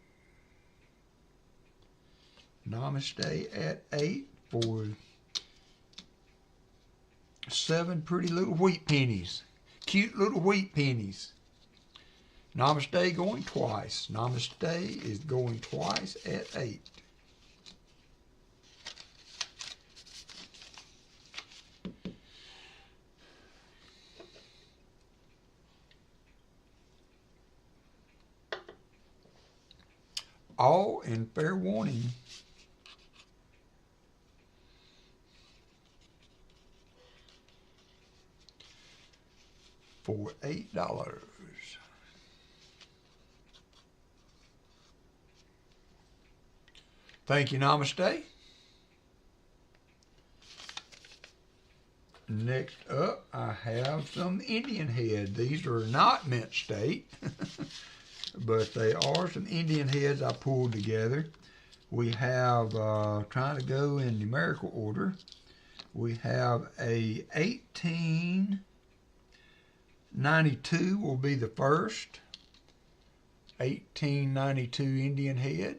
[SPEAKER 1] Namaste at 8 for 7 pretty little wheat pennies. Cute little wheat pennies. Namaste going twice. Namaste is going twice at 8. All in fair warning. For $8. Thank you, Namaste. Next up, I have some Indian head. These are not mint state, but they are some Indian heads I pulled together. We have, trying to go in numerical order, we have a 1892 will be the first. 1892 Indian head.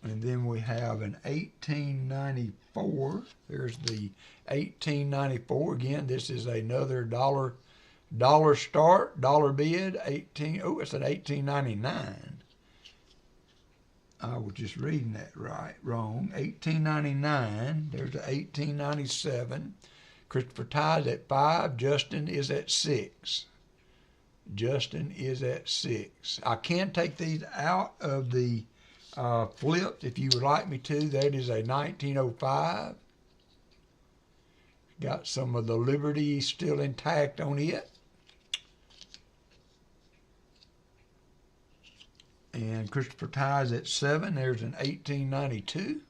[SPEAKER 1] And then we have an 1894. There's the 1894. Again, this is another dollar start, dollar bid. It's an 1899. I was just reading that wrong. 1899. There's an 1897. Christopher Ty's at 5. Justin is at 6. Justin is at 6. I can take these out of the flipped if you would like me to. That is a 1905. Got some of the Liberty still intact on it. And Christopher Ty's at 7. There's an 1892.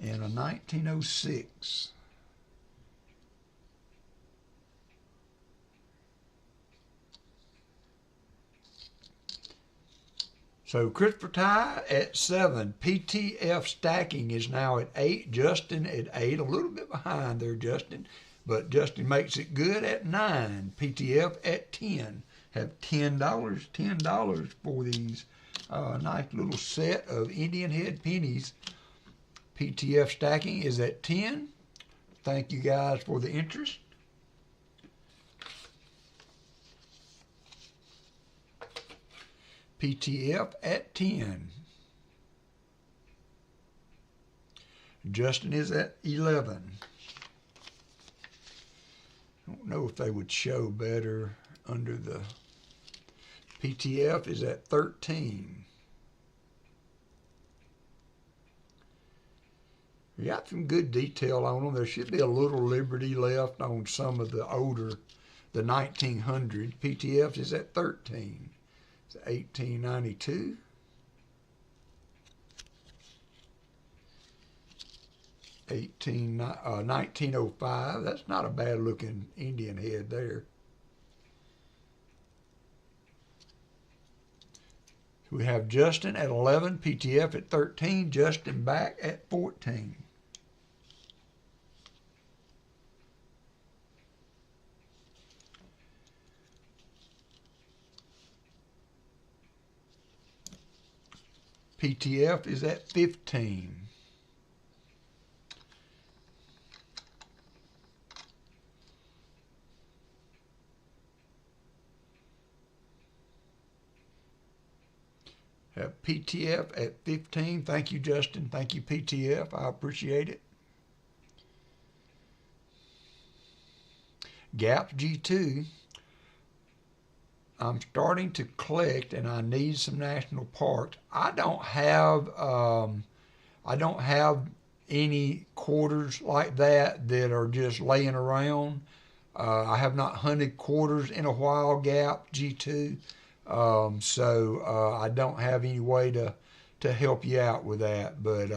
[SPEAKER 1] and a 1906. So Christopher Ty at 7. PTF stacking is now at 8. Justin at 8. A little bit behind there, Justin. But Justin makes it good at 9. PTF at 10. Have $10. $10 for these nice little set of Indian head pennies. PTF stacking is at 10. Thank you guys for the interest. PTF at 10. Justin is at 11. I don't know if they would show better under the PTF is at 13. We got some good detail on them. There should be a little liberty left on some of the older, the 1900. PTF is at 13. It's 1892. Uh, 1905. That's not a bad looking Indian head there. We have Justin at 11, PTF at 13, Justin back at 14. PTF is at 15. Have PTF at 15. Thank you, Justin. Thank you, PTF. I appreciate it. Gap G2. I'm starting to collect, and I need some national parks. I don't have any quarters like that are just laying around. I have not hunted quarters in a while. Gap G2. So I don't have any way to help you out with that, but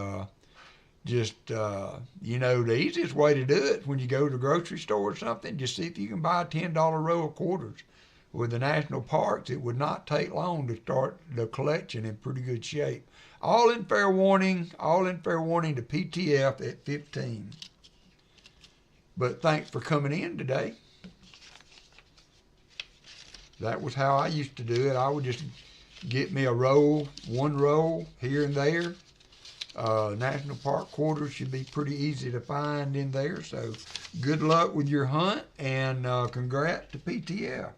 [SPEAKER 1] you know, the easiest way to do it when you go to the grocery store or something, just see if you can buy a $10 row of quarters. With the national parks, it would not take long to start the collection in pretty good shape. All in fair warning to PTF at 15. But thanks for coming in today. That was how I used to do it. I would just get me one roll here and there. National Park quarters should be pretty easy to find in there. So good luck with your hunt, and congrats to PTF.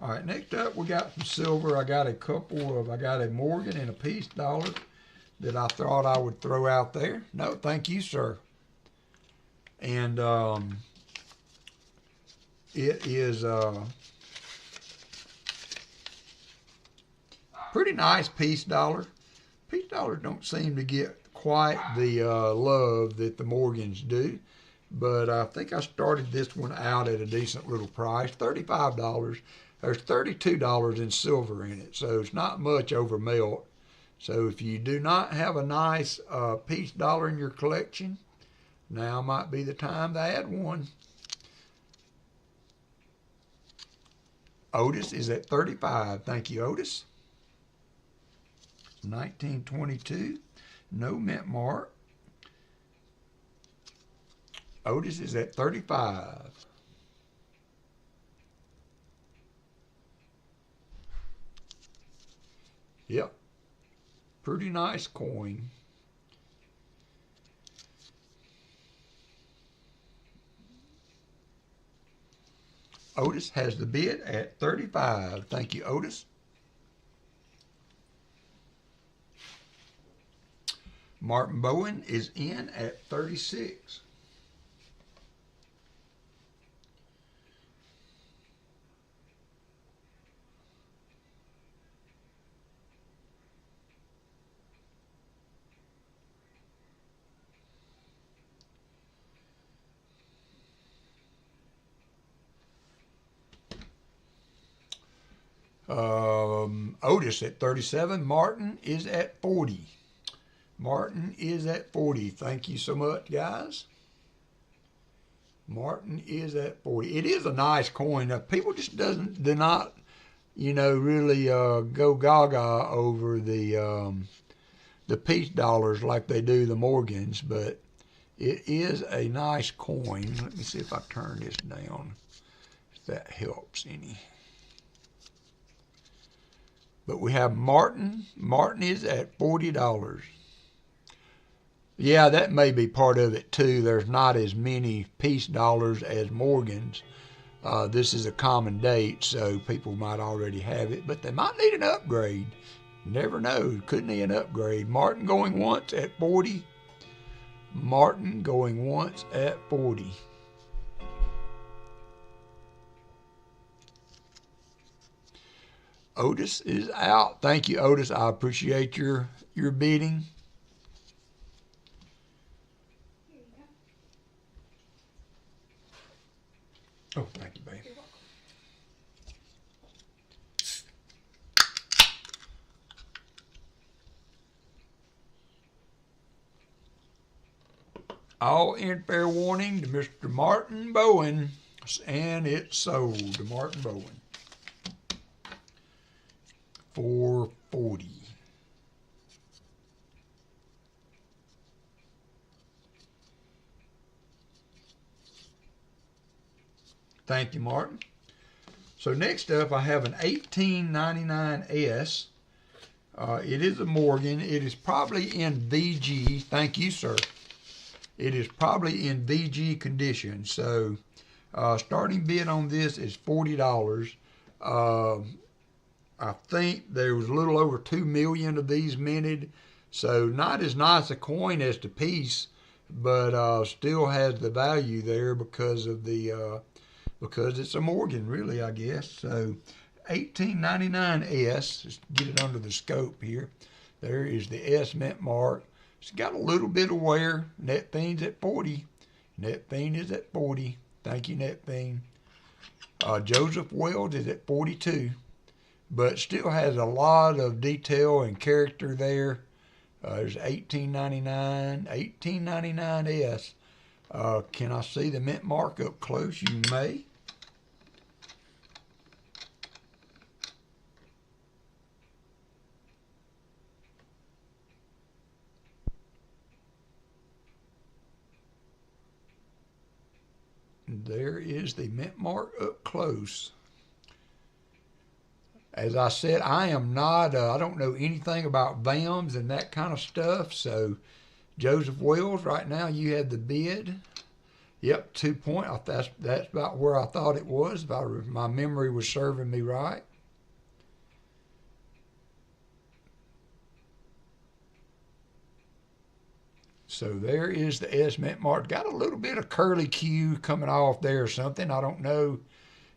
[SPEAKER 1] All right, next up we got some silver. I got a Morgan and a piece dollar that I thought I would throw out there. No, thank you, sir. And it is pretty nice piece dollar. Piece dollars don't seem to get quite the love that the Morgans do, but I think I started this one out at a decent little price, $35. There's $32 in silver in it, so it's not much over melt. So if you do not have a nice piece dollar in your collection, now might be the time to add one. Otis is at 35. Thank you, Otis. 1922, no mint mark. Otis is at 35. Yep, pretty nice coin. Otis has the bid at 35. Thank you, Otis. Martin Bowne is in at 36. Otis at 37. Martin is at 40. Martin is at 40. Thank you so much, guys. Martin is at 40. It is a nice coin. People just do not, really go gaga over the peace dollars like they do the Morgans, but it is a nice coin. Let me see if I turn this down, if that helps any. But we have Martin. Martin is at $40. Yeah, that may be part of it too. There's not as many peace dollars as Morgans. This is a common date, so people might already have it, but they might need an upgrade. Never know. Could need an upgrade. Martin going once at 40. Martin going once at 40. Otis is out. Thank you, Otis. I appreciate your bidding. Oh, thank you, babe. All in fair warning to Mr. Martin Bowne, and it's sold to Martin Bowne. $4.40. Thank you, Martin. So next up, I have an 1899S. It is a Morgan. It is probably in VG. Thank you, sir. It is probably in VG condition. So starting bid on this is $40. I think there was a little over 2 million of these minted. So not as nice a coin as the piece, but still has the value there because of the because it's a Morgan, really, I guess. So 1899S, just get it under the scope here. There is the S mint mark. It's got a little bit of wear. Net Fiend's at 40. Net Fiend is at 40. Thank you, Net Fiend. Joseph Wells is at 42, but still has a lot of detail and character there. There's 1899, 1899S. Can I see the mint mark up close? You may. There is the mint mark up close. As I said, I am not, I don't know anything about VAMs and that kind of stuff. So, Joseph Wells, right now you have the bid. Yep, 2 point. That's about where I thought it was. If my memory was serving me right. So there is the S mint mark. Got a little bit of curly Q coming off there or something. I don't know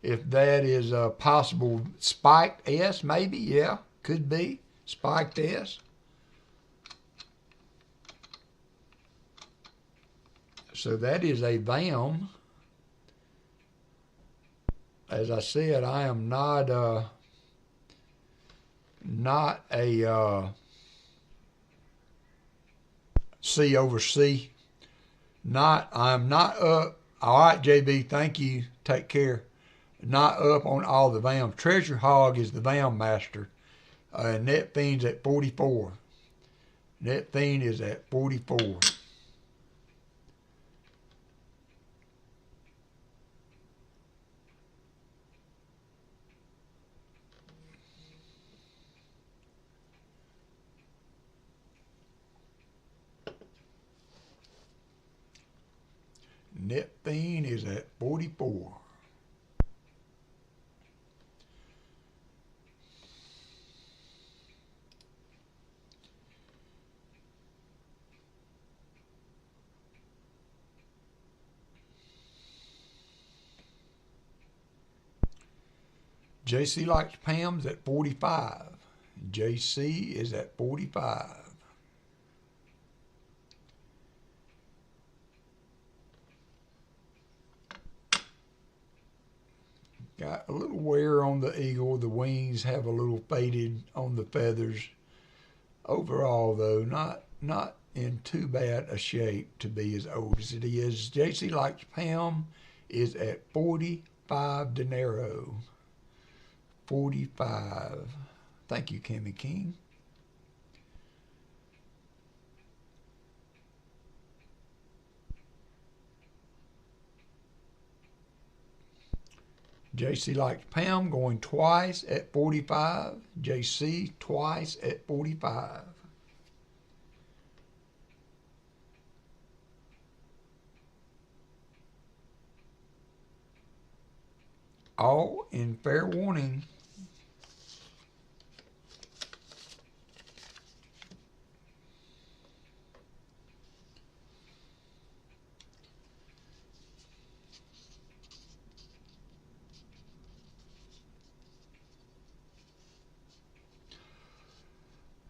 [SPEAKER 1] if that is a possible spiked S, maybe. Yeah, could be spiked S. So that is a VAM. As I said, I am not a C over C. I'm not up. All right, JB, thank you. Take care. Not up on all the VAM. Treasure Hog is the VAM master. Net Fiend's at 44. Net Fiend is at 44. Net Fiend is at 44. JC likes Pam's at 45. JC is at 45. Got a little wear on the eagle. The wings have a little faded on the feathers. Overall, though, not in too bad a shape to be as old as it is. JC Likes Pam is at 45 dinero. 45. Thank you, Kimmy King. JC Likes Pam going twice at 45. JC twice at 45. All in fair warning.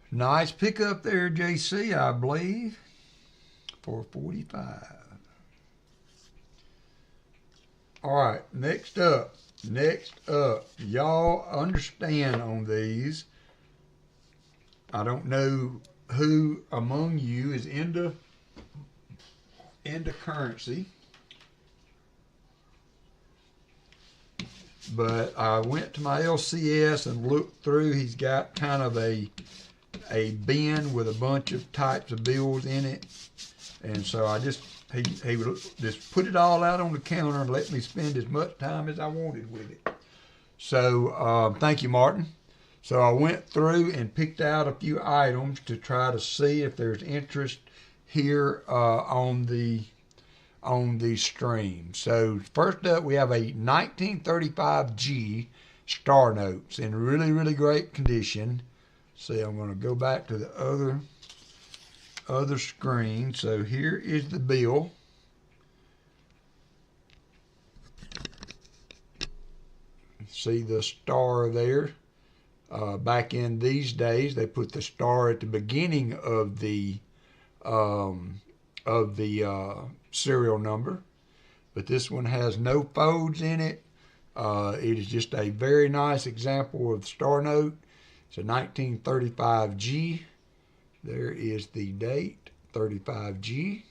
[SPEAKER 1] Nice pickup there, JC, I believe, for 45. All right, next up, y'all understand on these. I don't know who among you is into currency, but I went to my LCS and looked through. He's got kind of a bin with a bunch of types of bills in it, and so he would just put it all out on the counter and let me spend as much time as I wanted with it. So thank you, Martin. So I went through and picked out a few items to try to see if there's interest here on the stream. So first up, we have a 1935 G Star Notes in really, really great condition. See, I'm going to go back to the other screen. So here is the bill. See the star there. Back in these days, they put the star at the beginning of the serial number, but this one has no folds in it. It is just a very nice example of the star note. It's a 1935 G. There is the date, 35G.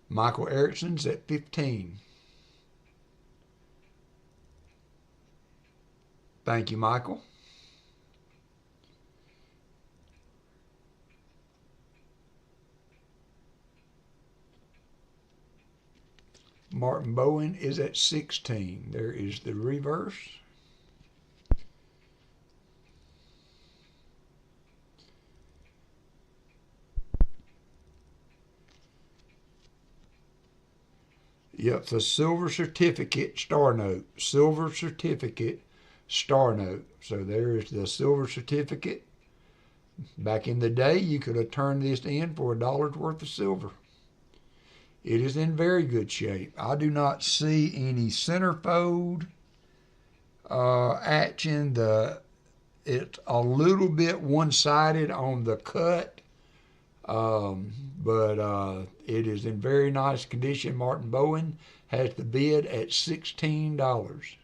[SPEAKER 1] Michael Erickson's at 15. Thank you, Michael. Martin Bowne is at 16. There is the reverse. Yep, the silver certificate star note. Silver certificate star note. So there is the silver certificate. Back in the day, you could have turned this in for $1 worth of silver. It is in very good shape. I do not see any centerfold action. It's a little bit one-sided on the cut, but it is in very nice condition. Martin Bowne has the bid at $16.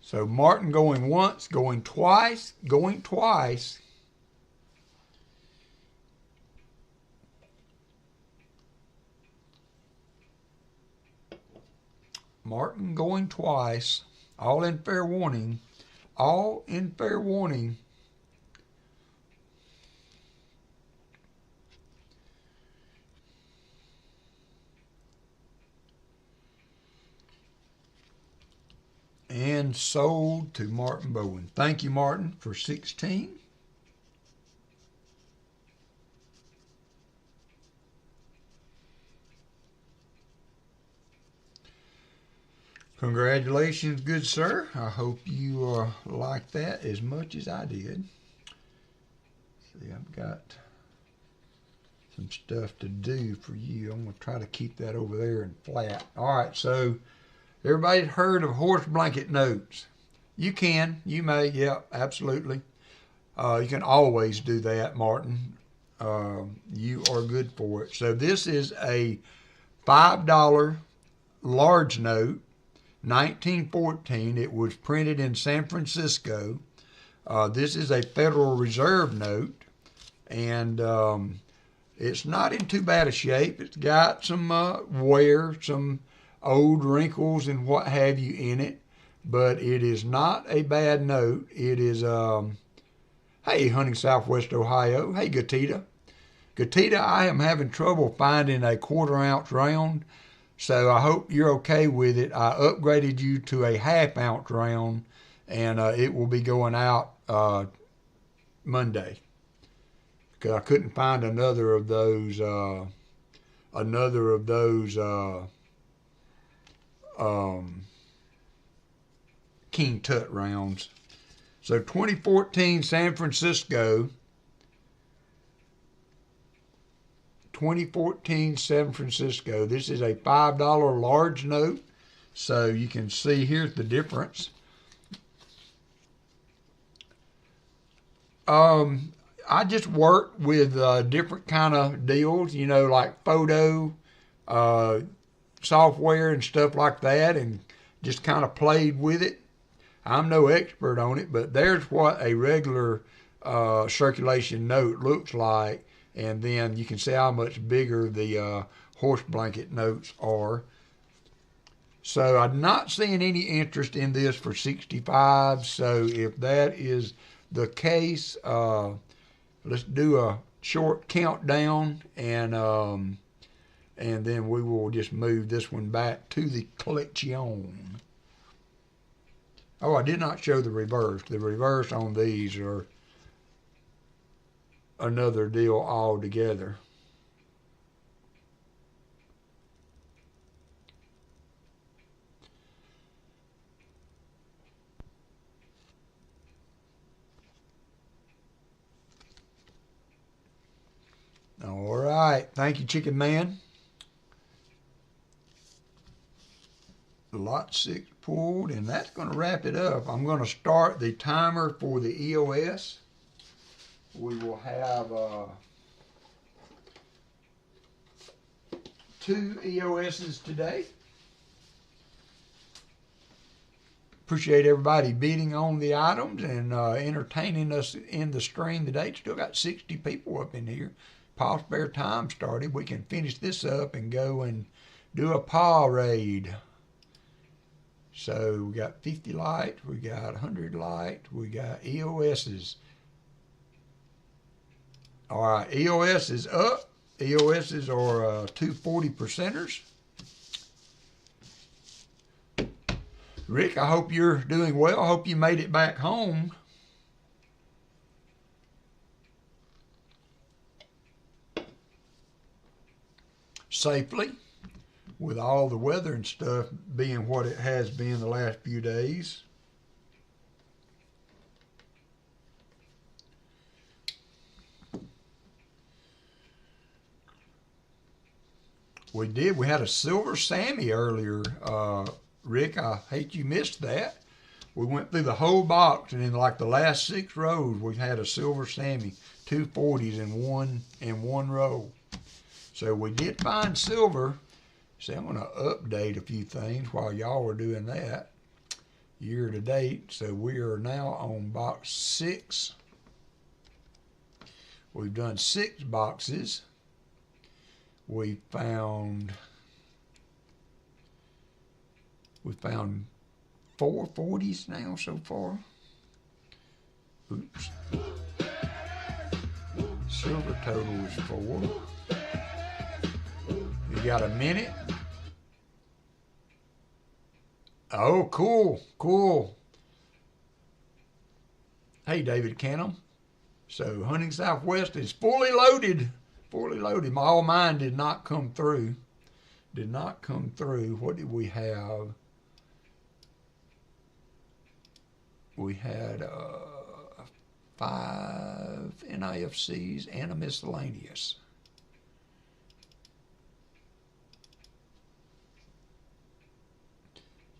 [SPEAKER 1] So Martin going once, going twice, going twice. Martin going twice, all in fair warning, all in fair warning. And sold to Martin Bowne. Thank you, Martin, for 16. Congratulations, good sir. I hope you like that as much as I did. See, I've got some stuff to do for you. I'm going to try to keep that over there and flat. All right, so Everybody's heard of horse blanket notes. You can, you may, yeah, absolutely. You can always do that, Martin. You are good for it. So this is a $5 large note, 1914. It was printed in San Francisco. This is a Federal Reserve note, and it's not in too bad a shape. It's got some wear, some old wrinkles and what have you in it, but it is not a bad note. It is, hey, Hunting Southwest Ohio. Hey, Gatita. Gatita, I am having trouble finding a 1/4 ounce round, so I hope you're okay with it. I upgraded you to a 1/2 ounce round, and it will be going out Monday, because I couldn't find another of those King Tut rounds. So 2014 San Francisco. 2014 San Francisco. This is a $5 large note. So you can see here's the difference. I just worked with different kind of deals, you know, like photo software and stuff like that, and just kind of played with it. I'm no expert on it, but there's what a regular circulation note looks like, and then you can see how much bigger the horse blanket notes are. So I'm not seeing any interest in this for 65. So if that is the case, let's do a short countdown, and then we will just move this one back to the collection. Oh, I did not show the reverse. The reverse on these are another deal altogether. All right. Thank you, Chicken Man. Lot 6 pulled, and that's going to wrap it up. I'm going to start the timer for the EOS. We will have 2 EOSs today. Appreciate everybody bidding on the items and entertaining us in the stream today. Still got 60 people up in here. Paw Spare Time started. We can finish this up and go and do a paw raid. So we got 50 light, we got 100 light, we got EOSs. All right, EOS is up. EOSs are 240 percenters. Rick, I hope you're doing well. I hope you made it back home. Safely, with all the weather and stuff being what it has been the last few days. We had a silver Sammy earlier, Rick. I hate you missed that. We went through the whole box, and in like the last 6 rows, we had a silver Sammy, 2 40s in one row. So we did find silver. So I'm going to update a few things while y'all are doing that year to date. So we are now on box 6. We've done 6 boxes. We found 4 40s now so far. Oops. Silver total is 4. You got a minute? Oh, cool. Hey, David Canham. So Hunting Southwest is fully loaded. All mine did not come through. What did we have? We had 5 NIFCs and a miscellaneous.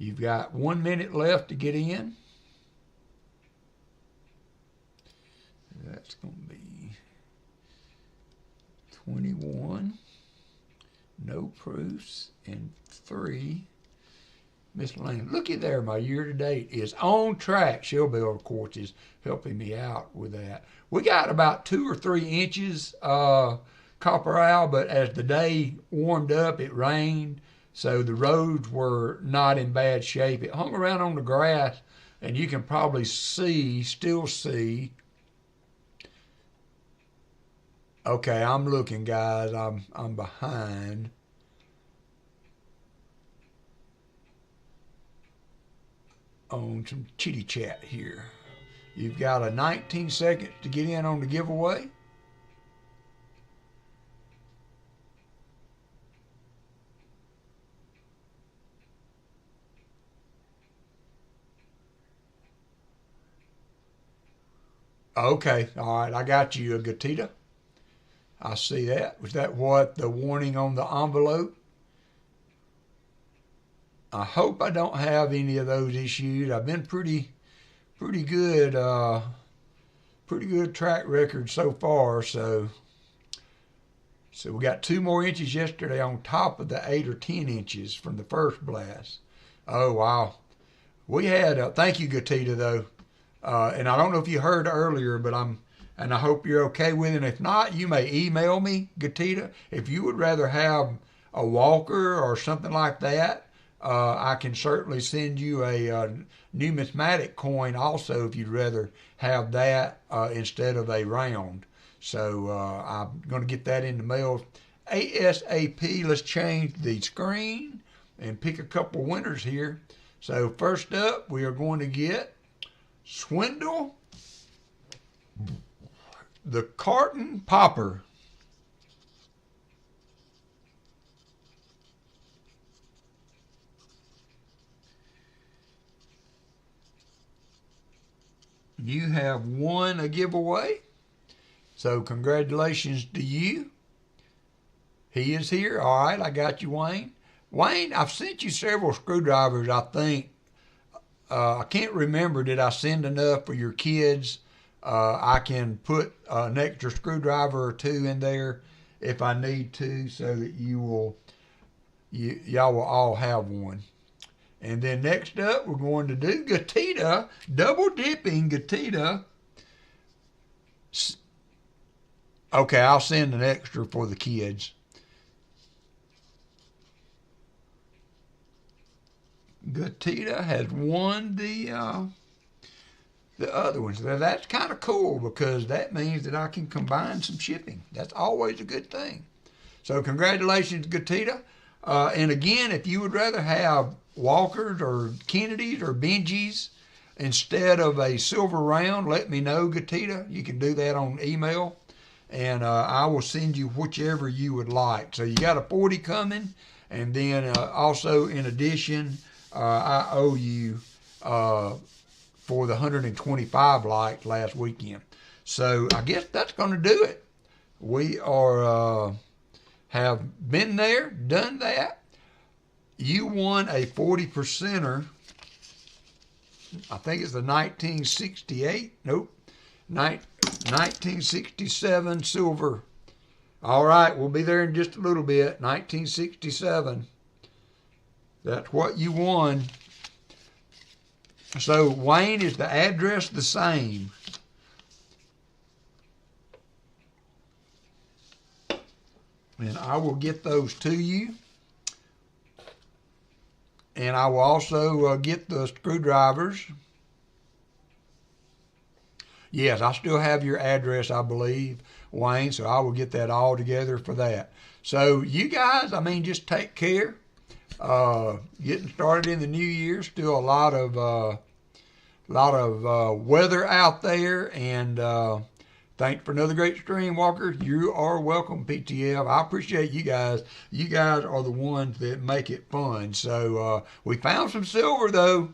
[SPEAKER 1] You've got 1 minute left to get in. That's going to be 21. No proofs. And 3 miscellaneous. Looky there, my year-to-date is on track. Shellbell, of course, is helping me out with that. We got about 2 or 3 inches copperal, but as the day warmed up, it rained, so the roads were not in bad shape. It hung around on the grass, and you can probably still see. Okay, I'm looking, guys. I'm behind. On some chitty chat here. You've got a 19 seconds to get in on the giveaway. Okay, all right, I got you, Gatita. I see that. Was that what the warning on the envelope? I hope I don't have any of those issues. I've been pretty good track record so far. So we got 2 more inches yesterday on top of the 8 or 10 inches from the first blast. Oh wow, we had. Thank you, Gatita, though. And I don't know if you heard earlier, but and I hope you're okay with it. And if not, you may email me, Gatita. If you would rather have a walker or something like that, I can certainly send you a numismatic coin also if you'd rather have that instead of a round. So I'm going to get that in the mail ASAP. Let's change the screen and pick a couple winners here. So first up, we are going to get Swindle the Carton Popper. You have won a giveaway, so congratulations to you. He is here. All right, I got you, Wayne. Wayne, I've sent you several screwdrivers, I think. I can't remember, did I send enough for your kids? I can put an extra screwdriver or 2 in there if I need to, so that y'all will all have one. And then next up, we're going to do Gatita, double dipping Gatita. Okay, I'll send an extra for the kids. Gatita has won the other ones. Now, that's kind of cool because that means that I can combine some shipping. That's always a good thing. So congratulations, Gatita. And again, if you would rather have Walkers or Kennedys or Benjis instead of a silver round, let me know, Gatita. You can do that on email, and I will send you whichever you would like. So you got a 40 coming, and then also in addition, I owe you for the 125 likes last weekend. So I guess that's going to do it. We are have been there, done that. You won a 40%er. I think it's the 1968. Nope. 1967 silver. All right, we'll be there in just a little bit. 1967. That's what you won. So, Wayne, is the address the same? And I will get those to you. And I will also get the screwdrivers. Yes, I still have your address, I believe, Wayne, so I will get that all together for that. So, you guys, I mean, just take care. Getting started in the new year, still a lot of weather out there, and thanks for another great stream, Walker. You are welcome, PTF. I appreciate you guys. You guys are the ones that make it fun. So we found some silver, though.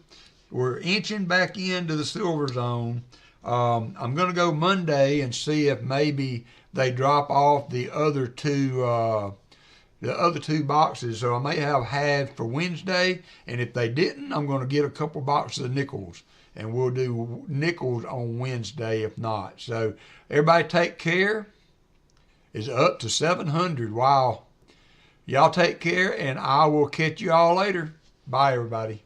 [SPEAKER 1] We're inching back into the silver zone. I'm going to go Monday and see if maybe they drop off the other 2 the other 2 boxes, so I may have halves for Wednesday, and if they didn't, I'm going to get a couple boxes of nickels, and we'll do nickels on Wednesday if not. So everybody take care. It's up to 700. Wow. Y'all take care, and I will catch you all later. Bye, everybody.